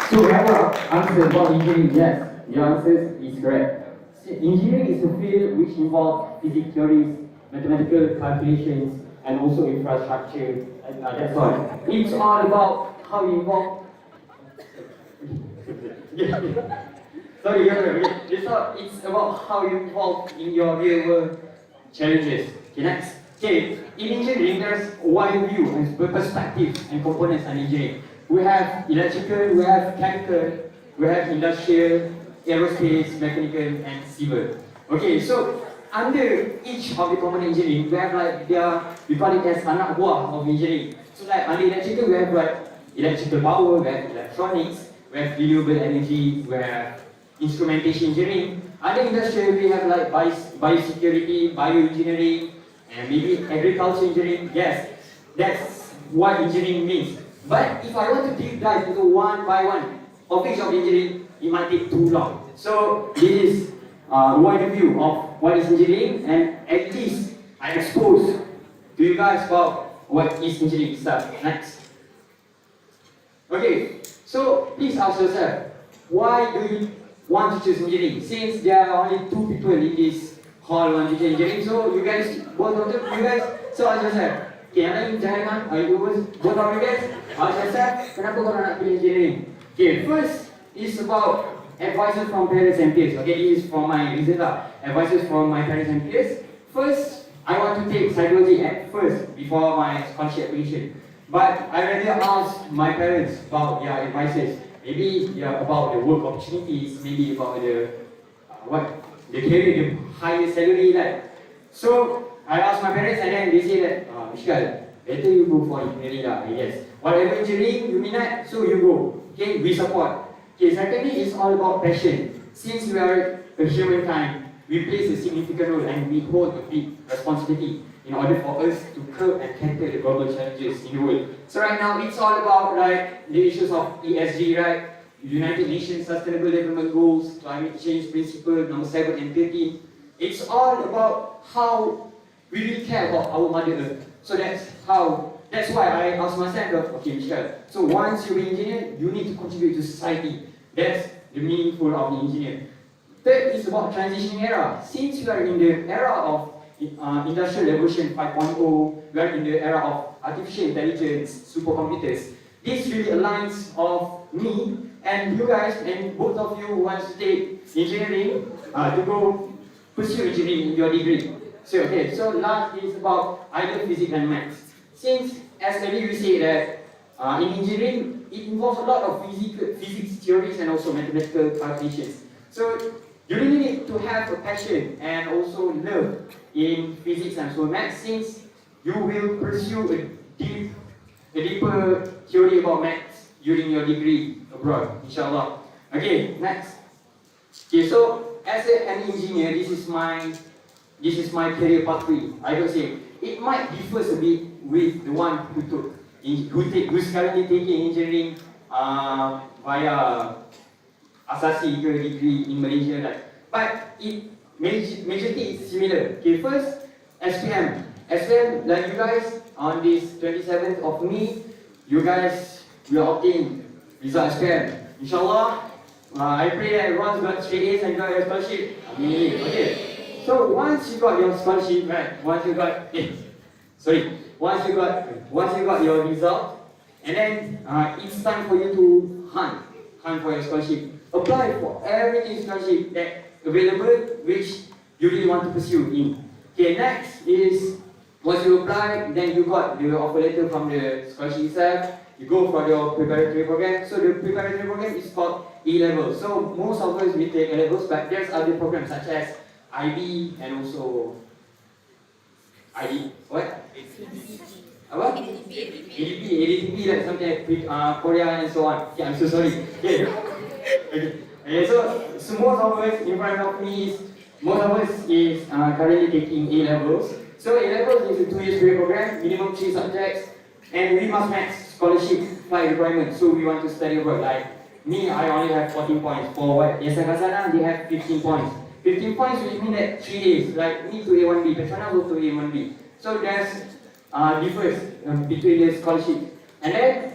Speaker 19: So we have an answer about engineering. Yes, your answer is correct. Engineering is a field which involves physics theories, mathematical calculations, and also infrastructure. And that's all. It's all about how you involve. Sorry, it's about how you involve in your real world challenges. Okay, next. Okay, in engineering, there's a wide view and perspective and components in engineering. We have electrical, we have chemical, we have industrial, aerospace, mechanical, and civil. Okay, so under each of the component engineering, we have like we call it as anak buah of engineering. So like under electrical, we have like electrical power, we have electronics, we have renewable energy, we have instrumentation engineering. Under industrial, we have like biosecurity, bioengineering, and maybe agriculture engineering. Yes, that's what engineering means. But if I want to deep dive into one by one of each of engineering, it might take too long. So this is a wider view of what is engineering, and at least I expose to you guys about what is engineering itself. Next. Okay, so please ask yourself, why do you want to choose engineering? Since there are only 2 people in this hall want to choose engineering, so you guys, both of you guys, so ask yourself. Okay, yang lain jangan both of you guys, ask yourself, kenapa korang nak pilih engineering? Okay, first is about advices from parents and peers. Okay, this is from my reason lah. Advices from my parents and peers. First, I want to take psychology at first before my scholarship application. But I rather ask my parents about their advices. Maybe about the work opportunities, maybe about the career, the higher salary like. So I asked my parents and then they say that, Mishkal, better you go for engineering lah, I guess. Whatever engineering you minat, so you go. Okay, we support. Okay, secondly, it's all about passion. Since we are a humankind, we place a significant role and we hold a big responsibility in order for us to curb and tackle the global challenges in the world. So right now, it's all about like the issues of ESG, right? United Nations Sustainable Development Goals, climate change principle number 7 and 13. It's all about how we really care about our Mother Earth. So that's why I asked myself, okay, Michelle, so once you're an engineer, you need to contribute to society. That's the meaningful of the engineer. Third is about transition era. Since we are in the era of Industrial Revolution 5.0, we are in the era of artificial intelligence, supercomputers. This really aligns of me and you guys, and both of you want to take engineering to go pursue engineering in your degree. So okay, so last is about either physics and maths. Since as earlier we say that in engineering it involves a lot of physics theories and also mathematical calculations. So you really need to have a passion and also love in physics and so maths, since you will pursue a deeper theory about maths during your degree abroad, inshallah. Okay, next. Okay, so as an engineer, this is my career pathway. I would say it might differ a bit with the one who's currently taking engineering via Asasi degree in Malaysia, like. But it majority is similar. Okay, first SPM, like you guys on this 27th of May, you guys
Speaker 6: will obtain result SPM. Inshallah, I pray that everyone's got straight A's and got your scholarship. Ameen. Okay. So once you got your scholarship, right? Once you got your result, and then it's time for you to hunt for your scholarship. Apply for every scholarship that available which you really want to pursue in. Okay, next is once you apply, then you got the offer letter from the scholarship itself. You go for your preparatory program. So the preparatory program is called E-level. So most of us we take A-levels, but there's other programs such as IB and also IB. What? Apa? ADP, like something like Korea and so on. Okay, I'm so sorry. Okay. Okay, so most of us in front of me is currently taking A-levels. So A-levels is a 2 years degree program, minimum 3 subjects, and we must match scholarship flight requirements. So we want to study abroad. Like me, I only have 14 points. For what? Yasakasana, they have 15 points. 15 points which mean that 3 days. Like me to A1B, Petronas go to A1B. So there's difference between the scholarship. And then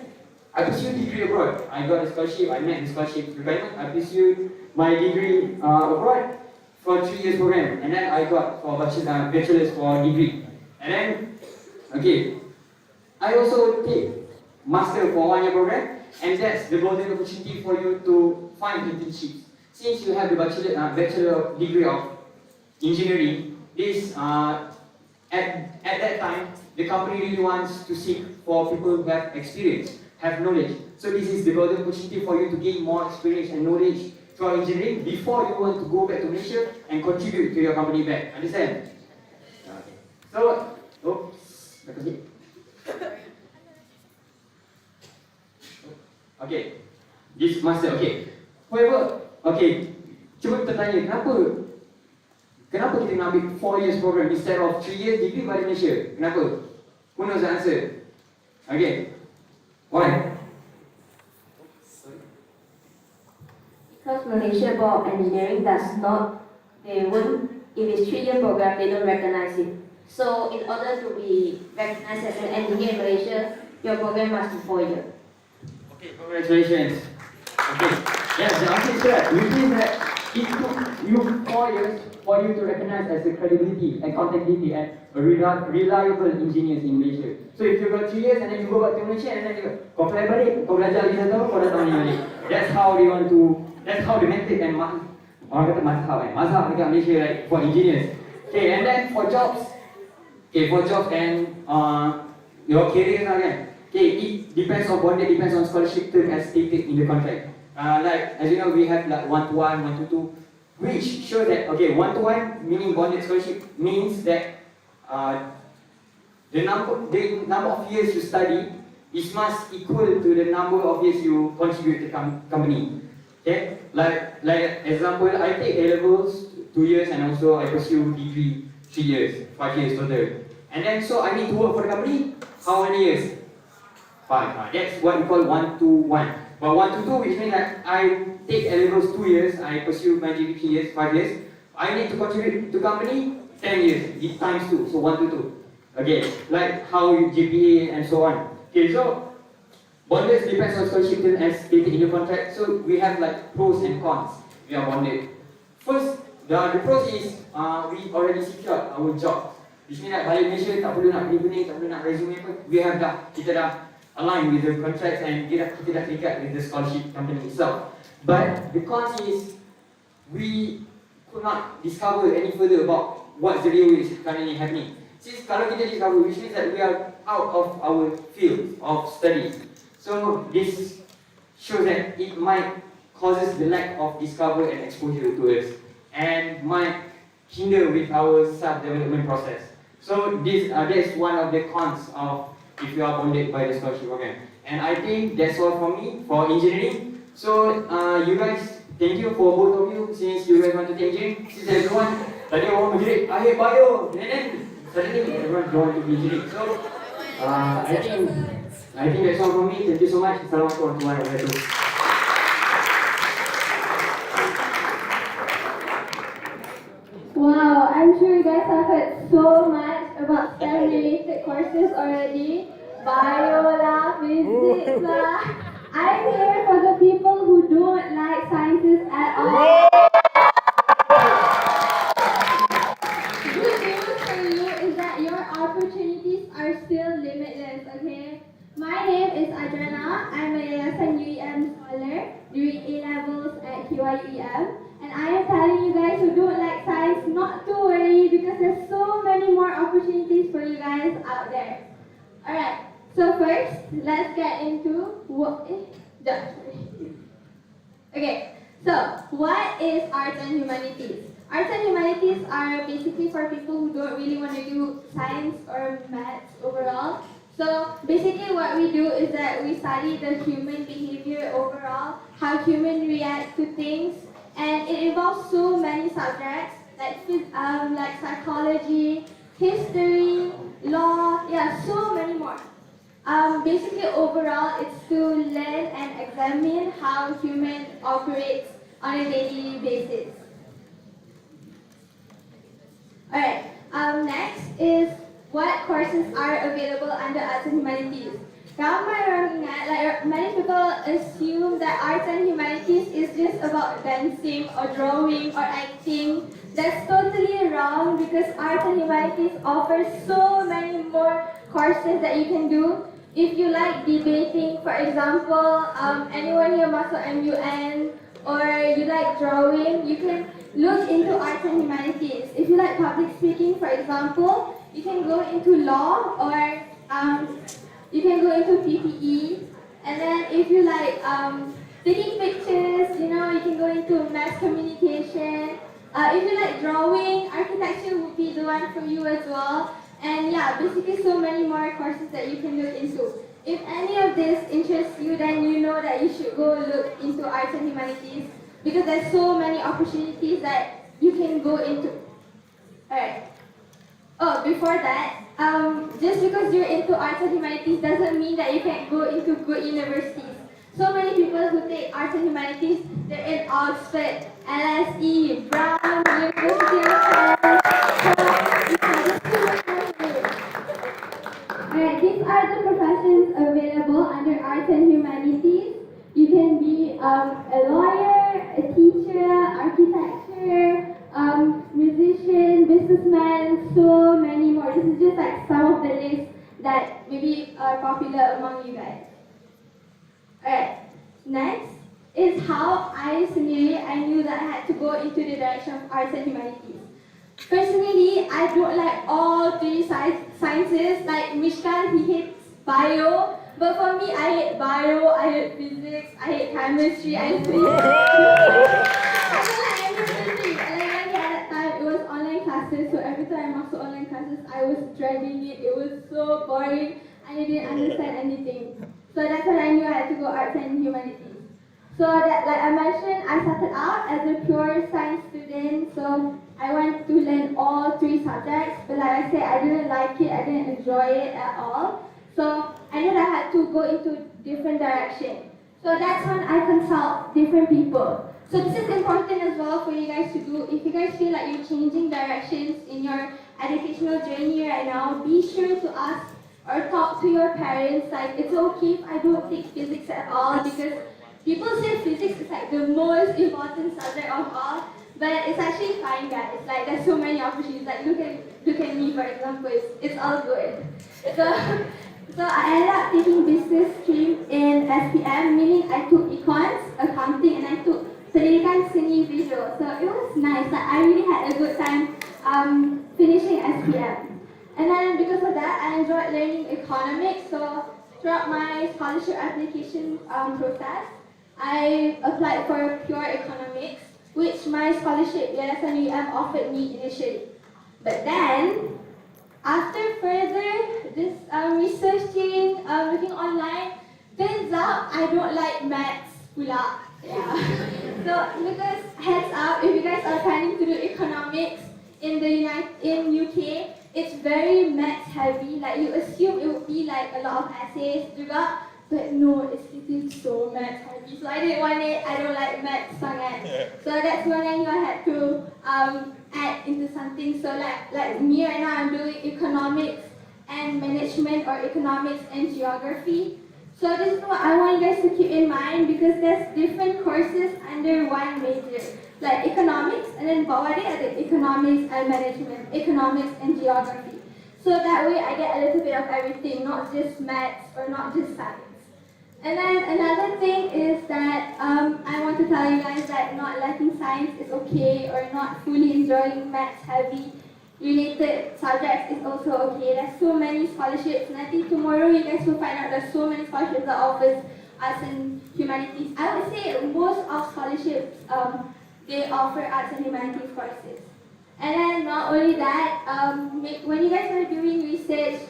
Speaker 6: I pursued degree abroad. I got a scholarship, I met the scholarship requirement. I pursued my degree abroad for 3 years program. And then I got for bachelor's for degree. And then, okay, I also take master for 1 year program. And that's the golden opportunity for you to find internships. Since you have the bachelor degree of engineering, this at that time, the company really wants to seek for people who have experience, have knowledge. So this is the golden opportunity for you to gain more experience and knowledge throughout engineering before you want to go back to Malaysia and contribute to your company back. Understand? Okay. So, oops, okay, this master, okay. However, okay, cuba tertanya, kenapa kita nak ambil 4 years program instead of 3 years degree balik Malaysia? Kenapa? Who knows the answer? Okay, why?
Speaker 7: Because Malaysia Board of Engineering if it's 3 year program, they don't recognize it. So in order to be recognized as an engineer in Malaysia, your program must be 4 years.
Speaker 6: Okay, congratulations. Okay, yes, the answer is correct. Which means that it took you 4 years for you to recognize as a credibility, accountability, and a reliable engineers in Malaysia. So if you got 3 years and then you go back to Malaysia and then you kau apply balik, kau belajar lagi 1 tahun, kau datang ni balik. That's how the method and orang kata mazhab dekat Malaysia, right, for engineers. Okay, and then for jobs, and your career kan. Okay, it depends on bonded, depends on scholarship term as stated in the contract. Like, as you know, we have like 1-to-1, 1-to-2, which show that, okay, 1-to-1 meaning bonded scholarship means that the number of years you study is must equal to the number of years you contribute to the company. Okay, like example, I take A-levels 2 years and also I pursue degree 3 years, 5 years total. And then so I need to work for the company, how many years? 5. That's what we call 1-to-1. But 1-to-2, which means that I take A-levels 2 years, I pursue my degree 3 years, 5 years. I need to contribute to company 10 years, it times 2, so 1-to-2. Okay, like how GPA and so on. Okay, so bonded depends on scholarship term as stated in the contract. So we have like pros and cons. We are bonded. First, the pros is we already secured our job. Which means that balik Malaysia tak perlu nak pening-pening, tak perlu nak resume pun. Kita dah align with the contracts and kita dah terikat with the scholarship company itself. But the cons is we could not discover any further about what's the real is currently happening. Since kalau kita discover, which means that we are out of our field of studies. So this shows that it might causes the lack of discovery and exposure to us and might hinder with our self-development process. So this that's one of the cons of if you are bonded by the scholarship program. And I think that's all for me for engineering. So you guys, thank you for both of you since you guys want to take engineering. Since everyone tadi orang menjerit, I hate bio, and then suddenly everyone don't want to be engineering. So I think that's all from me. Thank you so much. Assalamualaikum warahmatullahi wabarakatuh.
Speaker 18: Wow, I'm sure you guys have heard so much about STEM related courses already. Bio lah,
Speaker 5: physics lah. I'm here for the people who don't like sciences at all. Good news for you is that your opportunities are still limitless, okay? My name is Adriana. I'm a Yayasan UEM scholar doing A-levels at KYUEM. And I am telling you guys who don't like science not to worry because there's so many more opportunities for you guys out there. Alright, so first, let's get into what Okay, so what is arts and humanities? Arts and humanities are basically for people who don't really want to do science or maths overall. So basically what we do is that we study the human behavior overall, how humans react to things, and it involves so many subjects like psychology, history, law, yeah, so many more. Basically overall it's to learn and examine how human operates on a daily basis. Alright, next is what courses are available under Arts and Humanities. Like many people assume that Arts and Humanities is just about dancing or drawing or acting. That's totally wrong because Arts and Humanities offers so many more courses that you can do. If you like debating, for example, anyone here masuk MUN, or you like drawing, you can look into Arts and Humanities. If you like public speaking, for example, you can go into law or you can go into PPE. And then if you like taking pictures, you can go into mass communication. If you like drawing, architecture would be the one for you as well. And yeah, basically so many more courses that you can look into. If any of this interests you, then you know that you should go look into Arts and Humanities because there's so many opportunities that you can go into. Alright. Oh, before that, just because you're into Arts and Humanities doesn't mean that you can't go into good universities. So many people who take Arts and Humanities, they're in Oxford, LSE, Brown, University of Paris. Alright, these are the professions available under Arts and Humanities. You can be a lawyer, a teacher, architecture, musician, businessman, so many more. This is just like some of the lists that maybe are popular among you guys. Alright, next is how I knew that I had to go into the direction of Arts and Humanities. Personally, I don't like all three sciences. Like Mishkan, he hates bio. But for me, I hate bio, I hate physics, I hate chemistry, I hate physics. I don't like any of the three. Like at that time, it was online classes. So every time I masuk online classes, I was dreading it. It was so boring. I didn't understand anything. So that's when I knew I had to go Arts and Humanities. So that, like I mentioned, I started out as a pure science student. So I went to learn all three subjects, but like I said, I didn't like it, I didn't enjoy it at all. So I knew that I had to go into different direction. So that's when I consult different people. So this is important as well for you guys to do. If you guys feel like you're changing directions in your educational journey right now, be sure to ask or talk to your parents. Like, it's okay if I don't take physics at all because people say physics is like the most important subject of all. But it's actually fine, guys. It's like there's so many opportunities. Like look at me, for example. It's all good. So I ended up taking business stream in SPM, meaning I took econs, accounting, and I took pendidikan seni visual. So it was nice. Like I really had a good time finishing SPM. And then because of that, I enjoyed learning economics. So throughout my scholarship application process, I applied for pure economics, which my scholarship Yayasan UEM offered me initially. But then, after further researching, looking online, turns out I don't like maths pula. Yeah. So because heads up, if you guys are planning to do economics in UK, it's very maths heavy. Like you assume it would be like a lot of essays juga. But no, it's so maths heavy. So I didn't want it. I don't like maths sangat. So that's when I knew I had to add into something. So like me right now, I'm doing economics and management or economics and geography. So this is what I want you guys to keep in mind, because there's different courses under one major, like economics, and then bawah dia ada economics and management, economics and geography. So that way I get a little bit of everything, not just maths or not just science. And then another thing is that I want to tell you guys that not liking science is okay, or not fully enjoying maths heavy related subjects is also okay. There's so many scholarships, and I think tomorrow you guys will find out there's so many scholarships that offers arts and humanities. I would say most of scholarships, they offer arts and humanities courses. And then not only that, when you guys are doing research,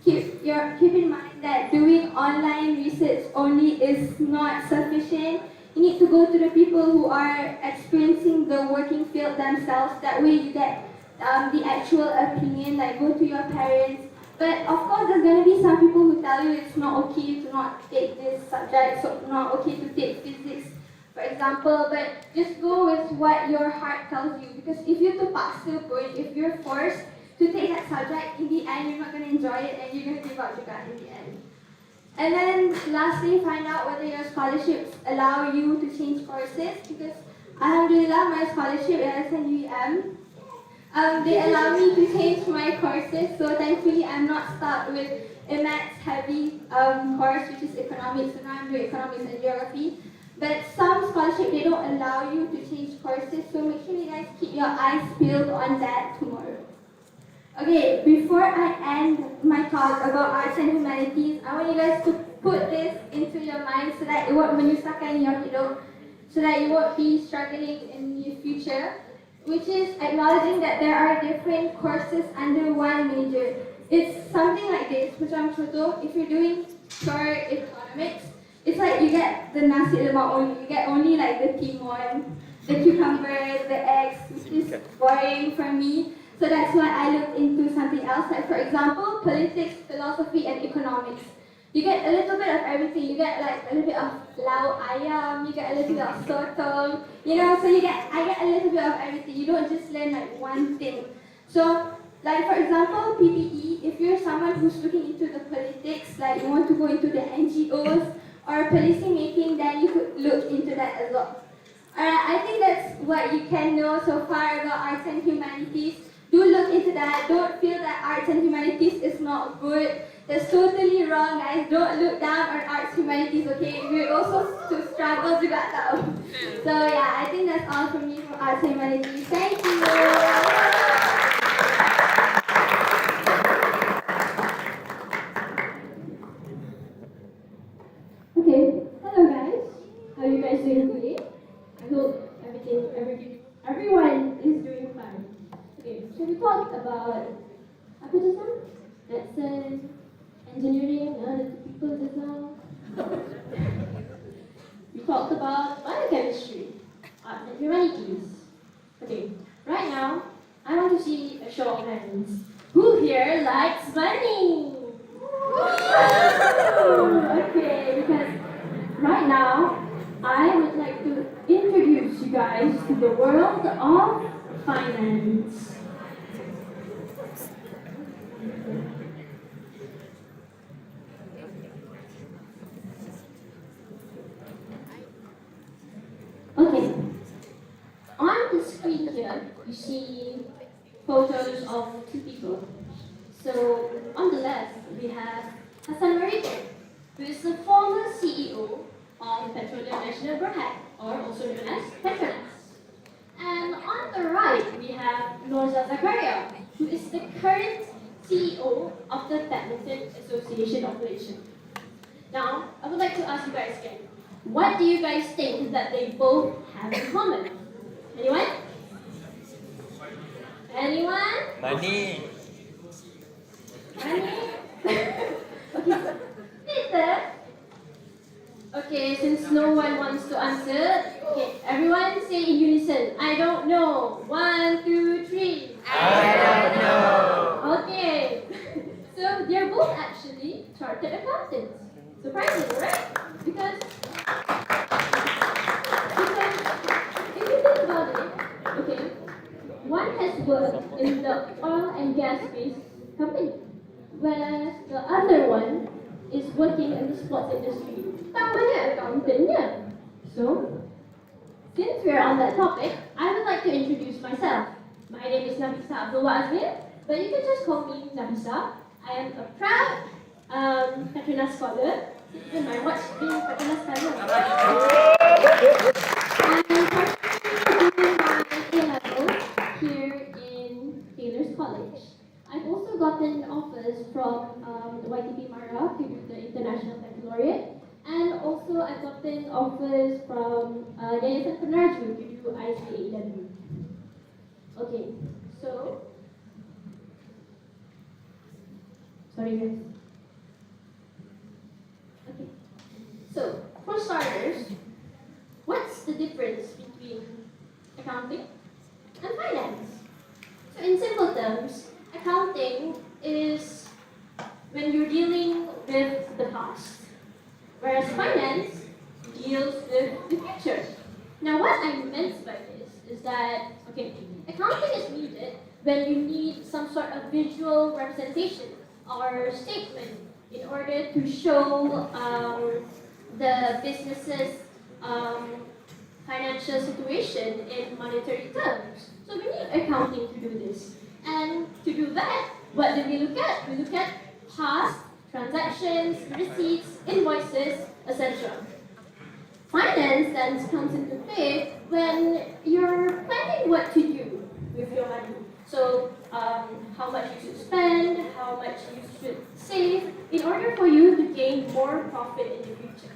Speaker 5: keep in mind that doing online research only is not sufficient. You need to go to the people who are experiencing the working field themselves. That way you get the actual opinion, like go to your parents. But of course there's going to be some people who tell you it's not okay to not take this subject, so not okay to take physics, for example, but just go with what your heart tells you. Because if you're too passive, if you're forced to take that subject, in the end you're not going to enjoy it and you're going to give up juga in the end. And then lastly, find out whether your scholarships allow you to change courses, because Alhamdulillah, my scholarship at SNUEM, they allow me to change my courses, so thankfully I'm not stuck with a maths heavy course, which is economics, so now I'm doing economics and geography. But some scholarship, they don't allow you to change courses, so make sure you guys keep your eyes peeled on that tomorrow. Okay, before I end my talk about arts and humanities, I want you guys to put this into your mind so that it won't menyusahkan your hidup, so that you won't be struggling in your future, which is acknowledging that there are different courses under one major. It's something like this, macam contoh, if you're doing pure economics, it's like you get the nasi lemak only, you get only like the timon, the cucumbers, the eggs, which is boring for me. So that's why I looked into something else, like for example, politics, philosophy, and economics. You get a little bit of everything. You get like a little bit of lau ayam, you get a little bit of sotong, you know, so I get a little bit of everything. You don't just learn like one thing. So, like for example, PPE, if you're someone who's looking into the politics, like you want to go into the NGOs or policy making, then you could look into that as well. I think that's what you can know so far about arts and humanities. Do look into that. Don't feel that arts and humanities is not good. That's totally wrong, guys. Don't look down on arts humanities, okay? We're also to struggle juga tau. So yeah, I think that's all from me for arts and humanities. Thank you. Okay, hello guys. How are you guys doing today? I hope everyone is doing fine. Okay, so we talked about apa just now? Medicine, engineering, the people just now. We talked about biochemistry, art and humanities. Okay, right now I want to see a show of hands. Who here likes money? Okay, because right now I would like to introduce you guys to the world of finance. Okay, on the screen here, you see photos of two people. So, on the left, we have Hassan Mariko, who is the former CEO of Petroleum National Berhad, or also known as Petronas. And on the right, we have Norza Zakaria, who is the current CEO of the Badminton Association of Malaysia. Now, I would like to ask you guys again, what do you guys think that they both have in common? Anyone? Anyone?
Speaker 11: Money.
Speaker 5: Money? Okay, Peter? Okay, since no one wants to answer, okay, everyone say in unison, I don't know. 1, 2, 3.
Speaker 11: I don't know.
Speaker 5: Okay. So they're both actually chartered accountants. Surprising, right? Because if you think about it, okay, one has worked in the oil and gas based company, whereas the other one is working in the sports industry. Tak banyak accountantnya. So, since we're on that topic, I would like to introduce myself. My name is Nafisa Abdul Azmir, but you can just call me Nafisa. I am a proud Petronas scholar. Even my watch being Petronas scholar. I'm currently doing my A-levels here in Taylor's College. I've also gotten offers from the YTP Mara to do the International Baccalaureate, and also I've gotten offers from Yayasan Peneraju to do ICAEW. Okay, so sorry guys. Okay, so for starters, what's the difference between accounting and finance? So in simple terms, accounting is when you're dealing with the past, whereas finance deals with the future. Now what I meant by this is that, okay, accounting is needed when you need some sort of visual representation or statement in order to show the business's financial situation in monetary terms. So we need accounting to do this. And to do that, what do we look at? We look at past transactions, receipts, invoices, etc. Finance then comes into play when you're planning what to do with your money. So how much you should spend, how much you should save in order for you to gain more profit in the future.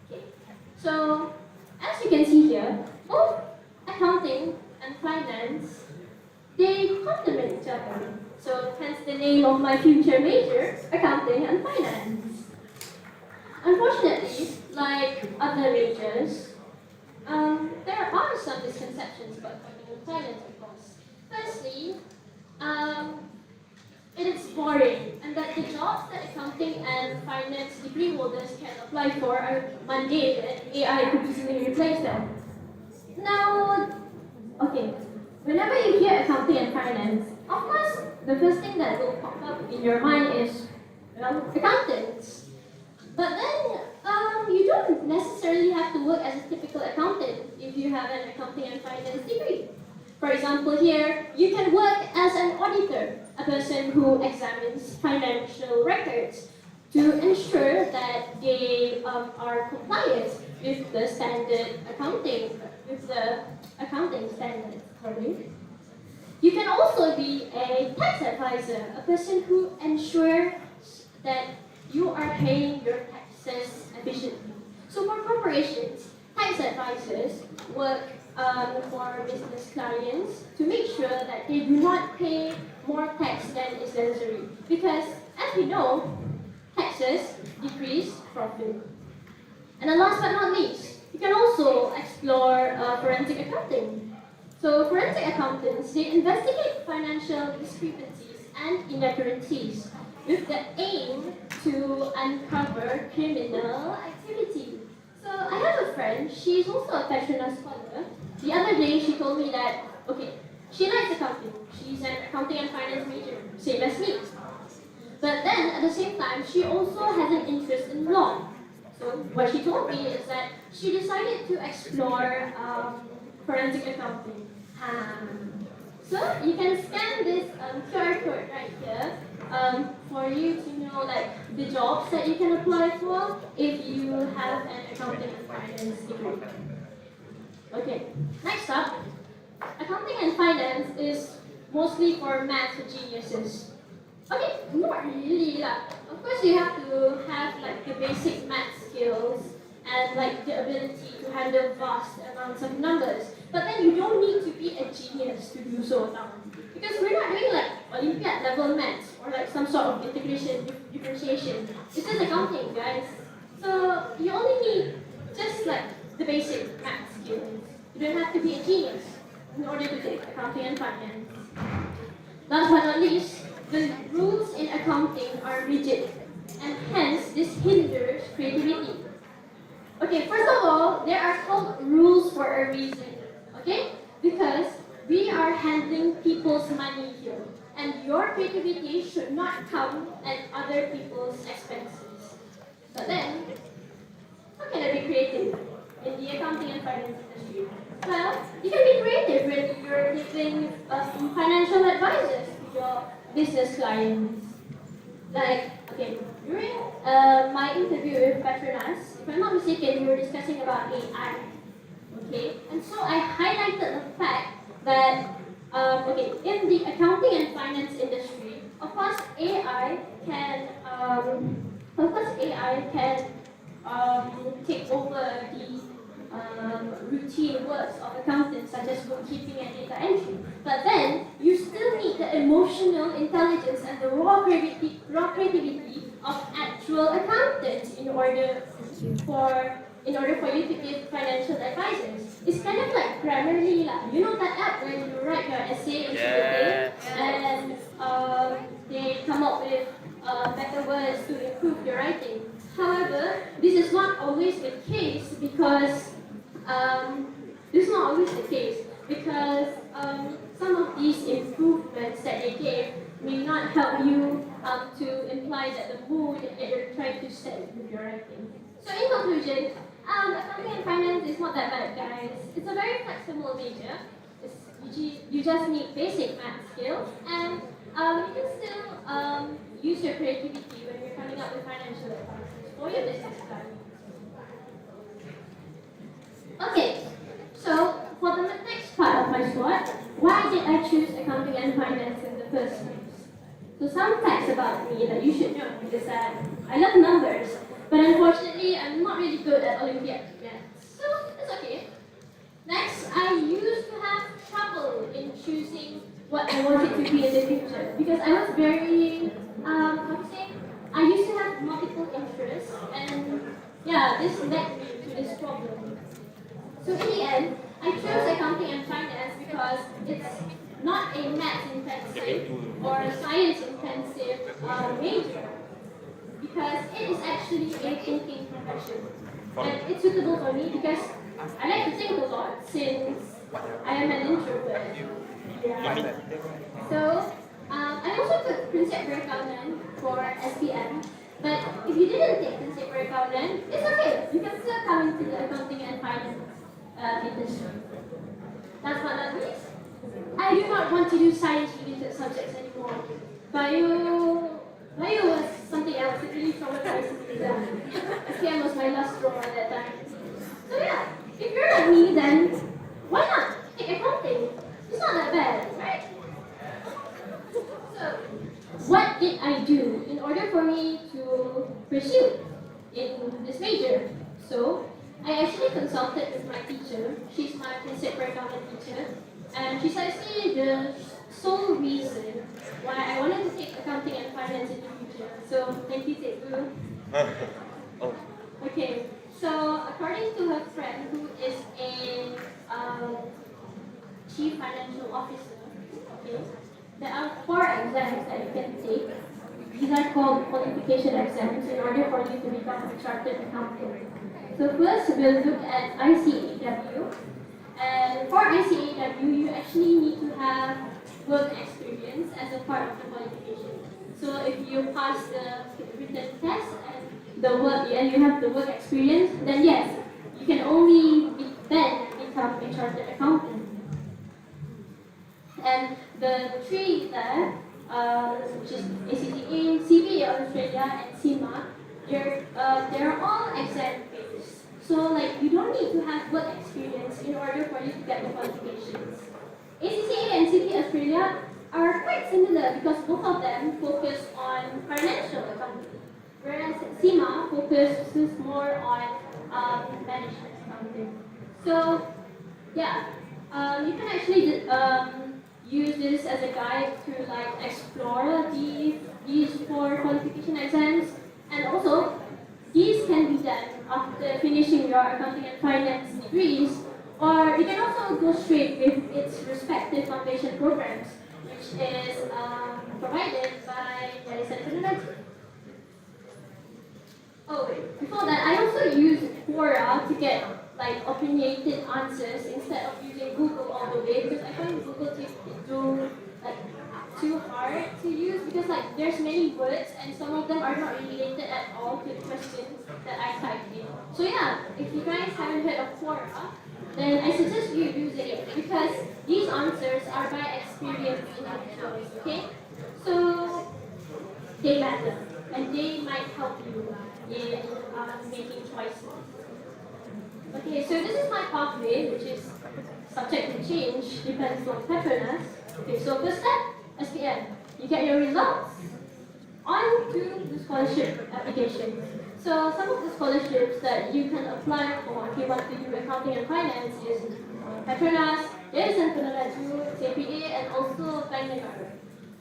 Speaker 5: Okay. So as you can see here, both accounting and finance, they complement each other. So hence the name of my future major, accounting and finance. Unfortunately, like other majors, there are some misconceptions about accounting and finance, of course. Firstly, it is boring, and that the jobs that accounting and finance degree holders can apply for are mundane and AI could easily replace them. Now, okay, whenever you hear accounting and finance, of course, the first thing that will pop up in your mind is, well, accountants. But then, you don't necessarily have to work as a typical accountant if you have an accounting and finance degree. For example, here, you can work as an auditor, a person who examines financial records to ensure that they are compliant with the standard accounting, with the accounting standards. Sorry. You can also be a tax advisor, a person who ensures that you are paying your taxes efficiently. So for corporations, tax advisors work for business clients to make sure that they do not pay more tax than is necessary. Because as we know, taxes decrease profit. And then last but not least, you can also explore forensic accounting. So forensic accountants, they investigate financial discrepancies and inaccuracies with the aim to uncover criminal activity. So I have a friend, she's also a Petronas scholar. The other day she told me that, okay, she likes accounting. She's an accounting and finance major, same as me. But then at the same time, she also has an interest in law. So what she told me is that she decided to explore forensic accounting. So you can scan this QR code right here for you to know like the jobs that you can apply for if you have an accounting and finance degree. Okay, next up, accounting and finance is mostly for math geniuses. Okay, not really lah. Of course you have to have like the basic math skills and like the ability to handle vast amounts of numbers. But then you don't need to be a genius to do so now. Because we're not doing like Olympiad level maths or like some sort of integration, differentiation. It's just accounting, guys. So you only need just like the basic math skills. You don't have to be a genius in order to take accounting and finance. Last but not least, the rules in accounting are rigid, and hence this hinders creativity. Okay, first of all, there are called rules for a reason. Okay? Because we are handling people's money here, and your creativity should not come at other people's expenses.
Speaker 9: science. Like, okay, during my interview with Petronas, if I'm not mistaken, we were discussing about AI. Okay, and so I highlighted the fact that, okay, in the accounting and finance industry, of course, AI can, take over the routine works of accountants, such as bookkeeping and data entry. But then, you still need the emotional intelligence and the raw creativity of actual accountants in order for you to give financial advices. It's kind of like Grammarly lah. You know that app where you write your essay into the day and they come up with better words to improve your writing. However, this is not always the case because some of these improvements that they gave may not help you to imply that the mood that you're trying to set with your writing. So in conclusion, accounting and finance is not that bad, guys. It's a very flexible major. You just need basic math skills, and you can still use your creativity when you're coming up with financial advice for your business plan. Okay, so for the next part of my SWOT, why did I choose accounting and finance in the first place? So some facts about me that you should know is that I love numbers, but unfortunately I'm not really good at Olympiad maths, so it's okay. Next, I used to have trouble in choosing what I wanted to be in the future because I was very, I used to have multiple interests, and yeah, this led me to this problem. So in the end, I chose accounting and finance because it's not a math-intensive or a science-intensive major, because it is actually a thinking profession. And it's suitable for me because I like to think a lot since I am an introvert. Yeah. So, I also took Prinsip Perakaunan for SPM, but if you didn't take Prinsip Perakaunan, it's okay. You can still come into the accounting and finance industry. Last but not least, I do not want to do science-related subjects anymore. Bio was something else. It really traumatized me. SPM was my last straw at that time. So yeah, if you're like me, then why not take accounting? It's not that bad, right? So, what did I do in order for me to pursue in this major? So, I actually consulted with my teacher. She's my Prinsip Perakaunan teacher, and she's actually the sole reason why I wanted to take accounting and finance in the future. So, thank you, Cikgu. Okay, so according to her friend, who is a chief financial officer, okay, there are 4 exams that you can take. These are called qualification exams in order for you to become a chartered accountant. So first, we'll look at ICAW. And for ICAW, you actually need to have work experience as a part of the qualification. So if you pass the written test and you have the work experience, then yes, you can only then become a chartered accountant. And the 3 there, which is ACCA, CPA Australia, and CIMA, they're all exam based. So like you don't need to have work experience in order for you to get the qualifications. ACCA and CPA Australia are quite similar because both of them focus on financial accounting, whereas CIMA focuses more on management accounting. So yeah, you can actually use this as a guide to like explore these 4 qualification exams, and also these can be done after finishing your accounting and finance degrees, or you can also go straight with its respective foundation programs, which is provided by Yayasan University. Oh wait, before that, I also use Quora to get like opinionated answers instead of using Google all the way, because I find Google too hard to use because like there's many words and some of them are not related at all to the questions that I typed in. So yeah, if you guys haven't heard of Quora, then I suggest you using it because these answers are by experienced individuals, okay? So they matter, and they might help you in making choices. Okay, so this is my pathway, which is subject to change, depends on Petronas. Okay, so first step, SPM. You get your results on to the scholarship application. So some of the scholarships that you can apply for if you want to do accounting and finance is Petronas, Yayasan Peneraju, CPA, and also Bank Negara.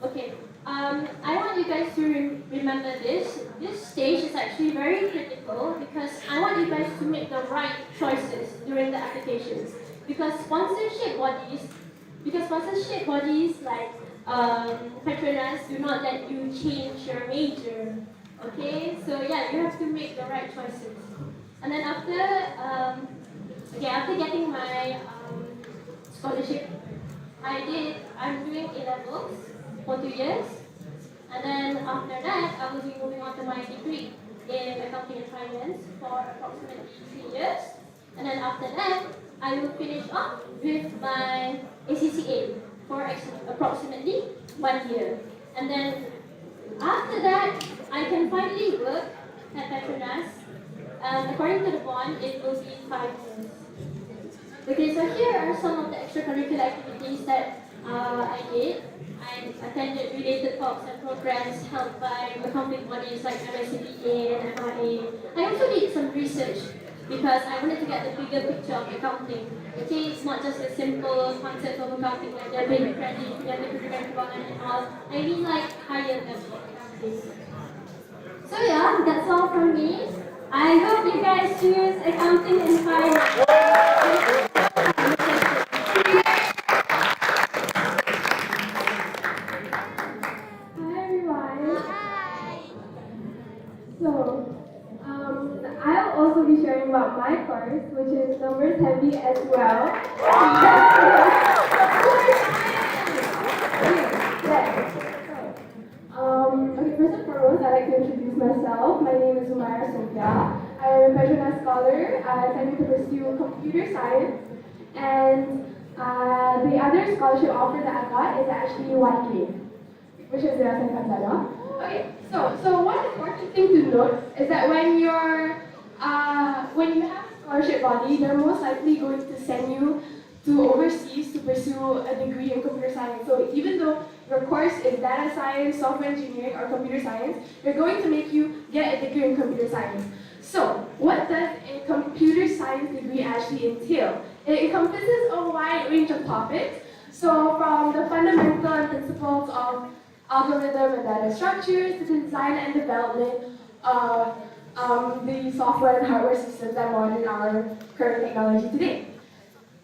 Speaker 9: Okay, I want you guys to remember this. This stage is actually very critical because I want you guys to make the right choices during the applications. Because sponsorship bodies like Petronas do not let you change your major. Okay, so yeah, you have to make the right choices. And then after getting my scholarship, I'm doing A-levels for 2 years. And then after that, I will be moving on to my degree in accounting and finance for approximately 3 years. And then after that, I will finish off with my ACCA for approximately 1 year. And then after that, I can finally work at Petronas. According to the bond, it will be 5 years. Okay, so here are some of the extracurricular activities that I did. I attended related talks and programs held by accounting bodies like MSCBA and MIA. I also did some research because I wanted to get the bigger picture of accounting. Okay, it's not just a simple concept of accounting like debit, credit, and all. I mean like higher level accounting. So yeah, that's all from me. I hope you guys choose accounting and finance.
Speaker 5: So, I'll also be sharing about my course, which is numbers heavy as well. Okay, first and foremost, I'd like to introduce myself. My name is Umaira Sophia. I am a Petronas scholar. I intend to pursue computer science, and the other scholarship offer that I got is actually YK, which is the Sankatada. Okay, so one important thing to note is that when you have a scholarship body, they're most likely going to send you to overseas to pursue a degree in computer science. So even though your course is data science, software engineering, or computer science, they're going to make you get a degree in computer science. So what does a computer science degree actually entail? It encompasses a wide range of topics. So from the fundamental principles of algorithm and data structures to the design and development of the software and hardware systems that modern our current technology today.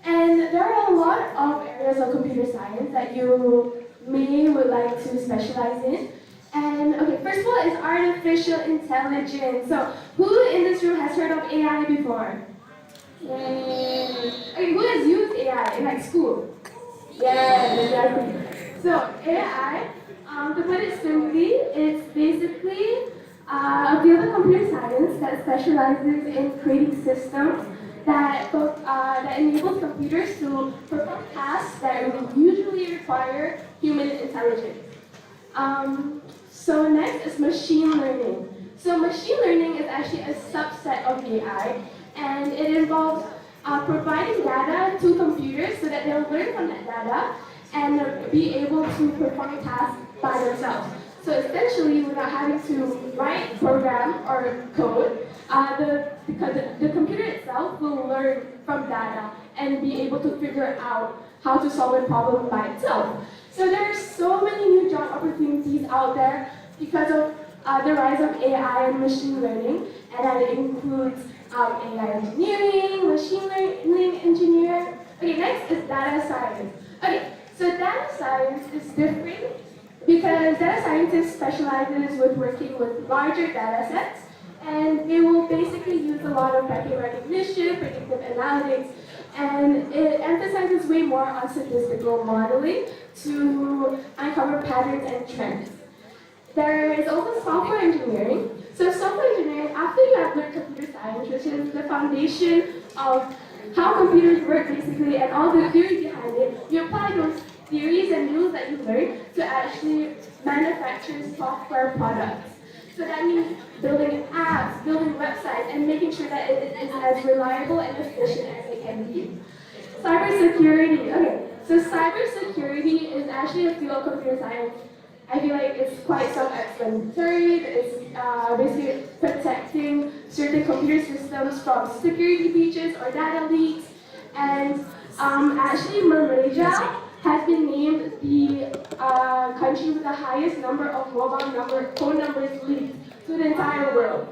Speaker 5: And there are a lot of areas of computer science that you would like to specialize in. And okay, first of all is artificial intelligence. So who in this room has heard of AI before? Yay. Okay, who has used AI in like school? Yeah, exactly. So AI, to put it simply, it's basically a field of computer science that specializes in creating systems that enables computers to perform tasks that would usually require human intelligence. So next is machine learning. So machine learning is actually a subset of AI, and it involves providing data to computers so that they'll learn from that data and be able to perform tasks by themselves. So essentially, without having to write, program, or code, the computer itself will learn from data and be able to figure out how to solve a problem by itself. So there are so many new job opportunities out there because of the rise of AI and machine learning, and that includes AI engineering, machine learning engineer. Okay, next is data science. Okay, so data science is different because data scientists specializes with working with larger data sets, and they will basically use a lot of pattern recognition, predictive analytics, and it emphasizes way more on statistical modeling to uncover patterns and trends. There is also software engineering. So software engineering, after you have learned computer science, which is the foundation of how computers work basically and all the theory behind it, you apply
Speaker 13: theories and rules that you learn to actually manufacture software products. So that means building apps, building websites, and making sure that it is as reliable and efficient as it can be. Cybersecurity. Okay, so cybersecurity is actually a field of computer science. I feel like it's quite self-explanatory. It's basically protecting certain computer systems from security breaches or data leaks. And actually, Malaysia has been named the country with the highest number of phone numbers leaked to the entire world.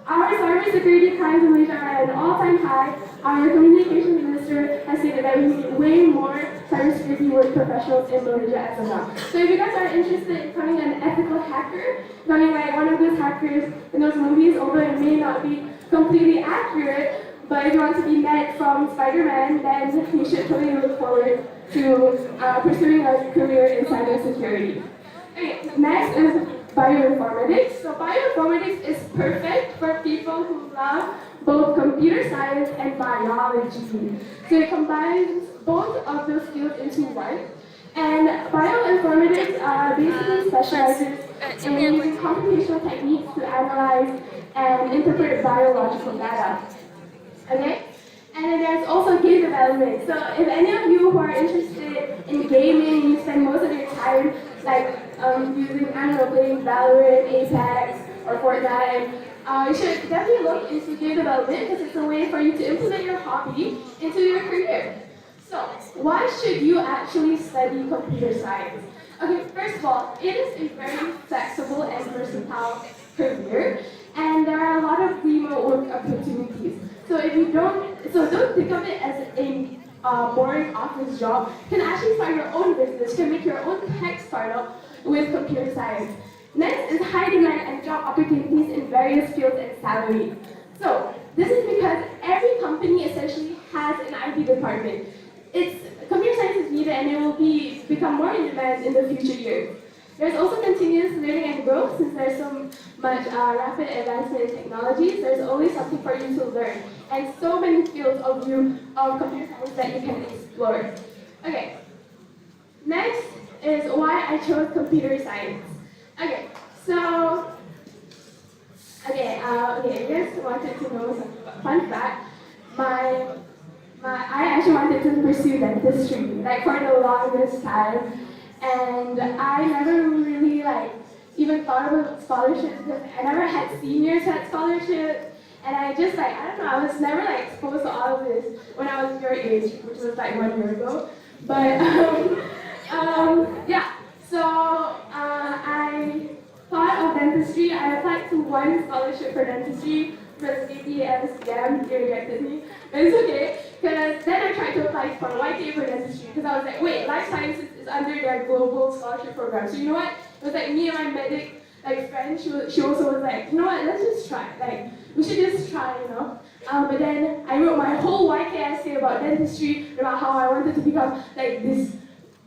Speaker 13: Our cybersecurity crimes in Malaysia are at an all-time high. Our communications minister has stated that we need way more cybersecurity work professionals in Malaysia as of now. So if you guys are interested in becoming an ethical hacker, becoming like one of those hackers in those movies, although it may not be completely accurate, but if you want to be Ned from Spider-Man, then you should totally look forward to pursuing a career in cybersecurity. Okay, next is bioinformatics. So bioinformatics is perfect for people who love both computer science and biology. So it combines both of those fields into one. And bioinformatics basically specializes in using computational techniques to analyze and interpret biological data. Okay? And then there's also game development. So if any of you who are interested in gaming, you spend most of your time like using, I don't know, playing Valorant, Apex, or Fortnite, you should definitely look into game development because it's a way for you to implement your hobby into your career. So why should you actually study computer science? Okay, first of all, it is a very flexible and versatile career, and there are a lot of remote work opportunities. So don't think of it as a boring office job. You can actually start your own business. You can make your own tech startup with computer science. Next is high demand and job opportunities in various fields and salaries. So this is because every company essentially has an IT department. Computer science is needed and it will become more in demand in the future years. There's also continuous learning and growth since there's so much rapid advancement in technologies. There's always something for you to learn and so many fields of computer science that you can explore. Okay, next is why I chose computer science. Okay, so I just wanted to know some fun fact. I actually wanted to pursue dentistry like for the longest time. And I never really even thought about scholarships because I never had seniors had scholarships. And I just I don't know, I was never exposed to all of this when I was your age, which was 1 year ago. But yeah, so I thought of dentistry. I applied to one scholarship for dentistry, but APM they rejected me. But it's okay, because then I tried to apply for YTA for dentistry, because I was like, wait, life sciences is under their global scholarship program. So you know what? It was me and my medic friend, she also was like, you know what, let's just try. We should just try, you know. But then I wrote my whole YK essay about dentistry, about how I wanted to become this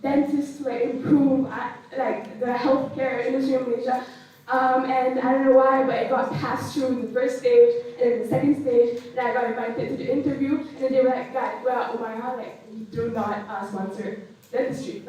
Speaker 13: dentist to improve the healthcare industry in Malaysia. And I don't know why, but it got passed through the first stage, and then the second stage, and I got invited to the interview, and then they were like, guys, well, oh my god, we do not sponsor dentistry.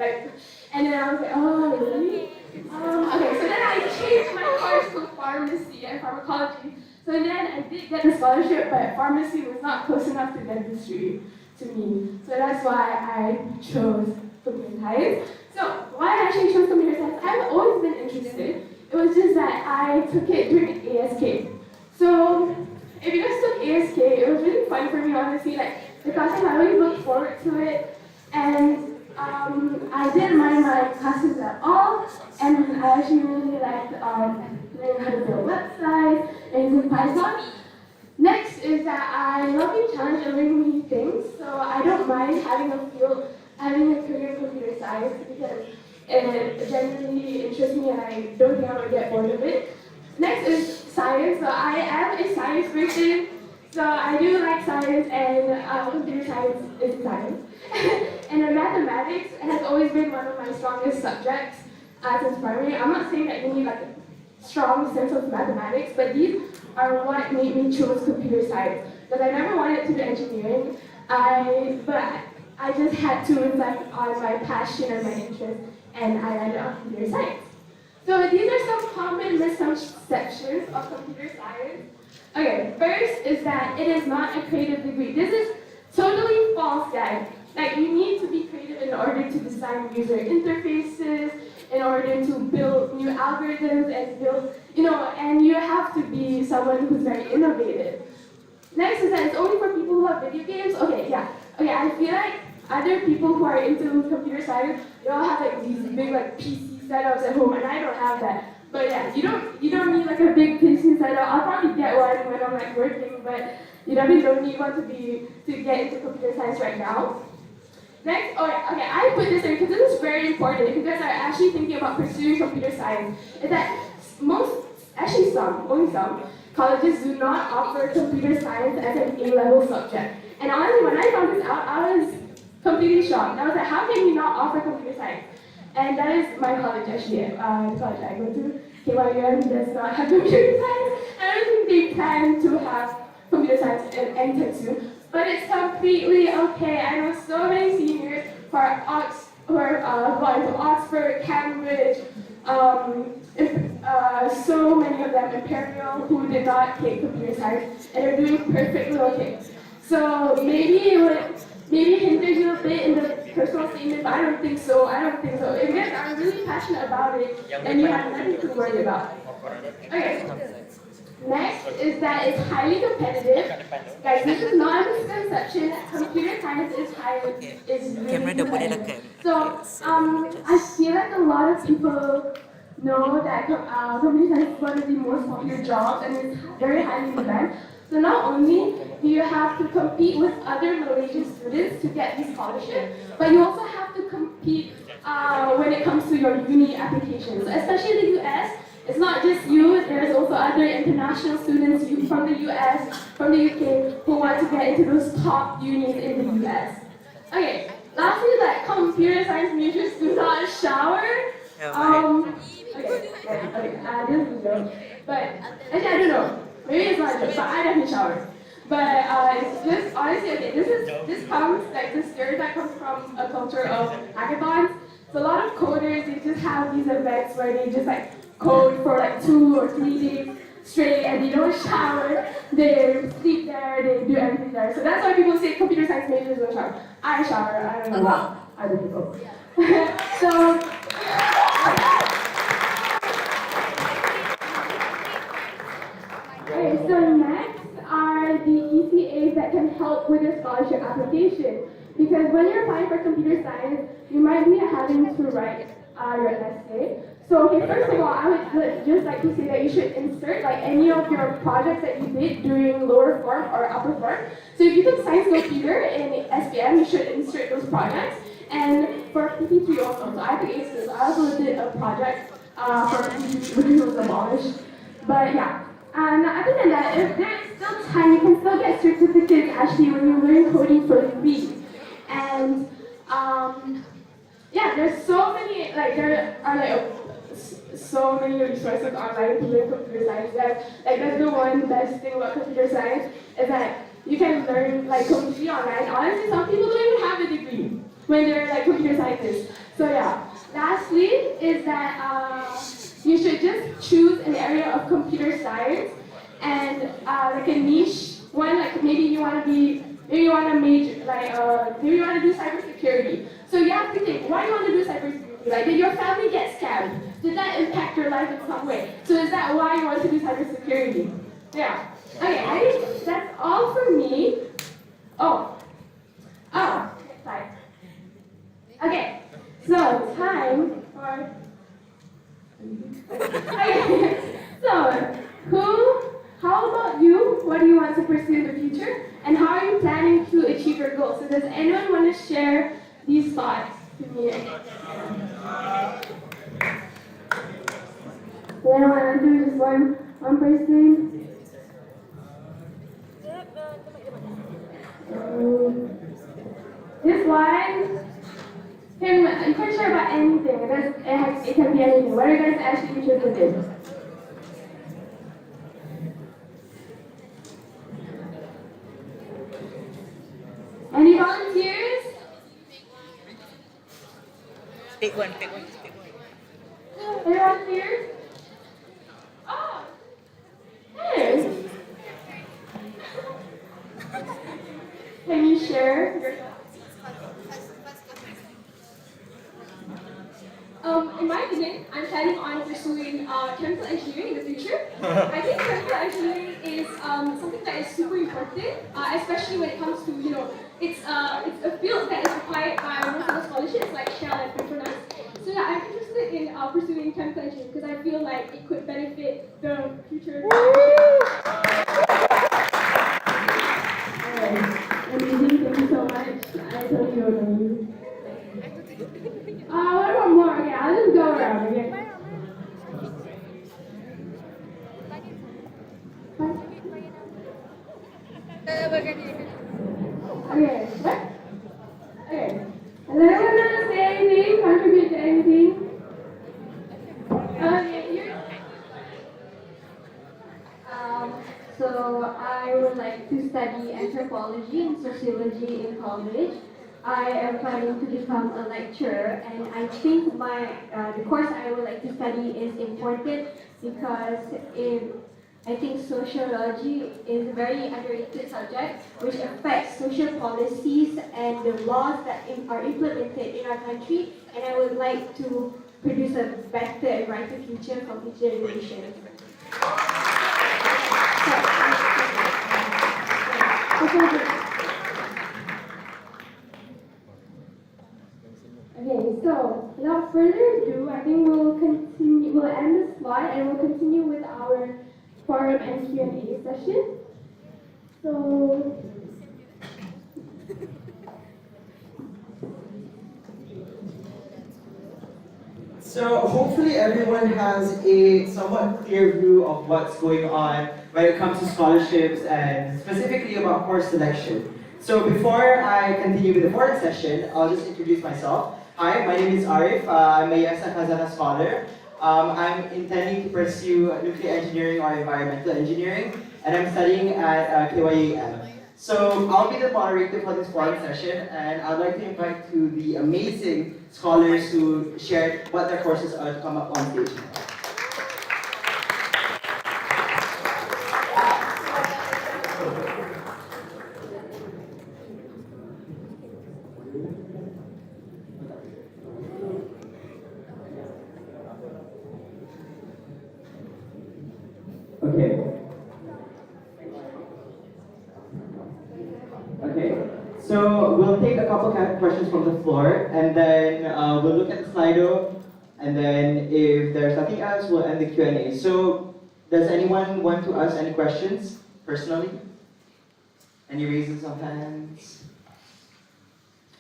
Speaker 13: And then I was like, oh, really? Okay, so then I changed my course to pharmacy and pharmacology. So then I did get the scholarship, but pharmacy was not close enough to dentistry to me. So that's why I chose computer science. So why I actually chose computer science, I've always been interested. It was just that I took it during ASK. So if you guys took ASK, it was really fun for me, honestly. The classes, I always looked forward to it. And I didn't mind my classes at all. And I actually really liked learning how to build websites and using Python. Next is that I love being challenged and learning new things. So I don't mind having a career in computer science because it genuinely interests me and I don't think I would get bored of it. Next is science. So I am a science person. So I do like science and computer science is science. And then mathematics has always been one of my strongest subjects since primary. I'm not saying that you need a strong sense of mathematics, but these are what made me choose computer science. Because I never wanted to do engineering. But I just had to reflect on my passion and my interest, and I landed on computer science. So these are some common misconceptions of computer science. Okay, first is that it is not a creative degree. This is totally false, guys. Like, you need to be creative in order to design user interfaces, in order to build new algorithms and build, and you have to be someone who's very innovative. Next is that it's only for people who have video games. Okay, yeah. Okay, I feel like other people who are into computer science, they all have like these big like PC setups at home, and I don't have that. But yeah, you don't need like a big PC setup. I'll probably get one when I'm like working, but you definitely don't need one to get into computer science right now. Next, okay, I put this in because this is very important. If you guys are actually thinking about pursuing computer science, is that only some colleges do not offer computer science as an A-level subject. And honestly, when I found this out, I was completely shocked. I was like, how can you not offer computer science? And that is my college actually, the college I go to, KYUM, does not have computer science. I don't think they plan to have computer science anytime soon. But it's completely okay. I know so many seniors who are going to Oxford, Cambridge, so many of them Imperial who did not take computer science and are doing perfectly okay. So maybe it would hinder you a bit in the personal statement, but I don't think so. If you guys are really passionate about it, then you have nothing to worry about. Okay. Next is that it's highly competitive. Guys, this is not a misconception. Computer science is really competitive. So I feel like a lot of people know that computer science is one of the most popular jobs and it's very highly in demand. So not only do you have to compete with other Malaysian students to get these scholarships, but you also have to compete when it comes to your uni applications. Especially in the US, it's not just you, there's also other international students from the US, from the UK, who want to get into those top unis in the US. Okay, lastly, that computer science majors do not shower. Okay, this is a joke. But actually, I don't know. Maybe it's not a joke, but I definitely shower. But it's just honestly, okay, this stereotype comes from a culture of hackathons. So a lot of coders, they just have these events where they just like code for like 2 or 3 days straight and they don't shower, they sleep there, they do everything there. So that's why people say computer science majors don't shower. I shower, I don't know about other people. So, okay, so next are the ECAs that can help with your scholarship application. Because when you're applying for computer science, you might be having to write your essay. So, okay, first of all, I would just like to say that you should insert like any of your projects that you did during lower form or upper form. So if you took science computer in SPM, you should insert those projects. And for PP3 also, so I took ACES. I also did a project for PP3 which was abolished. But yeah. Other than that, if there's still time, you can still get certificates actually when you learn coding for free. And yeah, there's so many, there are so many resources online to learn computer science. That's the one best thing about computer science is that you can learn completely online. Honestly, some people don't even have a degree when they're computer scientists. So yeah. Lastly is that you should just choose an area of computer science and a niche one. Maybe you want to major, maybe you want to do cybersecurity. So you have to think, why do you want to do cybersecurity? Did your family get scammed? Did that impact your life in some way? So is that why you want to do cybersecurity? Yeah. Okay, I think that's all for me. Sorry. Okay, so time for... Okay, so how about you? What do you want to pursue in the future? And how are you planning to achieve your goals? So does anyone want to share these thoughts to me? Does anyone want to do just one person? This one, you can share about anything. It can be anything. What are you guys actually interested in? Any volunteers? Anyone here? Oh, hey. Can you share your thoughts? In my opinion, I'm planning on pursuing chemical engineering in the future. I think chemical engineering is something that is super important, especially when it comes to, it's a field that is required by most of the scholarships like Shell and Petronas. So yeah, I'm interested in pursuing chemical engineering because I feel like it could benefit the future. Amazing, thank you so much. I totally know you. What about more? Okay, I'll just go around, okay? Okay, what? Okay. Does anyone want to say anything? Contribute to anything? Okay, here.
Speaker 3: So I would like to study anthropology and sociology in college. I am planning to become a lecturer, and I think the course I would like to study is important because I think sociology is a very underrated subject which affects social policies and the laws that are implemented in our country, and I would like to produce a better and brighter future for future generations.
Speaker 13: Okay, so without further ado, I think we'll end the slide and we'll continue with our forum and Q&A session. So,
Speaker 15: So hopefully everyone has a somewhat clear view of what's going on when it comes to scholarships and specifically about course selection. So before I continue with the foreign session, I'll just introduce myself. Hi, my name is Arif. I'm a Yasa Kazana scholar. I'm intending to pursue nuclear engineering or environmental engineering, and I'm studying at KYAM. So I'll be the moderator for this forum session, and I'd like to invite to the amazing scholars who shared what their courses are to come up on stage. Okay, so we'll take a couple of questions from the floor, and then we'll look at the Slido, and then if there's nothing else, we'll end the Q&A. So, does anyone want to ask any questions, personally? Any raises of hands?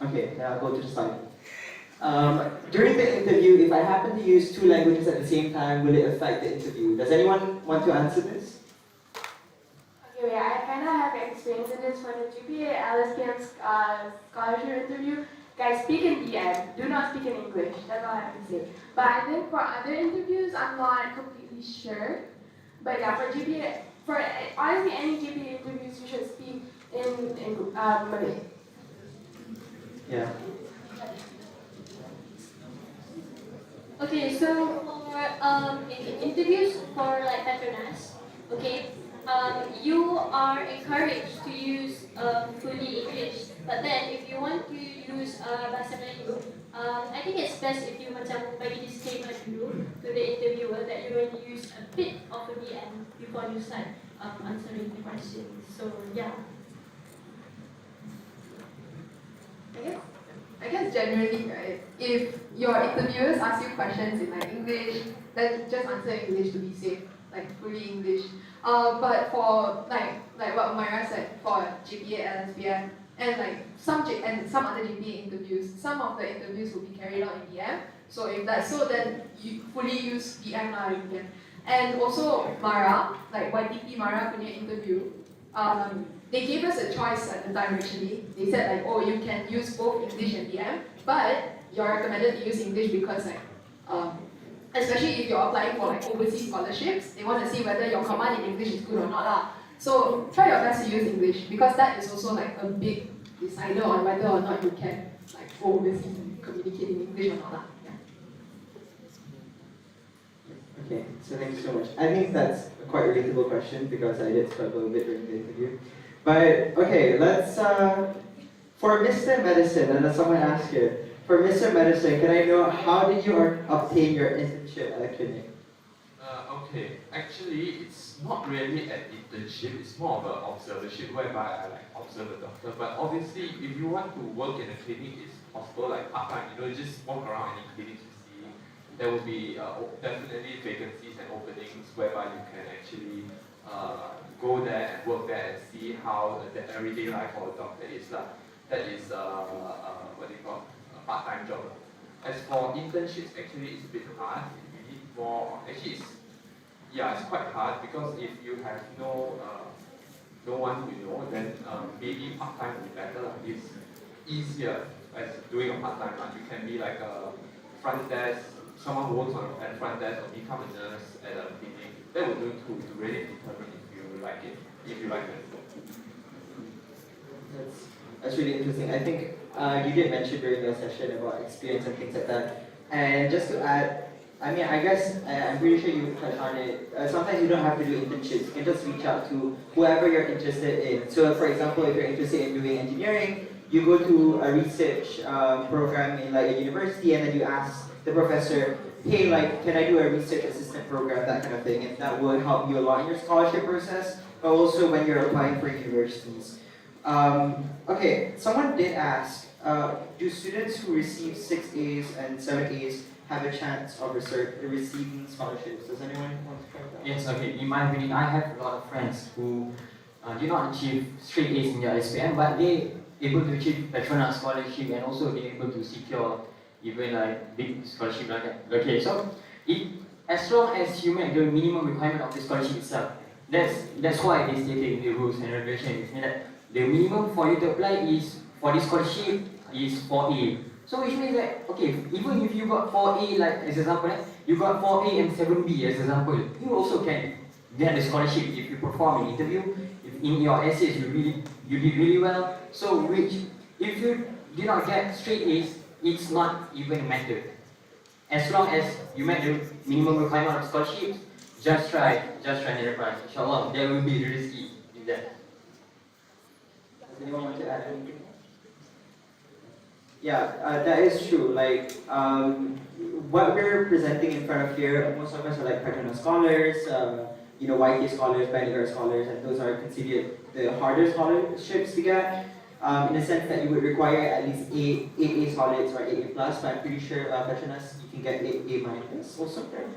Speaker 15: Okay, then I'll go to the slide. During the interview, if I happen to use two languages at the same time, will it affect the interview? Does anyone want to answer this?
Speaker 13: okay, I kind of have experience in this for the GPA LSPM scholarship interview. Guys, speak in DM. Do not speak in English. That's all I have to say. But I think for other interviews, I'm not completely sure. But yeah, for GPA, for honestly any GPA interviews, you should speak in Malay.
Speaker 15: Yeah.
Speaker 9: Okay, so for in interviews for like Petronas, okay, you are encouraged to use fully English. But then if you want to use bahasa Melayu, I think it's best if you macam bagi disclaimer dulu to the interviewer that you're going to use a bit of a DM before you start answering the questions. So yeah.
Speaker 2: I guess generally, right, if your interviewers ask you questions in like English, then just answer in English to be safe, like fully English. But for like what Myra said, for GPA, LSPM, and like some other GPA interviews, some of the interviews will be carried out in DM. So if that's so, then you fully use DM lah in DM. And also Mara, like YTP Mara punya interview, they gave us a choice at the time actually. They said like, oh, you can use both English and DM, but you're recommended to use English because like, especially if you're applying for like overseas scholarships, they want to see whether your command in English is good or not lah. So try your best to use English because that is also like a big decider on whether or not you can like go overseas and communicate in English or not lah. Yeah.
Speaker 15: Okay, so thank you so much. I think that's a quite relatable question because I did struggle a bit during the interview. But okay, let's for Mr. Medicine, and as someone asked here, for Mr. Medicine, can I know how did you obtain your internship at a clinic?
Speaker 22: Okay, actually it's not really an internship, it's more of an observership whereby I like observe a doctor. But obviously if you want to work in a clinic, it's possible like part-time, you just walk around any clinics you see. There will be definitely vacancies and openings whereby you can actually go there and work there and see how the everyday life of a doctor is like. That is what do you call a part-time job. As for internships, actually it's a bit hard. You need more. Actually, it's quite hard because if you have no one to know, then maybe part-time will be better. It's easier as doing a part-time. You can be like a front desk, someone who works at front desk, or become a nurse at a clinic. That will do too to really determine if you like it. If you like it.
Speaker 15: That's really interesting. I think you did mention during your session about experience and things like that. And just to add, I mean, I guess I'm pretty sure you touched on it. Sometimes you don't have to do internships. You can just reach out to whoever you're interested in. So, for example, if you're interested in doing engineering, you go to a research program in like a university, and then you ask the professor, hey, like, can I do a research assistant program, that kind of thing, and that will help you a lot in your scholarship process, but also when you're applying for universities. Okay, someone did ask, do students who receive 6 A's and 7 A's have a chance of receiving scholarships? Does anyone want to try that?
Speaker 6: Yes, okay. In my opinion, I have a lot of friends who did not achieve straight A's in their SPM, but they able to achieve patronage scholarship and also they able to secure even like big scholarship like that. Okay, so as long as you make the minimum requirement of the scholarship itself, that's why they stated in the rules and regulations that the minimum for you to apply is for this scholarship is 4A. So which means that, okay, even if you got 4A, like as example, you got 4A and 7B as example, you also can get the scholarship if you perform an interview. If in your essays you did really well. So which, if you did not get straight A's, it's not even a matter. As long as you met the minimum requirement of scholarships, just try enterprise. Inshallah, there will be risky in that.
Speaker 15: Does anyone want to add anything? Yeah, that is true. Like, what we're presenting in front of here, most of us are like patronage scholars, YK scholars, Banneker scholars, and those are considered the harder scholarships to get. In the sense that you would require at least 8A solids or 8A plus, but I'm pretty sure patronage you can get 8A minus also, right?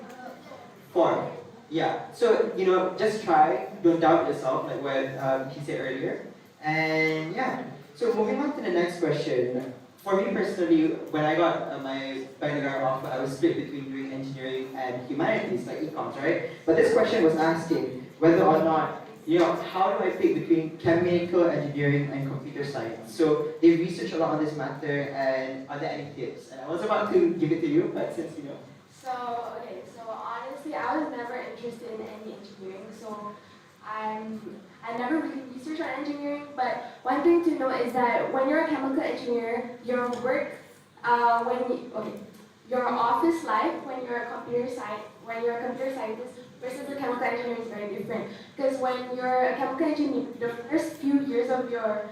Speaker 15: 4. Yeah, so just try, don't doubt yourself, like what he said earlier. And yeah, so moving on to the next question. For me personally, when I got my Banneker offer, I was split between doing engineering and humanities, like econs, right? But this question was asking whether or not, how do I pick between chemical engineering and computer science? So they researched a lot on this matter, and are there any tips? And I was about to give it to you, but since you know.
Speaker 13: So honestly, I was never interested in any engineering, so I never really researched on engineering, but one thing to know is that when you're a chemical engineer, your work, your office life when you're a computer scientist versus a chemical engineer is very different. Because when you're a chemical engineer, the first few years of your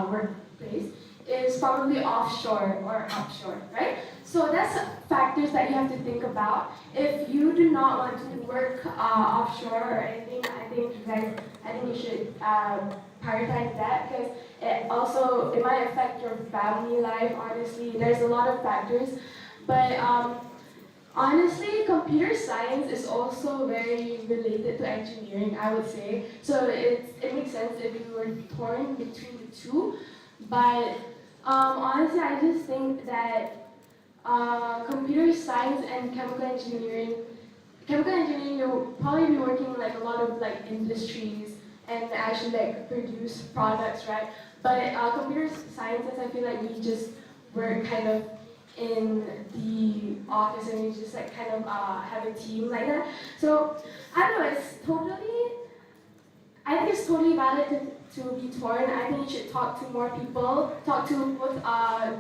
Speaker 13: workplace is probably offshore or offshore, right? So that's factors that you have to think about. If you do not want to work offshore or anything, I think you should prioritize that because it might affect your family life. Honestly, there's a lot of factors, but honestly, computer science is also very related to engineering, I would say. So it makes sense if you were torn between the two, but honestly, I just think that computer science and chemical engineering, you'll probably be working like a lot of like industries and actually like produce products, right? But computer sciences, I feel like we just work kind of in the office and we just like kind of have a team like that. So I don't know, I think it's totally valid to be torn. I think you should talk to more people, talk to both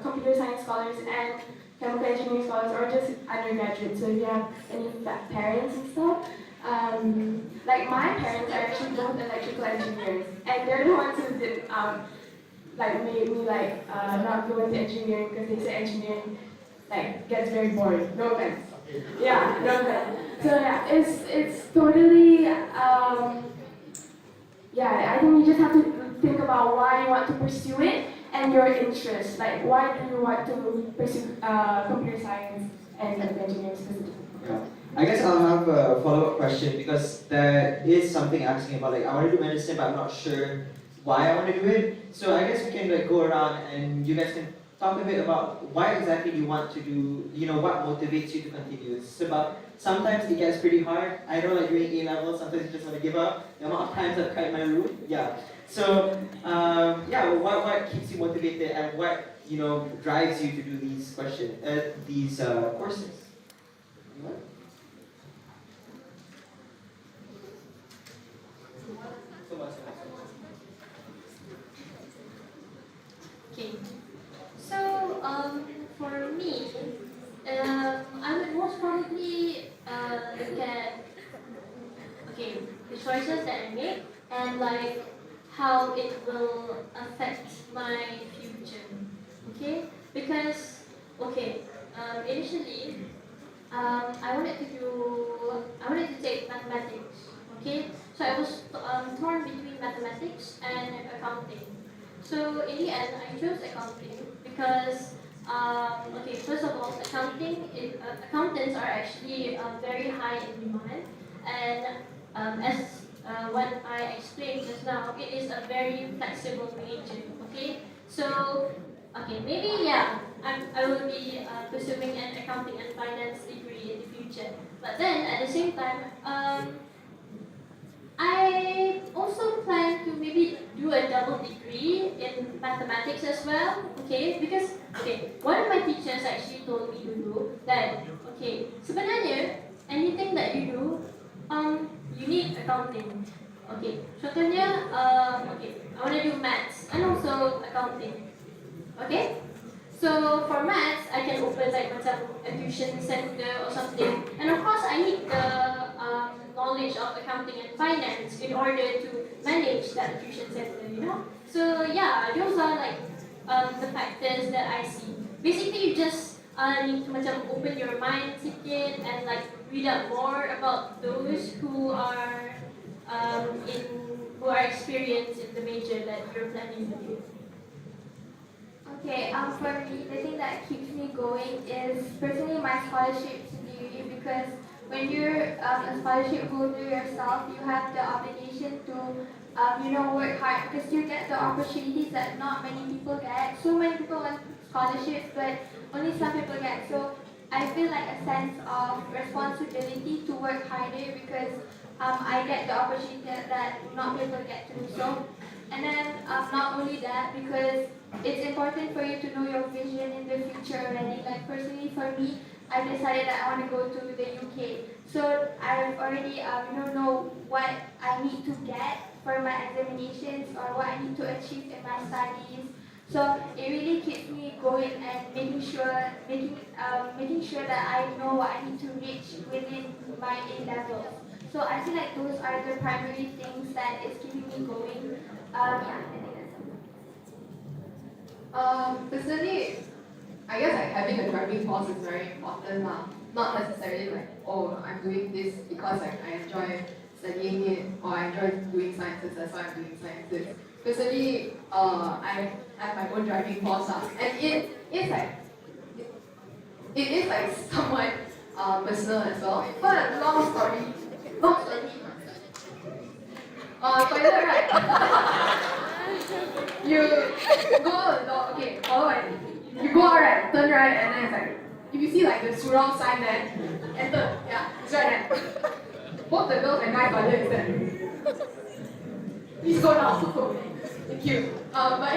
Speaker 13: computer science scholars and chemical engineering scholars or just undergraduates. So if you have any parents and stuff, like my parents are actually both electrical engineers, and they're the ones who did like made me like not go into engineering because they say engineering like gets very boring. No offense. Yeah, no offense. So yeah, it's totally yeah. I think you just have to think about why you want to pursue it and your interest. Like why do you want to pursue computer science and engineering specifically?
Speaker 15: Yeah. I guess I'll have a follow-up question because there is something asking about like I want to do medicine but I'm not sure why I want to do it. So I guess we can like go around and you guys can talk a bit about why exactly you want to do, you know, what motivates you to continue. It's about, sometimes it gets pretty hard. I know like during A-levels, sometimes you just want to give up. The amount of times I've cried in my room, yeah. So, yeah, what keeps you motivated and what, you know, drives you to do these courses? Anyone?
Speaker 9: Okay. So, for me, I would most probably look at the choices that I make and like how it will affect my future. Okay, because initially, I wanted to take mathematics. Okay, so I was torn between mathematics and accounting. So in the end, I chose accounting because, first of all, accountants are actually very high in demand, and as what I explained just now, it is a very flexible major. Okay, so maybe I will be pursuing an accounting and finance degree in the future. But then at the same time, I also plan to maybe do a double degree in mathematics as well, because one of my teachers actually told me to do that, sebenarnya anything that you do, you need accounting. Contohnya, I want to do maths and also accounting. So for maths, I can open like a tuition center or something, and of course I need the knowledge of accounting and finance in order to manage that tuition center, you know. So yeah, those are like the factors that I see. Basically, you just need to open your mind sikit and like read up more about those who are experienced in the major that you're planning to do.
Speaker 5: Okay, for me, the thing that keeps me going is personally my scholarship degree, because when you're a scholarship holder yourself, you have the obligation to, work hard, because you get the opportunities that not many people get. So many people want scholarships, but only some people get. So I feel like a sense of responsibility to work harder because I get the opportunity that not people get to do so. And then not only that, because it's important for you to know your vision in the future already. Like personally for me, I decided that I want to go to the UK. So I already know what I need to get for my examinations or what I need to achieve in my studies. So it really keeps me going and making sure that I know what I need to reach within my A levels. So I feel like those are the primary things that is keeping me going. I think that's
Speaker 2: Personally, I guess like having a driving force is very important now. Not necessarily like, oh, I'm doing this because like I enjoy studying it or I enjoy doing sciences, that's why I'm doing sciences. Personally, I have my own driving force and it is like somewhat personal as well. But long story. Toilet, right? You go, follow it. You go out, right, turn right, and then it's like, if you see like the surround sign there, enter, yeah, it's right there. Both the girls and guys toilet is there. Please go now. Thank you. But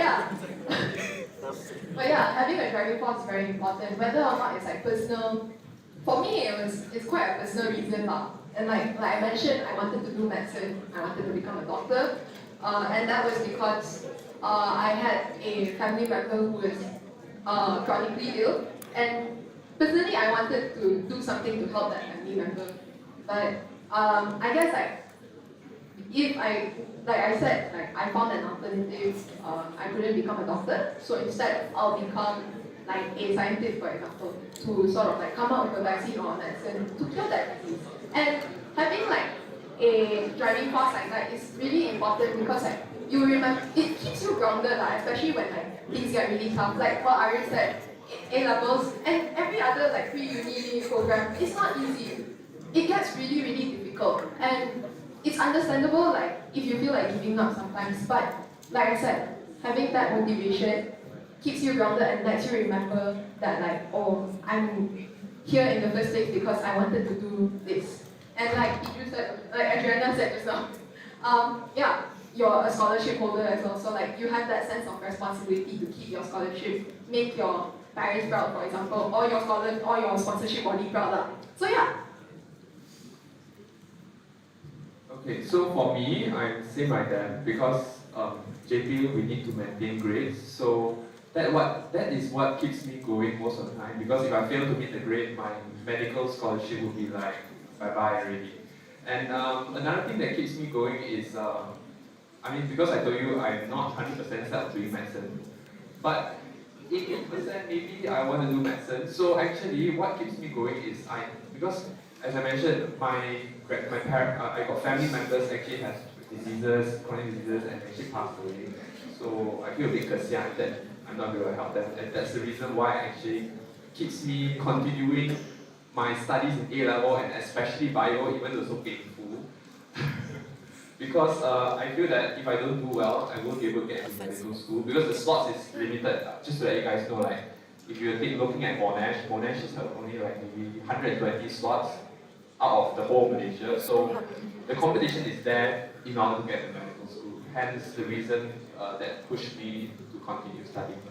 Speaker 2: yeah, having a driving force is very important, whether or not it's like personal. For me, it's quite a personal reason and like I mentioned, I wanted to do medicine. I wanted to become a doctor, and that was because I had a family member who was chronically ill, and personally, I wanted to do something to help that family member, but I guess if like I said, like I found an alternative, I couldn't become a doctor, so instead I'll become like a scientist, for example, to sort of like come up with a vaccine or a medicine to cure that disease. And having like a driving force like that is really important because like you remember, it keeps you grounded, like, especially when like things get really tough. Like what Ari said, A levels and every other like pre-uni program, it's not easy. It gets really, really difficult, and it's understandable like if you feel like giving up sometimes. But like I said, having that motivation keeps you grounded and lets you remember that like, oh, I'm here in the first place because I wanted to do this. And like you said, like Adriana said just now, yeah, you're a scholarship holder as well. So like you have that sense of responsibility to keep your scholarship, make your parents proud, for example, or your scholar or your sponsorship body proud. So yeah.
Speaker 22: Okay, so for me, I'm same like that because JP we need to maintain grades. So that is what keeps me going most of the time. Because if I fail to meet the grade, my medical scholarship will be like bye bye already. And another thing that keeps me going is I mean, because I told you I'm not 100% set doing medicine, but 80% maybe I want to do medicine. So actually, what keeps me going is because as I mentioned, I got family members actually has diseases, chronic diseases, and actually passed away. So I feel a bit kasihan that I'm not able to help them, and that's the reason why actually keeps me continuing my studies in A level and especially bio, even though so painful. Because I feel that if I don't do well, I won't be able to get into medical school because the slots is limited. Just to let you guys know, like if you're looking at Monash is only like maybe 120 slots out of the whole Malaysia. So the competition is there in order to get to medical school. Hence the reason that pushed me to continue studying.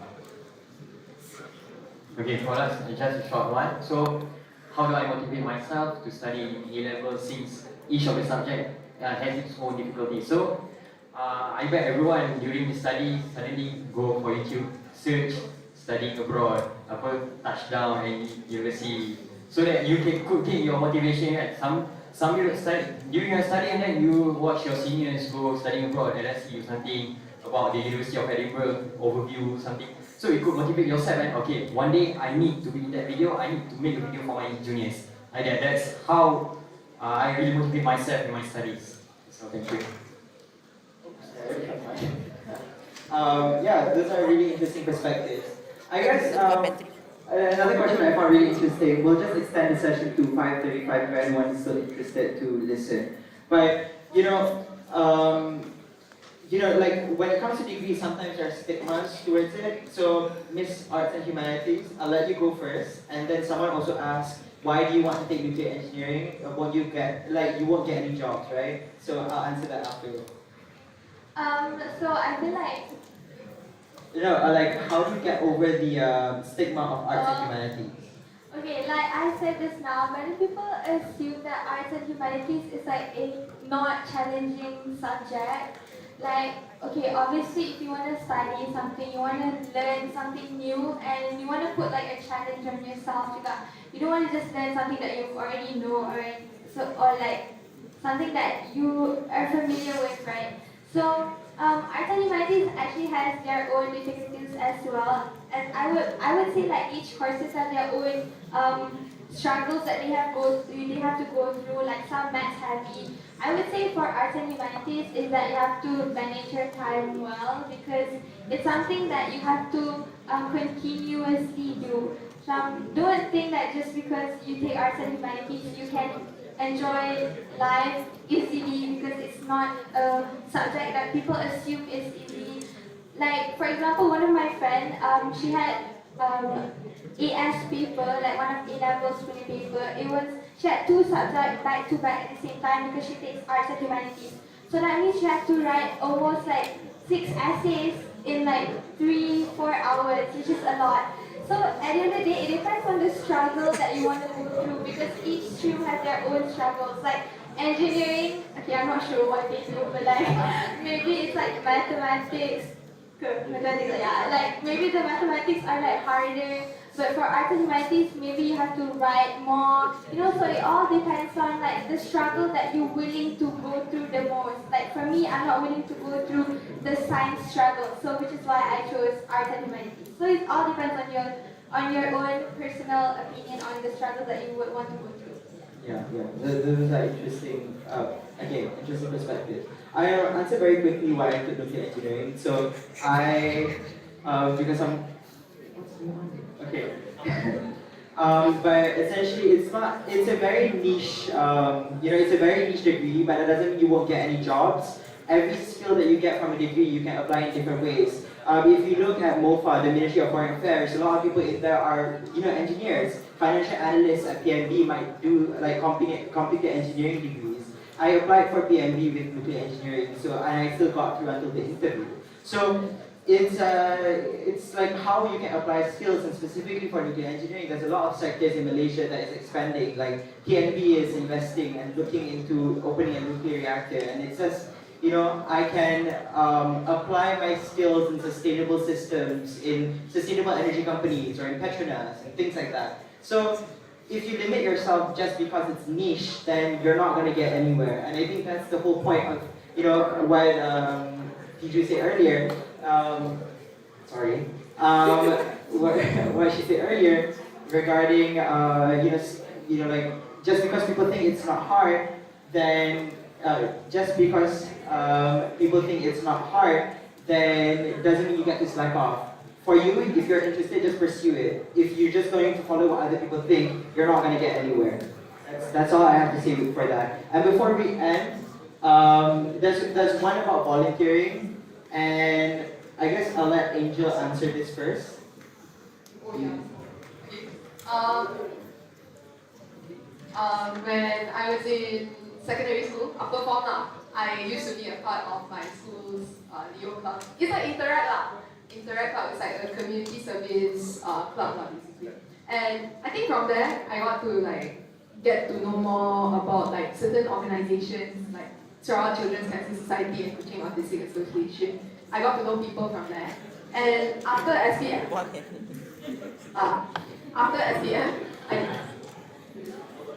Speaker 6: Okay, for us, just a short one. So, how do I motivate myself to study A-level since each of the subject has its own difficulty? So, I bet everyone during the study suddenly go for YouTube, search studying abroad, touchdown and university, so that you can take your motivation. Right? Some you study during your study and then you watch your seniors go studying abroad and let's see something about the University of Edinburgh overview something. So you could motivate yourself and okay, one day I need to be in that video, I need to make a video for my juniors. Like that. That's how I really motivate myself in my studies. So thank you.
Speaker 15: Yeah, those are really interesting perspectives. I guess another question I found really interesting, we'll just extend the session to 5:35 if anyone is still interested to listen. But, like when it comes to degrees, sometimes there are stigmas towards it. So, Miss Arts and Humanities, I'll let you go first. And then someone also asked, why do you want to take nuclear engineering? Won't you get, you won't get any jobs, right? So I'll answer that after.
Speaker 5: So I feel like
Speaker 15: how do you get over the stigma of arts and humanities?
Speaker 5: okay, like I said just now, many people assume that arts and humanities is like a not challenging subject. Like, okay, obviously if you want to study something, you want to learn something new and you want to put like a challenge on yourself. You don't want to just learn something that you already know or like something that you are familiar with, right? So arts and humanities actually has their own difficulties as well, and I would say like each courses have their own struggles that they have to go through. Like some maths heavy. I would say for arts and humanities is that you have to manage your time well because it's something that you have to continuously do. Don't think that just because you take arts and humanities you can enjoy life easily because it's not a subject that people assume is easy. Like for example, one of my friends, she had AS paper, like one of A-levels paper. She had two subjects back to back at the same time because she takes arts and humanities. So that means she had to write almost like 6 essays in like 3-4 hours, which is a lot. So at the end of the day, it depends on the struggle that you want to go through because each stream has their own struggles. Like engineering, okay, I'm not sure what they do, but like maybe it's like mathematics,
Speaker 7: Mathematics, yeah. Like maybe the mathematics are like harder, but for art and humanities, maybe you have to write more. So it all depends on like the struggle that you're willing to go through the most. Like for me, I'm not willing to go through the science struggle, so which is why I chose art and humanities. So it all depends on your own personal opinion on the struggle that you would want to go through.
Speaker 15: Yeah. Those are interesting, interesting perspectives. I'll answer very quickly why I took nuclear engineering. So because I'm, okay. But essentially it's a very niche, it's a very niche degree, but that doesn't mean you won't get any jobs. Every skill that you get from a degree, you can apply in different ways. If you look at MOFA, the Ministry of Foreign Affairs, a lot of people in there are, engineers. Financial analysts at PMB might do like computer engineering degrees. I applied for PMB with nuclear engineering, and I still got through until the interview. So it's like how you can apply skills, and specifically for nuclear engineering, there's a lot of sectors in Malaysia that is expanding. Like PNB is investing and looking into opening a nuclear reactor, and it says, I can apply my skills in sustainable systems, in sustainable energy companies, or in Petronas, and things like that. So if you limit yourself just because it's niche, then you're not going to get anywhere. And I think that's the whole point of, what Tiju said earlier. What she said earlier regarding, like just because people think it's not hard, then just because people think it's not hard, then it doesn't mean you get to slack off. For you, if you're interested, just pursue it. If you're just going to follow what other people think, you're not going to get anywhere. That's all I have to say for that. And before we end, there's one about volunteering, and I guess I'll let Angel answer this first.
Speaker 2: Oh yeah. Okay. When I was in secondary school, after form now, I used to be a part of my school's Leo club. It's like Interact lah. Interact club is like a community service club lah, basically. And I think from there, I got to get to know more about certain organizations like Sarawak Children's Cancer Society and Kuching Autistic Association. I got to know people from there. And after SPM,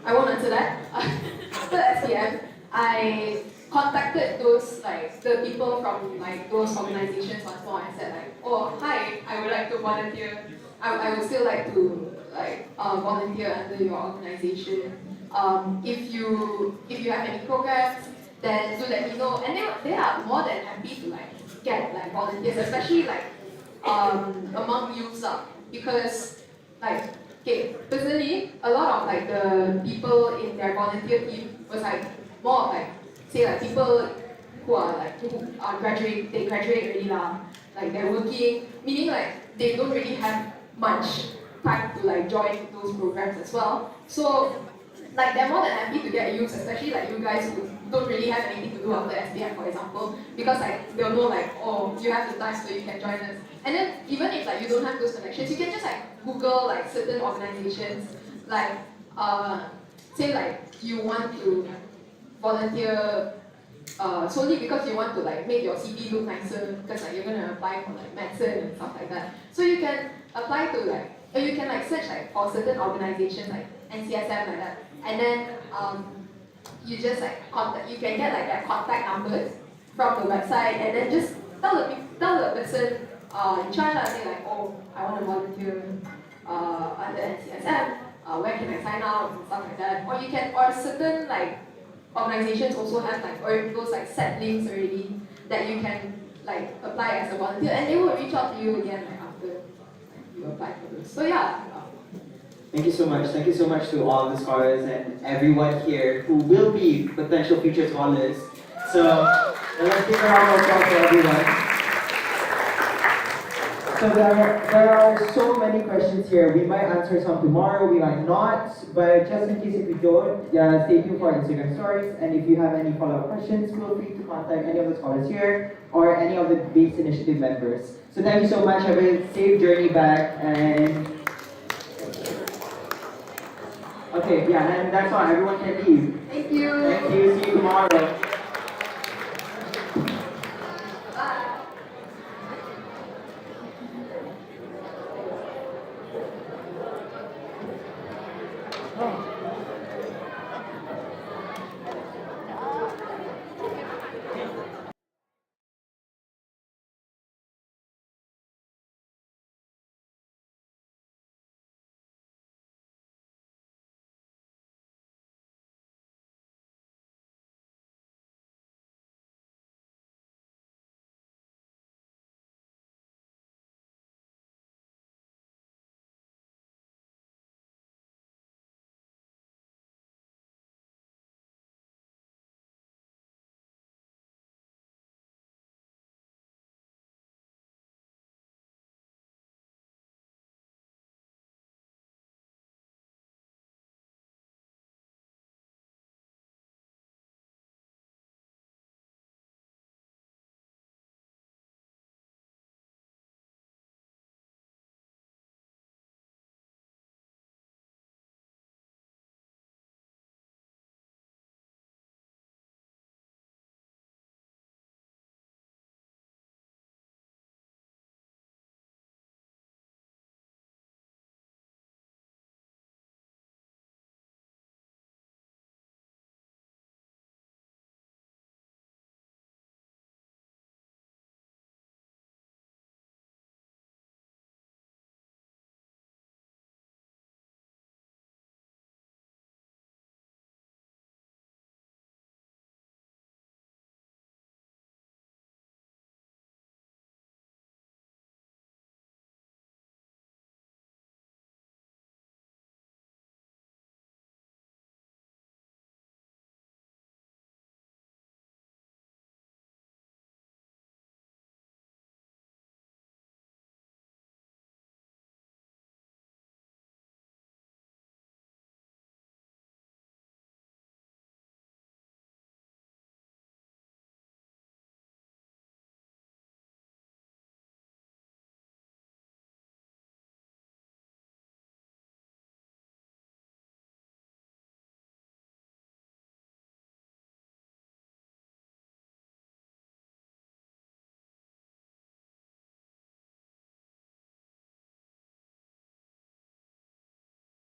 Speaker 2: I won't answer that. After SPM, I contacted those the people from those organizations once more and said oh hi, I would like to volunteer. I would still like to volunteer under your organization. If you have any programs, then do let me know. And they are more than happy to get volunteers, especially among youths because personally a lot of the people in their volunteer team was more of say people who are graduate already lah. They're working, meaning they don't really have much time to join those programs as well. So they're more than happy to get youths, especially you guys who don't really have anything to do after SPM, for example, because they'll know oh, you have the time so you can join us. And then even if you don't have those connections, you can just Google certain organizations, say you want to volunteer solely because you want to make your CV look nicer, because you're gonna apply for medicine and stuff like that. So you can apply to you can search for certain organizations like NCSM like that, and then you just contact. You can get their contact numbers from the website, and then just tell the person in charge, say oh, I want to volunteer under NCSM. Where can I sign up and stuff like that? Or certain organizations also have or those set links already that you can apply as a volunteer, and they will reach out to you again after you apply for this. So yeah.
Speaker 15: Thank you so much. Thank you so much to all the scholars and everyone here who will be potential future scholars. So let's give a round of applause for everyone. So there are so many questions here. We might answer some tomorrow, we might not, but just in case if we don't, stay tuned for our Instagram stories. And if you have any follow-up questions, feel free to contact any of the scholars here or any of the Base Initiative members. So thank you so much. Have a safe journey back. And okay, and that's all. Everyone can leave.
Speaker 2: Thank you.
Speaker 15: Thank you. See you tomorrow.
Speaker 2: Bye.
Speaker 1: Oh.